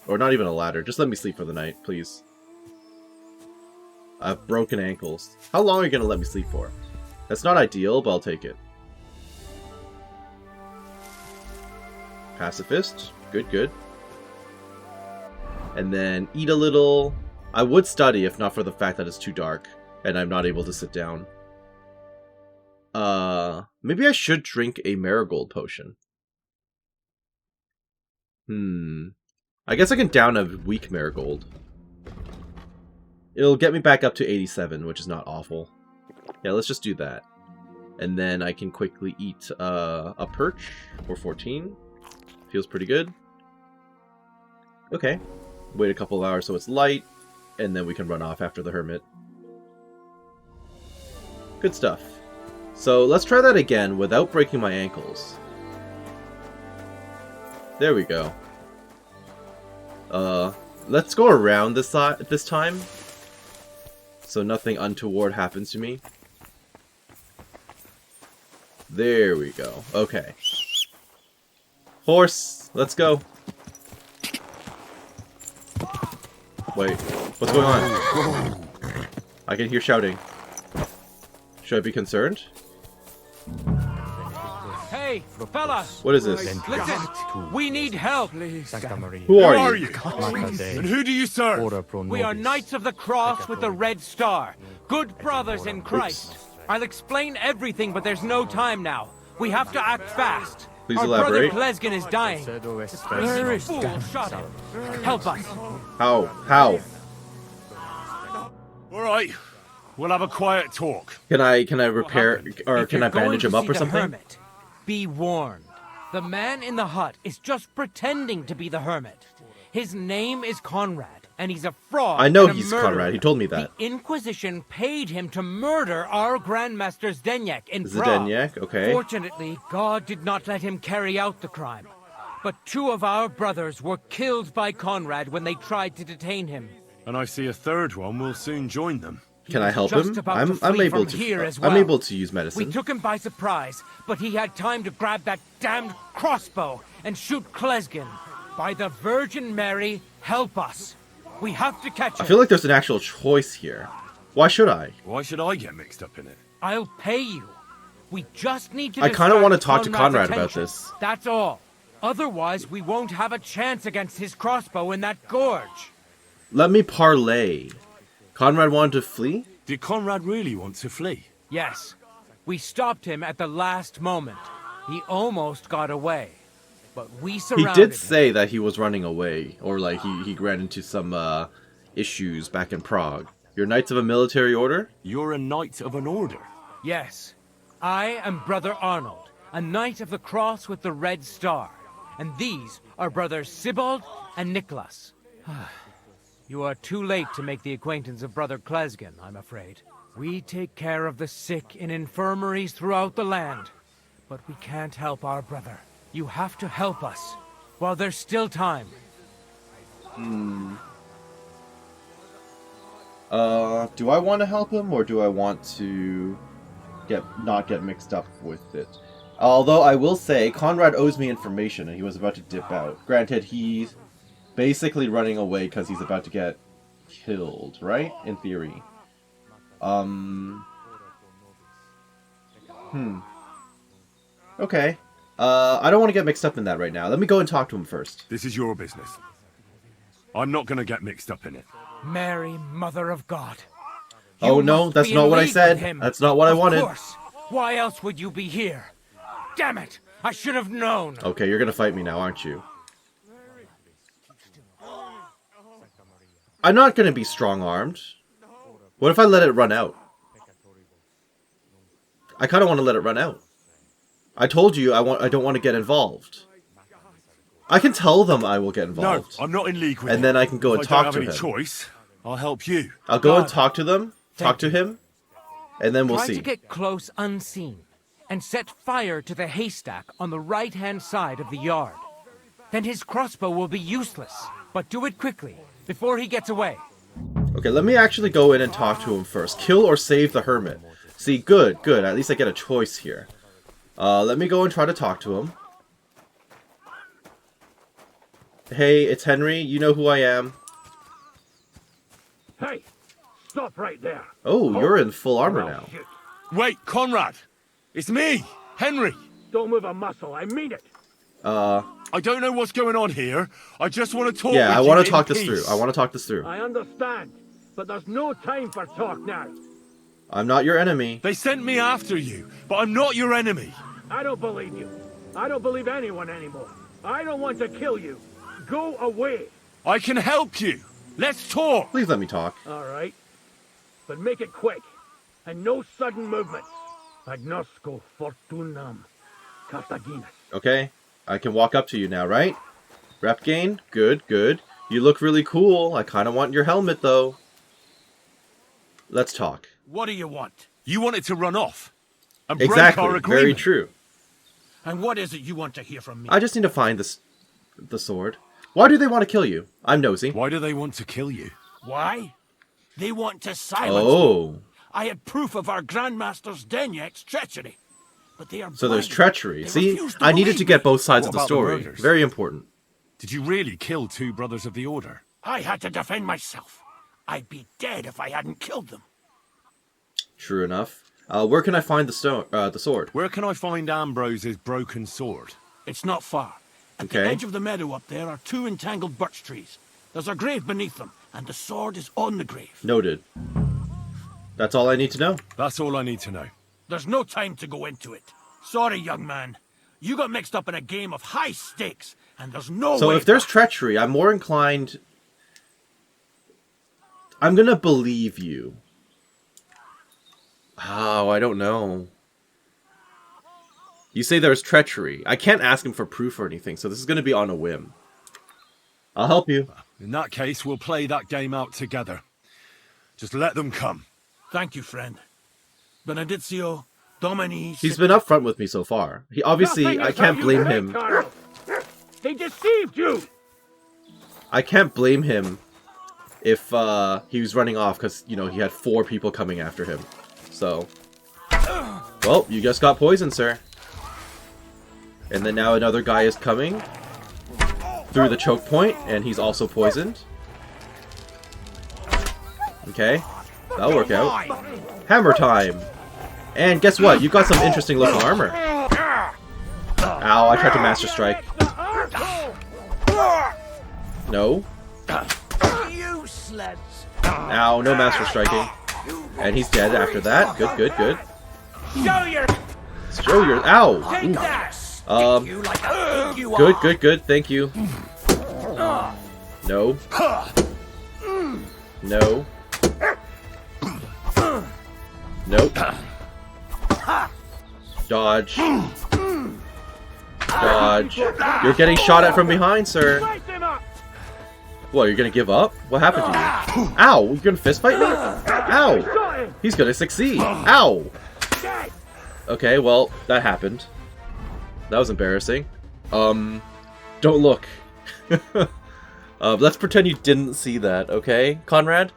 Or not even a ladder. Just let me sleep for the night, please. I have broken ankles. How long are you going to let me sleep for? That's not ideal, but I'll take it. Pacifist. Good, good. And then eat a little. I would study if not for the fact that it's too dark and I'm not able to sit down. Maybe I should drink a marigold potion. I guess I can down a weak marigold. It'll get me back up to 87, which is not awful. Yeah, let's just do that. And then I can quickly eat a perch for 14. Feels pretty good. Okay. Wait a couple of hours so it's light, and then we can run off after the Hermit. Good stuff. So let's try that again without breaking my ankles. There we go. Let's go around this time, so nothing untoward happens to me. There we go. Okay. Horse, let's go. Wait, what's going on? I can hear shouting. Should I be concerned? Hey, fella! What is this? Listen, we need help. Who are you? And who do you serve? We are Knights of the Cross with the Red Star. Good brothers in Christ. I'll explain everything, but there's no time now. We have to act fast. Please Our elaborate. brother Klesgen is dying. This crazy fool shot him. Help us. How? How? All right. We'll have a quiet talk. Can I repair or can I bandage him up or something? Hermit, be warned. The man in the hut is just pretending to be the Hermit. His name is Conrad, and he's a fraud. I know and a he's murderer. Conrad. He told me that. The Inquisition paid him to murder our Grandmaster Zdenek in Prague. Zdenek, okay. Fortunately, God did not let him carry out the crime. But 2 of our brothers were killed by Conrad when they tried to detain him. And I see a third one will soon join them. Can I help him? I'm able to. I'm able to use medicine. We took him by surprise, but he had time to grab that damned crossbow and shoot Klesgen. By the Virgin Mary, help us. We have to catch him. I feel like there's an actual choice here. Why should I? Why should I get mixed up in it? I'll pay you. We just need to. I kind of want to talk to Conrad's Conrad about attention. this. That's all. Otherwise, we won't have a chance against his crossbow in that gorge. Let me parlay. Conrad wanted to flee? Did Conrad really want to flee? Yes. We stopped him at the last moment. He almost got away. But we surrounded He did him. say that he was running away. Or like he ran into some issues back in Prague. You're Knights of a military order? You're a Knight of an order? Yes. I am Brother Arnold, a Knight of the Cross with the Red Star. And these are Brothers Sibald and Nicholas. You are too late to make the acquaintance of Brother Klesgen, I'm afraid. We take care of the sick in infirmaries throughout the land. But we can't help our brother. You have to help us, while there's still time. Do I want to help him, or do I want to not get mixed up with it? Although I will say, Conrad owes me information, and he was about to dip out. Granted, he's basically running away because he's about to get killed, right? In theory. Okay. I don't want to get mixed up in that right now. Let me go and talk to him first. This is your business. I'm not going to get mixed up in it. Mary, Mother of God. Oh You no, must that's be not in what I league said. with him. That's not what I wanted. Of course. Why else would you be here? Damn it! I should have known. Okay, you're gonna fight me now, aren't you? I'm not gonna be strong-armed. What if I let it run out? I kind of want to let it run out. I told you I don't want to get involved. I can tell them I will get involved. No, I'm not in league with And him. then I can go If and talk to I don't him. have any choice, I'll help you. I'll go and talk to them, talk to him, and then we'll Try see. to get close unseen and set fire to the haystack on the right-hand side of the yard. Then his crossbow will be useless, but do it quickly, before he gets away. Okay, let me actually go in and talk to him first. Kill or save the Hermit. See, good, good. At least I get a choice here. Let me go and try to talk to him. Hey, it's Henry. You know who I am. Hey, stop right there. Oh, you're in full armor Or I'll now. shoot. Wait, Conrad! It's me, Henry! Don't move a muscle, I mean it. I don't know what's going on here. I just want to talk Yeah, with I you want in to talk this peace. through. I want to talk this through. I understand, but there's no time for talk now. I'm not your enemy. They sent me after you, but I'm not your enemy. I don't believe you. I don't believe anyone anymore. I don't want to kill you. Go away. I can help you. Let's talk. Please let me talk. All right. But make it quick. And no sudden movements. Agnosco fortunam. Cartaginas. Okay, I can walk up to you now, right? Rep gain? Good, good. You look really cool. I kind of want your helmet, though. Let's talk. What do you want? You wanted to run off. And break Exactly, our agreement. very true. And what is it you want to hear from me? I just need to find the sword. Why do they want to kill you? I'm nosy. Why do they want to kill you? Why? They want to silence Oh. me. I had proof of our Grandmaster's Denyek's treachery. But they are So there's blind. treachery. They See, refuse to I needed believe to get me. both sides What of the about the story. murders? Very important. Did you really kill 2 brothers of the Order? I had to defend myself. I'd be dead if I hadn't killed them. True enough. Where can I find the sword? Where can I find Ambrose's broken sword? It's not far. At the Okay. edge of the meadow up there are 2 entangled birch trees. There's a grave beneath them, and the sword is on the grave. Noted. That's all I need to know. That's all I need to know. There's no time to go into it. Sorry, young man. You got mixed up in a game of high stakes, and there's no So way if there's back. treachery, I'm more inclined... I'm gonna believe you. Oh, I don't know. You say there's treachery. I can't ask him for proof or anything, so this is gonna be on a whim. I'll help you. In that case, we'll play that game out together. Just let them come. Thank you, friend. Benedizio Domini... He's been upfront with me so far. He obviously, Nothing I is can't how you blame think, him. Carl. They deceived you! I can't blame him if he was running off because, you know, he had 4 people coming after him. So, well, you just got poisoned, sir. And then now another guy is coming through the choke point, and he's also poisoned. Okay, that'll work out. Hammer time! And guess what? You got some interesting looking armor. Ow, I tried to Master Strike. No. Useless. Ow, no Master Striking. And he's dead after that. Good, good, good. Show your... Ow! Ooh. Good, good, good. Thank you. No. No. Nope. Dodge. Dodge. You're getting shot at from behind, sir. What, you're gonna give up? What happened to you? Ow! You're gonna fist fight me? Ow! He's gonna succeed. Ow! Okay, well, that happened. That was embarrassing. Don't look. Let's pretend you didn't see that, okay, Conrad?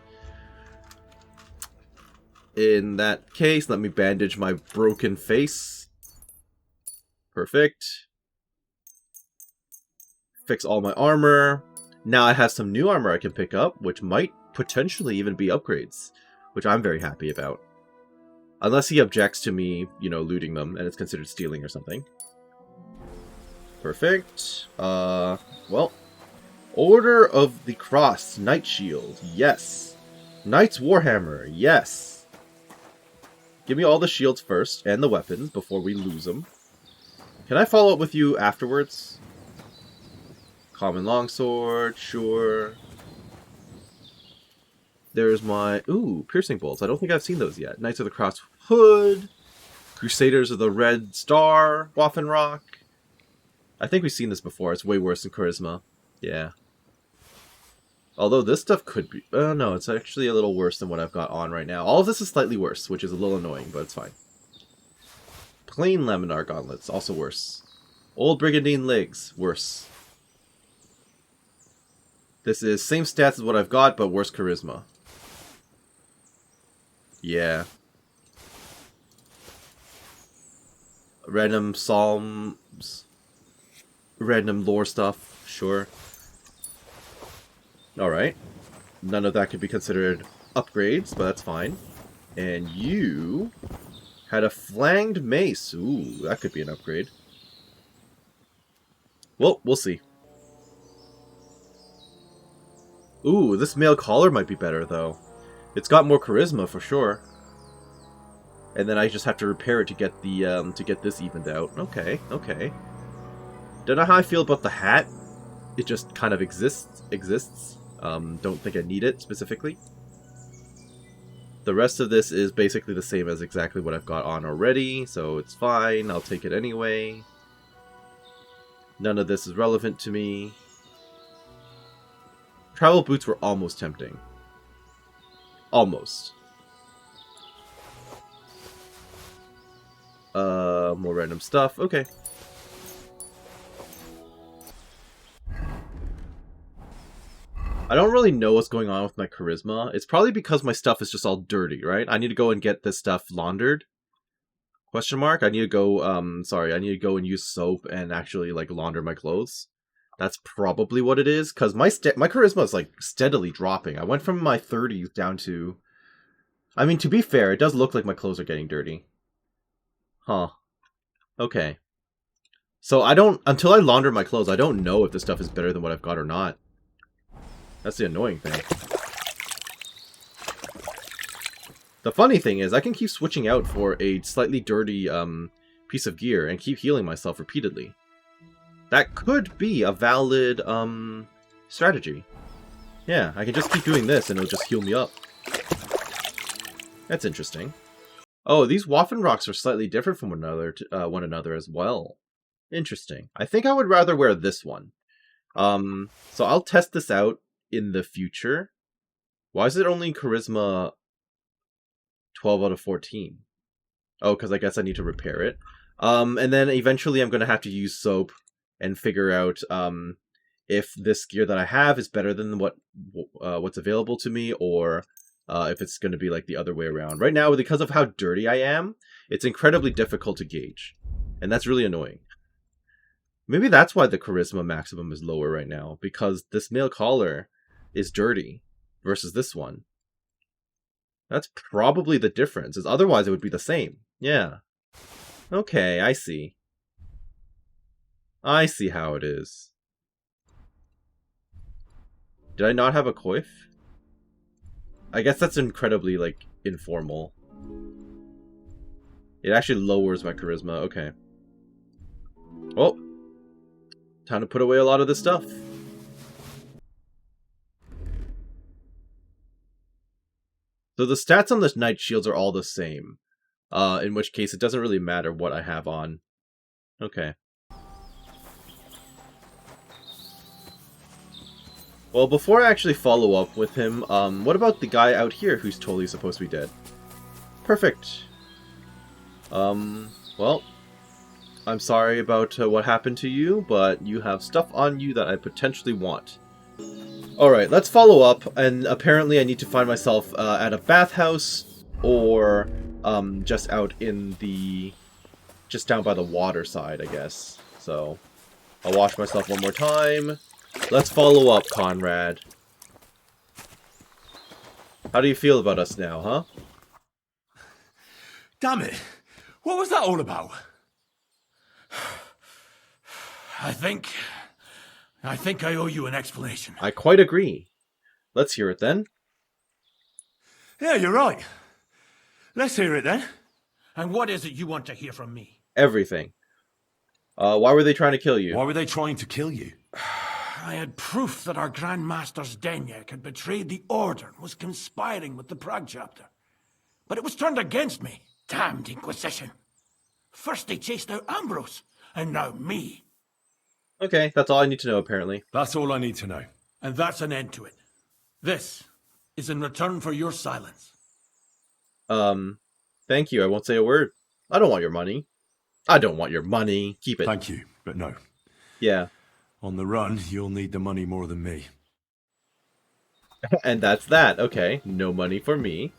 In that case, let me bandage my broken face. Perfect. Fix all my armor. Now I have some new armor I can pick up, which might potentially even be upgrades, which I'm very happy about. Unless he objects to me, you know, looting them, and it's considered stealing or something. Perfect. Well, Order of the Cross, Knight Shield, yes. Knight's Warhammer, yes. Give me all the shields first, and the weapons, before we lose them. Can I follow up with you afterwards? Common longsword, sure. There's my... Ooh, piercing bolts. I don't think I've seen those yet. Knights of the Cross Hood. Crusaders of the Red Star, Waffenrock. I think we've seen this before. It's way worse than Charisma. Yeah. Although this stuff could be... no, it's actually a little worse than what I've got on right now. All of this is slightly worse, which is a little annoying, but it's fine. Plain Laminar Gauntlets, also worse. Old Brigandine Legs, worse. This is same stats as what I've got, but worse Charisma. Yeah. Random Psalms. Random lore stuff, sure. Alright. None of that could be considered upgrades, but that's fine. And you had a flanged mace. Ooh, that could be an upgrade. Well, we'll see. Ooh, this male collar might be better, though. It's got more charisma, for sure. And then I just have to repair it to get the, to get this evened out. Okay, okay. Don't know how I feel about the hat. It just kind of exists. Don't think I need it, specifically. The rest of this is basically the same as exactly what I've got on already, so it's fine. I'll take it anyway. None of this is relevant to me. Travel boots were almost tempting. Almost. More random stuff. Okay. I don't really know what's going on with my charisma. It's probably because my stuff is just all dirty, right? I need to go and get this stuff laundered. Question mark? I need to go, sorry, I need to go and use soap and actually, like, launder my clothes. That's probably what it is, because my charisma is, like, steadily dropping. I went from my 30s down to... I mean, to be fair, it does look like my clothes are getting dirty. Huh. Okay. So I don't... Until I launder my clothes, I don't know if this stuff is better than what I've got or not. That's the annoying thing. The funny thing is, I can keep switching out for a slightly dirty piece of gear and keep healing myself repeatedly. That could be a valid strategy. Yeah, I can just keep doing this and it'll just heal me up. That's interesting. Oh, these Waffen rocks are slightly different from one another as well. Interesting. I think I would rather wear this one. So I'll test this out in the future. Why is it only charisma 12 out of 14? Oh, because I guess I need to repair it. And then eventually I'm going to have to use soap and figure out if this gear that I have is better than what's available to me, or if it's going to be like the other way around. Right now, because of how dirty I am, it's incredibly difficult to gauge. And that's really annoying. Maybe that's why the charisma maximum is lower right now, because this male collar is dirty versus this one. That's probably the difference, as otherwise it would be the same. Yeah. Okay, I see. I see how it is. Did I not have a coif? I guess that's incredibly, like, informal. It actually lowers my charisma. Okay. Well, time to put away a lot of this stuff. So the stats on the knight shields are all the same. In which case it doesn't really matter what I have on. Okay. Well, before I actually follow up with him, what about the guy out here who's totally supposed to be dead? Perfect. Well, I'm sorry about what happened to you, but you have stuff on you that I potentially want. Alright, let's follow up, and apparently I need to find myself at a bathhouse, or just out in the... just down by the water side, I guess. So, I'll wash myself one more time. Let's follow up, Conrad. How do you feel about us now, huh? Damn it! What was that all about? I think I owe you an explanation. I quite agree. Let's hear it then. Yeah, you're right. Let's hear it then. And what is it you want to hear from me? Everything. Why were they trying to kill you? Why were they trying to kill you? I had proof that our Grand Master Zdenek had betrayed the Order and was conspiring with the Prague chapter. But it was turned against me. Damned Inquisition. First they chased out Ambrose, and now me. Okay, that's all I need to know, apparently. That's all I need to know. And that's an end to it. This is in return for your silence. Thank you. I won't say a word. I don't want your money. I don't want your money. Keep it. Thank you, but no. Yeah. On the run, you'll need the money more than me. And that's that. Okay, no money for me.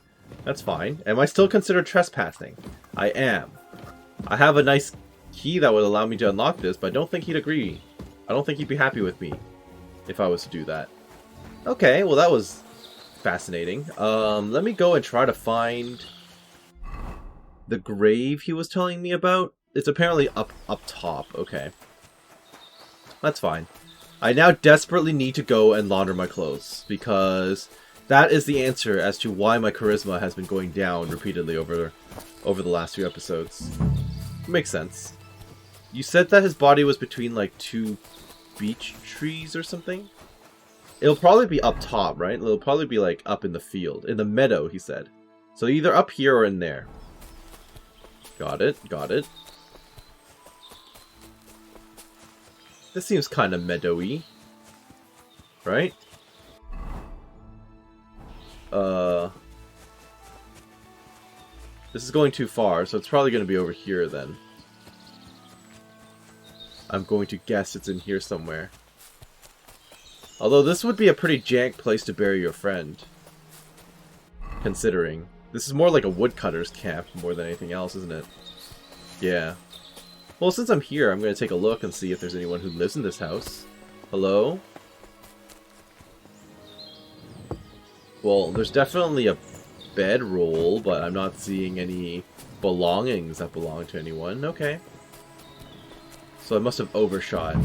That's fine. Am I still considered trespassing? I am. I have a nice key that would allow me to unlock this, but I don't think he'd agree. I don't think he'd be happy with me if I was to do that. Okay, well that was fascinating. Let me go and try to find the grave he was telling me about. It's apparently up top. Okay. That's fine. I now desperately need to go and launder my clothes, because that is the answer as to why my charisma has been going down repeatedly over the last few episodes. Makes sense. You said that his body was between, like, 2 beech trees or something? It'll probably be up top, right? It'll probably be, like, up in the field. In the meadow, he said. So either up here or in there. Got it, got it. This seems kind of meadowy. Right? This is going too far, so it's probably going to be over here then. I'm going to guess it's in here somewhere. Although this would be a pretty jank place to bury your friend. Considering. This is more like a woodcutter's camp more than anything else, isn't it? Yeah. Well, since I'm here, I'm going to take a look and see if there's anyone who lives in this house. Hello? Well, there's definitely a bedroll, but I'm not seeing any belongings that belong to anyone. Okay. So I must have overshot.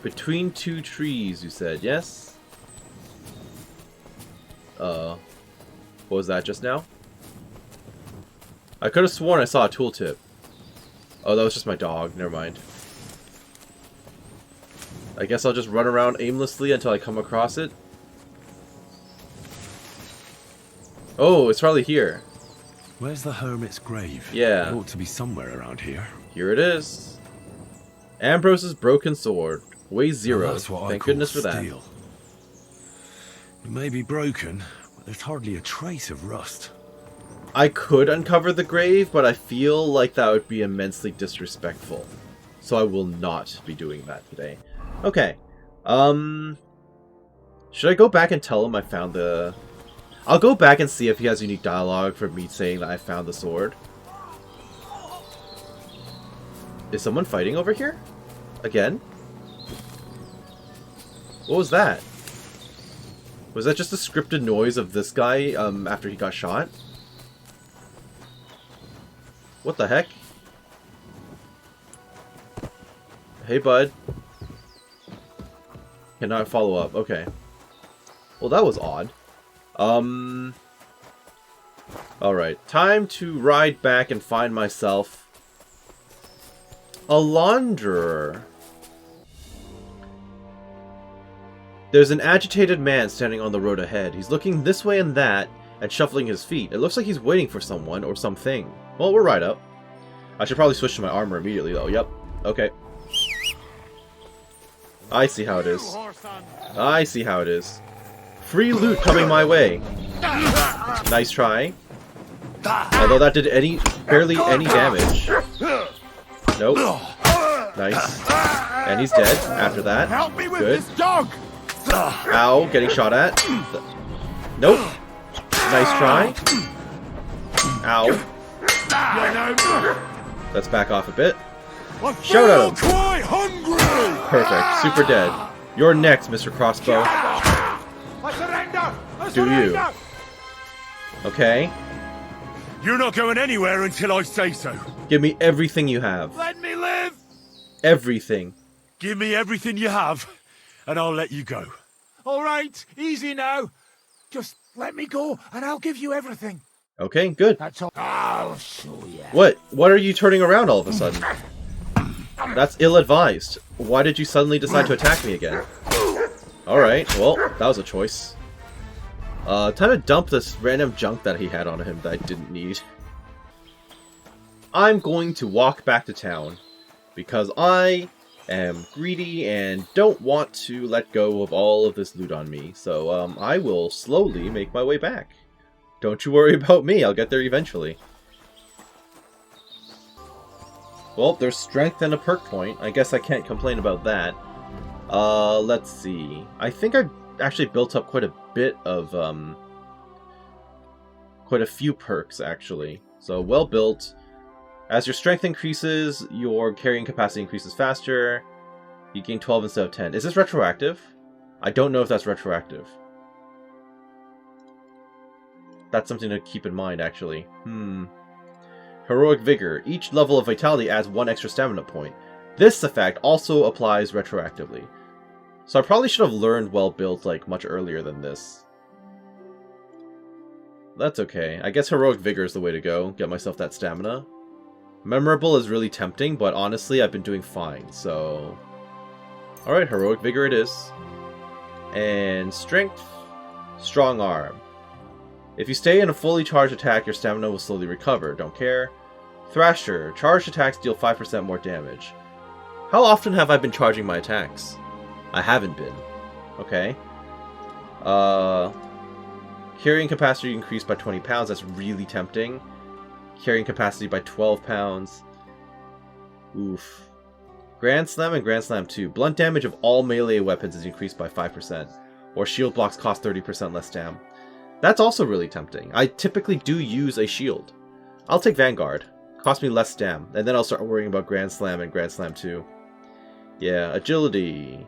Between 2 trees, you said, yes? What was that just now? I could have sworn I saw a tooltip. Oh, that was just my dog. Never mind. I guess I'll just run around aimlessly until I come across it. Oh, it's probably here. Where's the Hermit's grave? Yeah. It ought to be somewhere around here. Here it is. Ambrose's broken sword. Weighs 0. That's what Thank I call goodness for that. steel. It may be broken, but there's hardly a trace of rust. I could uncover the grave, but I feel like that would be immensely disrespectful. So I will not be doing that today. Okay. Should I go back and tell him I found the... I'll go back and see if he has unique dialogue for me saying that I found the sword. Is someone fighting over here? Again? What was that? Was that just a scripted noise of this guy after he got shot? What the heck? Hey, bud. Cannot follow up. Okay. Well, that was odd. Alright. Time to ride back and find myself a launderer. There's an agitated man standing on the road ahead. He's looking this way and that and shuffling his feet. It looks like he's waiting for someone or something. Well, we're right up. I should probably switch to my armor immediately, though. Yep. Okay. I see how it is. I see how it is. Free loot coming my way. Nice try. Although that did barely any damage. Nope. Nice. And he's dead after that. Help me with Good. this dog! Ow, getting shot at. Nope. Nice try. Ow. Let's back off a bit. Shout at him. Perfect. Super dead. You're next, Mr. Crossbow. Do you? Okay. You're not going anywhere until I say so. Give me everything you have. Let me live! Everything. Give me everything you have, and I'll let you go. All right, easy now. Just let me go, and I'll give you everything. Okay, good. That's all. I'll show you. What? What are you turning around all of a sudden? That's ill-advised. Why did you suddenly decide to attack me again? Alright, well, that was a choice. Time to dump this random junk that he had on him that I didn't need. I'm going to walk back to town, because I am greedy and don't want to let go of all of this loot on me, so I will slowly make my way back. Don't you worry about me, I'll get there eventually. Well, there's strength and a perk point. I guess I can't complain about that. Let's see. I think I've actually built up quite a bit of, quite a few perks, actually. So, well built. As your strength increases, your carrying capacity increases faster. You gain 12 instead of 10. Is this retroactive? I don't know if that's retroactive. That's something to keep in mind, actually. Heroic Vigor. Each level of Vitality adds 1 extra stamina point. This effect also applies retroactively. So I probably should have learned Well Built, like, much earlier than this. That's okay. I guess Heroic Vigor is the way to go. Get myself that stamina. Memorable is really tempting, but honestly, I've been doing fine, so... Alright, Heroic Vigor it is. And Strength. Strong Arm. If you stay in a fully charged attack, your stamina will slowly recover. Don't care. Thrasher. Charged attacks deal 5% more damage. How often have I been charging my attacks? I haven't been. Okay. Carrying capacity increased by 20 pounds. That's really tempting. Carrying capacity by 12 pounds. Oof. Grand Slam and Grand Slam 2. Blunt damage of all melee weapons is increased by 5%. Or shield blocks cost 30% less stam. That's also really tempting. I typically do use a shield. I'll take Vanguard. Cost me less stam. And then I'll start worrying about Grand Slam and Grand Slam 2. Yeah, Agility.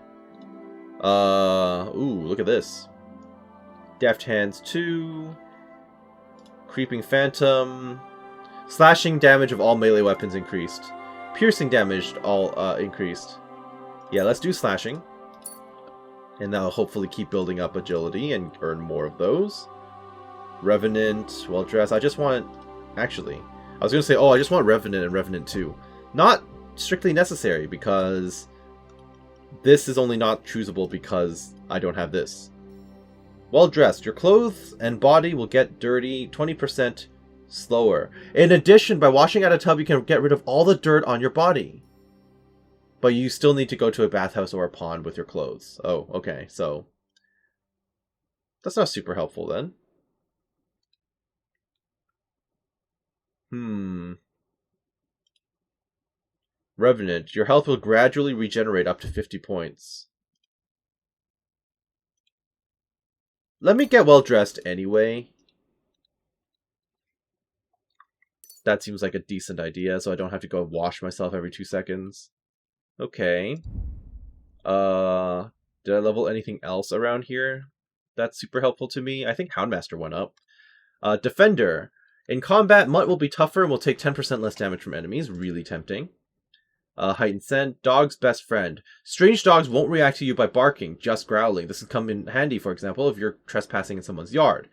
Ooh, look at this. Deft Hands 2. Creeping Phantom. Slashing damage of all melee weapons increased. Piercing damage all increased. Yeah, let's do slashing. And that'll hopefully keep building up agility and earn more of those. Revenant, well dressed. I just want... Actually, I was going to say, I just want Revenant and Revenant 2. Not strictly necessary, because this is only not choosable because I don't have this. Well dressed. Your clothes and body will get dirty 20% slower. In addition, by washing out a tub, you can get rid of all the dirt on your body. But you still need to go to a bathhouse or a pond with your clothes. Oh, okay, so... That's not super helpful, then. Revenant. Your health will gradually regenerate up to 50 points. Let me get well dressed anyway. That seems like a decent idea, so I don't have to go wash myself every 2 seconds. Okay. Did I level anything else around here that's super helpful to me? I think Houndmaster went up. Defender. In combat, Mutt will be tougher and will take 10% less damage from enemies. Really tempting. Heightened Scent. Dog's best friend. Strange dogs won't react to you by barking, just growling. This would come in handy, for example, if you're trespassing in someone's yard,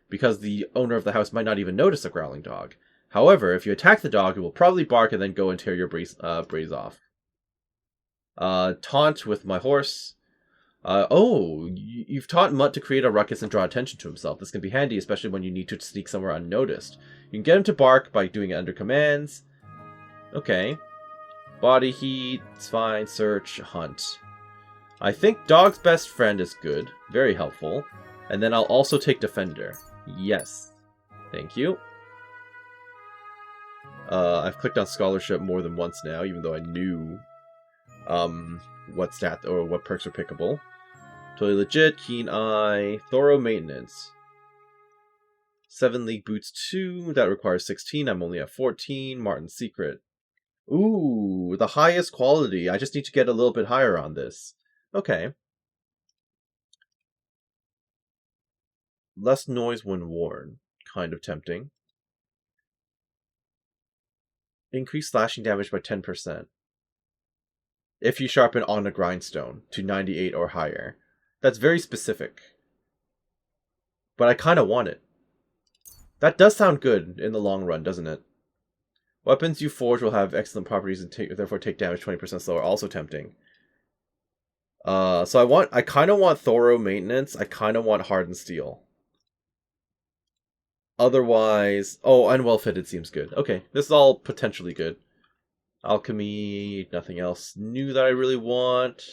because the owner of the house might not even notice a growling dog. However, if you attack the dog, it will probably bark and then go and tear your brace off. Taunt with my horse. You've taught Mutt to create a ruckus and draw attention to himself. This can be handy, especially when you need to sneak somewhere unnoticed. You can get him to bark by doing it under commands. Okay. Body heat, it's fine. Search, hunt. I think Dog's best friend is good. Very helpful. And then I'll also take Defender. Yes. Thank you. I've clicked on Scholarship more than once now, even though I knew what stat or what perks are pickable. Totally legit. Keen Eye. Thorough Maintenance. 7 League Boots 2. That requires 16. I'm only at 14. Martin's Secret. Ooh, the highest quality. I just need to get a little bit higher on this. Okay. Less noise when worn. Kind of tempting. Increase slashing damage by 10%. If you sharpen on a grindstone to 98 or higher. That's very specific. But I kind of want it. That does sound good in the long run, doesn't it? Weapons you forge will have excellent properties and therefore take damage 20% slower. Also tempting. So I kind of want thorough maintenance. I kind of want hardened steel. Otherwise... Oh, and well fitted seems good. Okay, this is all potentially good. Alchemy, nothing else new that I really want.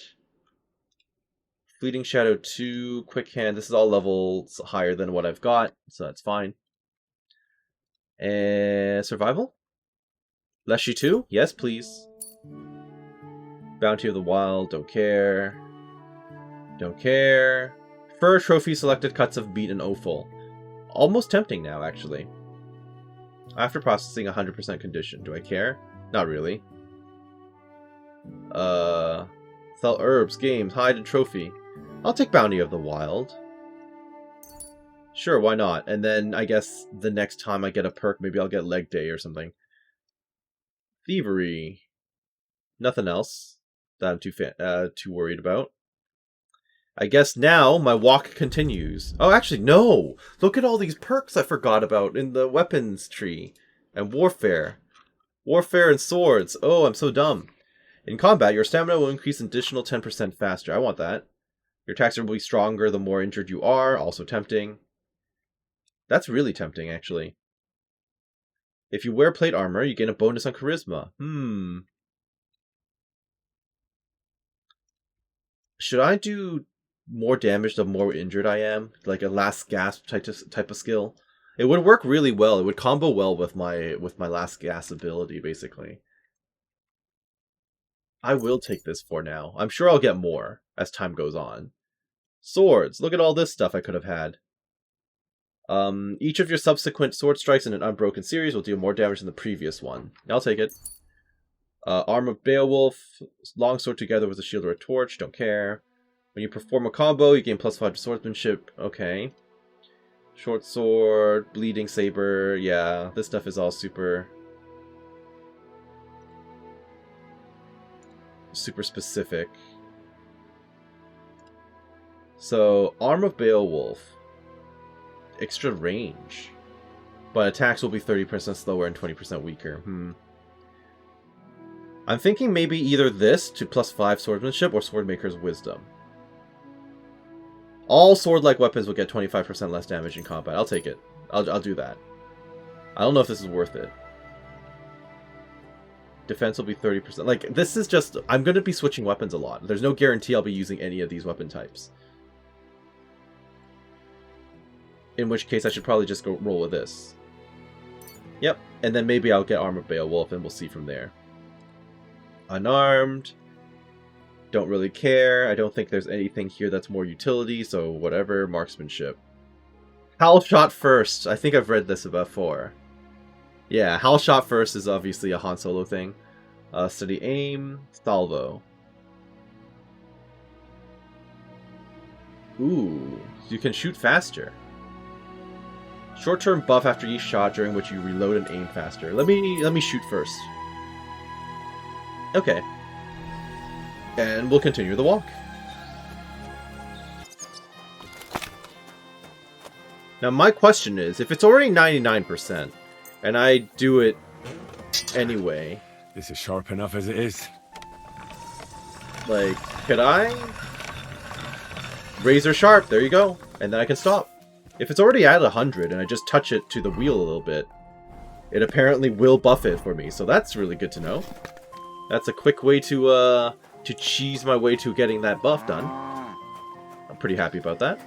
Fleeting Shadow 2, Quick Hand. This is all levels higher than what I've got, so that's fine. And Survival? Leshy 2? Yes, please. Bounty of the Wild, don't care. Don't care. Fur Trophy selected cuts of meat and offal. Almost tempting now, actually. After processing 100% condition. Do I care? Not really. Sell herbs, games, hide, and trophy. I'll take Bounty of the Wild. Sure, why not? And then I guess the next time I get a perk, maybe I'll get Leg Day or something. Thievery. Nothing else that I'm too worried about. I guess now my walk continues. Oh, actually, no! Look at all these perks I forgot about in the weapons tree. And warfare. Warfare and swords. Oh, I'm so dumb. In combat, your stamina will increase an additional 10% faster. I want that. Your attacks will be stronger the more injured you are. Also tempting. That's really tempting, actually. If you wear plate armor, you gain a bonus on charisma. Should I do more damage the more injured I am? Like a last gasp type of skill? It would work really well. It would combo well with my last gasp ability, basically. I will take this for now. I'm sure I'll get more as time goes on. Swords. Look at all this stuff I could have had. Each of your subsequent sword strikes in an unbroken series will deal more damage than the previous one. I'll take it. Arm of Beowulf. Longsword together with a shield or a torch. Don't care. When you perform a combo, you gain +5 to swordsmanship. Okay. Short sword. Bleeding saber. Yeah, this stuff is all super specific. So, Arm of Beowulf. Extra range. But attacks will be 30% slower and 20% weaker. I'm thinking maybe either this to +5 swordsmanship or Swordmaker's Wisdom. All sword-like weapons will get 25% less damage in combat. I'll take it. I'll do that. I don't know if this is worth it. Defense will be 30%. Like, this is just... I'm going to be switching weapons a lot. There's no guarantee I'll be using any of these weapon types. In which case, I should probably just go roll with this. Yep. And then maybe I'll get Arm of Beowulf, and we'll see from there. Unarmed. Don't really care. I don't think there's anything here that's more utility, so whatever. Marksmanship. Howl Shot First. I think I've read this before. Yeah, Howl Shot First is obviously a Han Solo thing. Steady Aim. Salvo. Ooh. You can shoot faster. Short-term buff after each shot, during which you reload and aim faster. Let me shoot first. Okay. And we'll continue the walk. Now my question is, if it's already 99%, and I do it anyway... This is sharp enough as it is. Like, could I? Razor sharp, there you go. And then I can stop. If it's already at 100 and I just touch it to the wheel a little bit, it apparently will buff it for me, so that's really good to know. That's a quick way to cheese my way to getting that buff done. I'm pretty happy about that.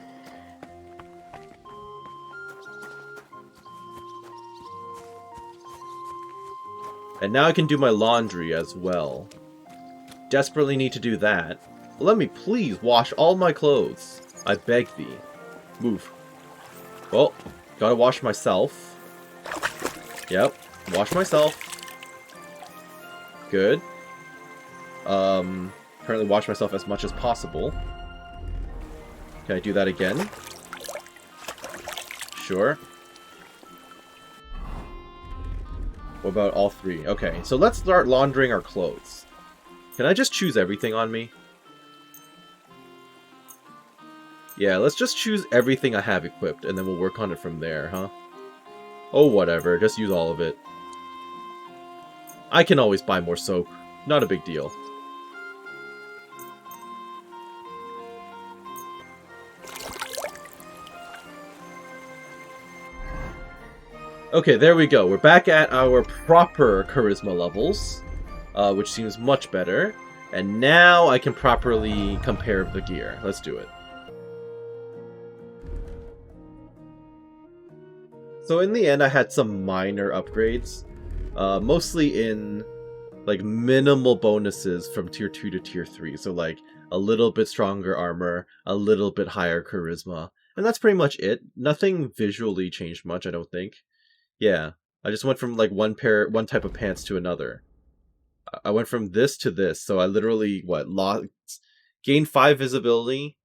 And now I can do my laundry as well. Desperately need to do that. Let me please wash all my clothes. I beg thee. Move. Well, gotta wash myself. Yep, wash myself. Good. Apparently wash myself as much as possible. Can I do that again? Sure. What about all three? Okay, so let's start laundering our clothes. Can I just choose everything on me? Yeah, let's just choose everything I have equipped, and then we'll work on it from there, huh? Oh, whatever. Just use all of it. I can always buy more soap. Not a big deal. Okay, there we go. We're back at our proper charisma levels, which seems much better. And now I can properly compare the gear. Let's do it. So in the end, I had some minor upgrades, mostly in like minimal bonuses from tier 2 to tier 3. So like a little bit stronger armor, a little bit higher charisma, and that's pretty much it. Nothing visually changed much, I don't think. Yeah, I just went from like one type of pants to another. I went from this to this, so I literally gain 5 visibility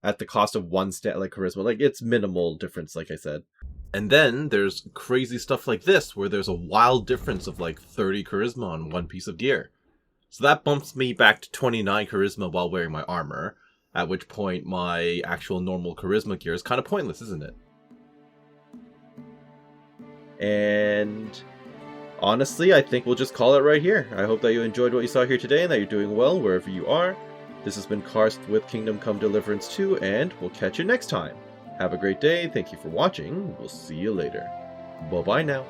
at the cost of 1 stat like charisma. Like, it's minimal difference, like I said. And then there's crazy stuff like this, where there's a wild difference of like 30 charisma on 1 piece of gear. So that bumps me back to 29 charisma while wearing my armor, at which point my actual normal charisma gear is kind of pointless, isn't it? And honestly, I think we'll just call it right here. I hope that you enjoyed what you saw here today and that you're doing well wherever you are. This has been Karst with Kingdom Come Deliverance 2, and we'll catch you next time. Have a great day, thank you for watching, we'll see you later. Bye-bye now.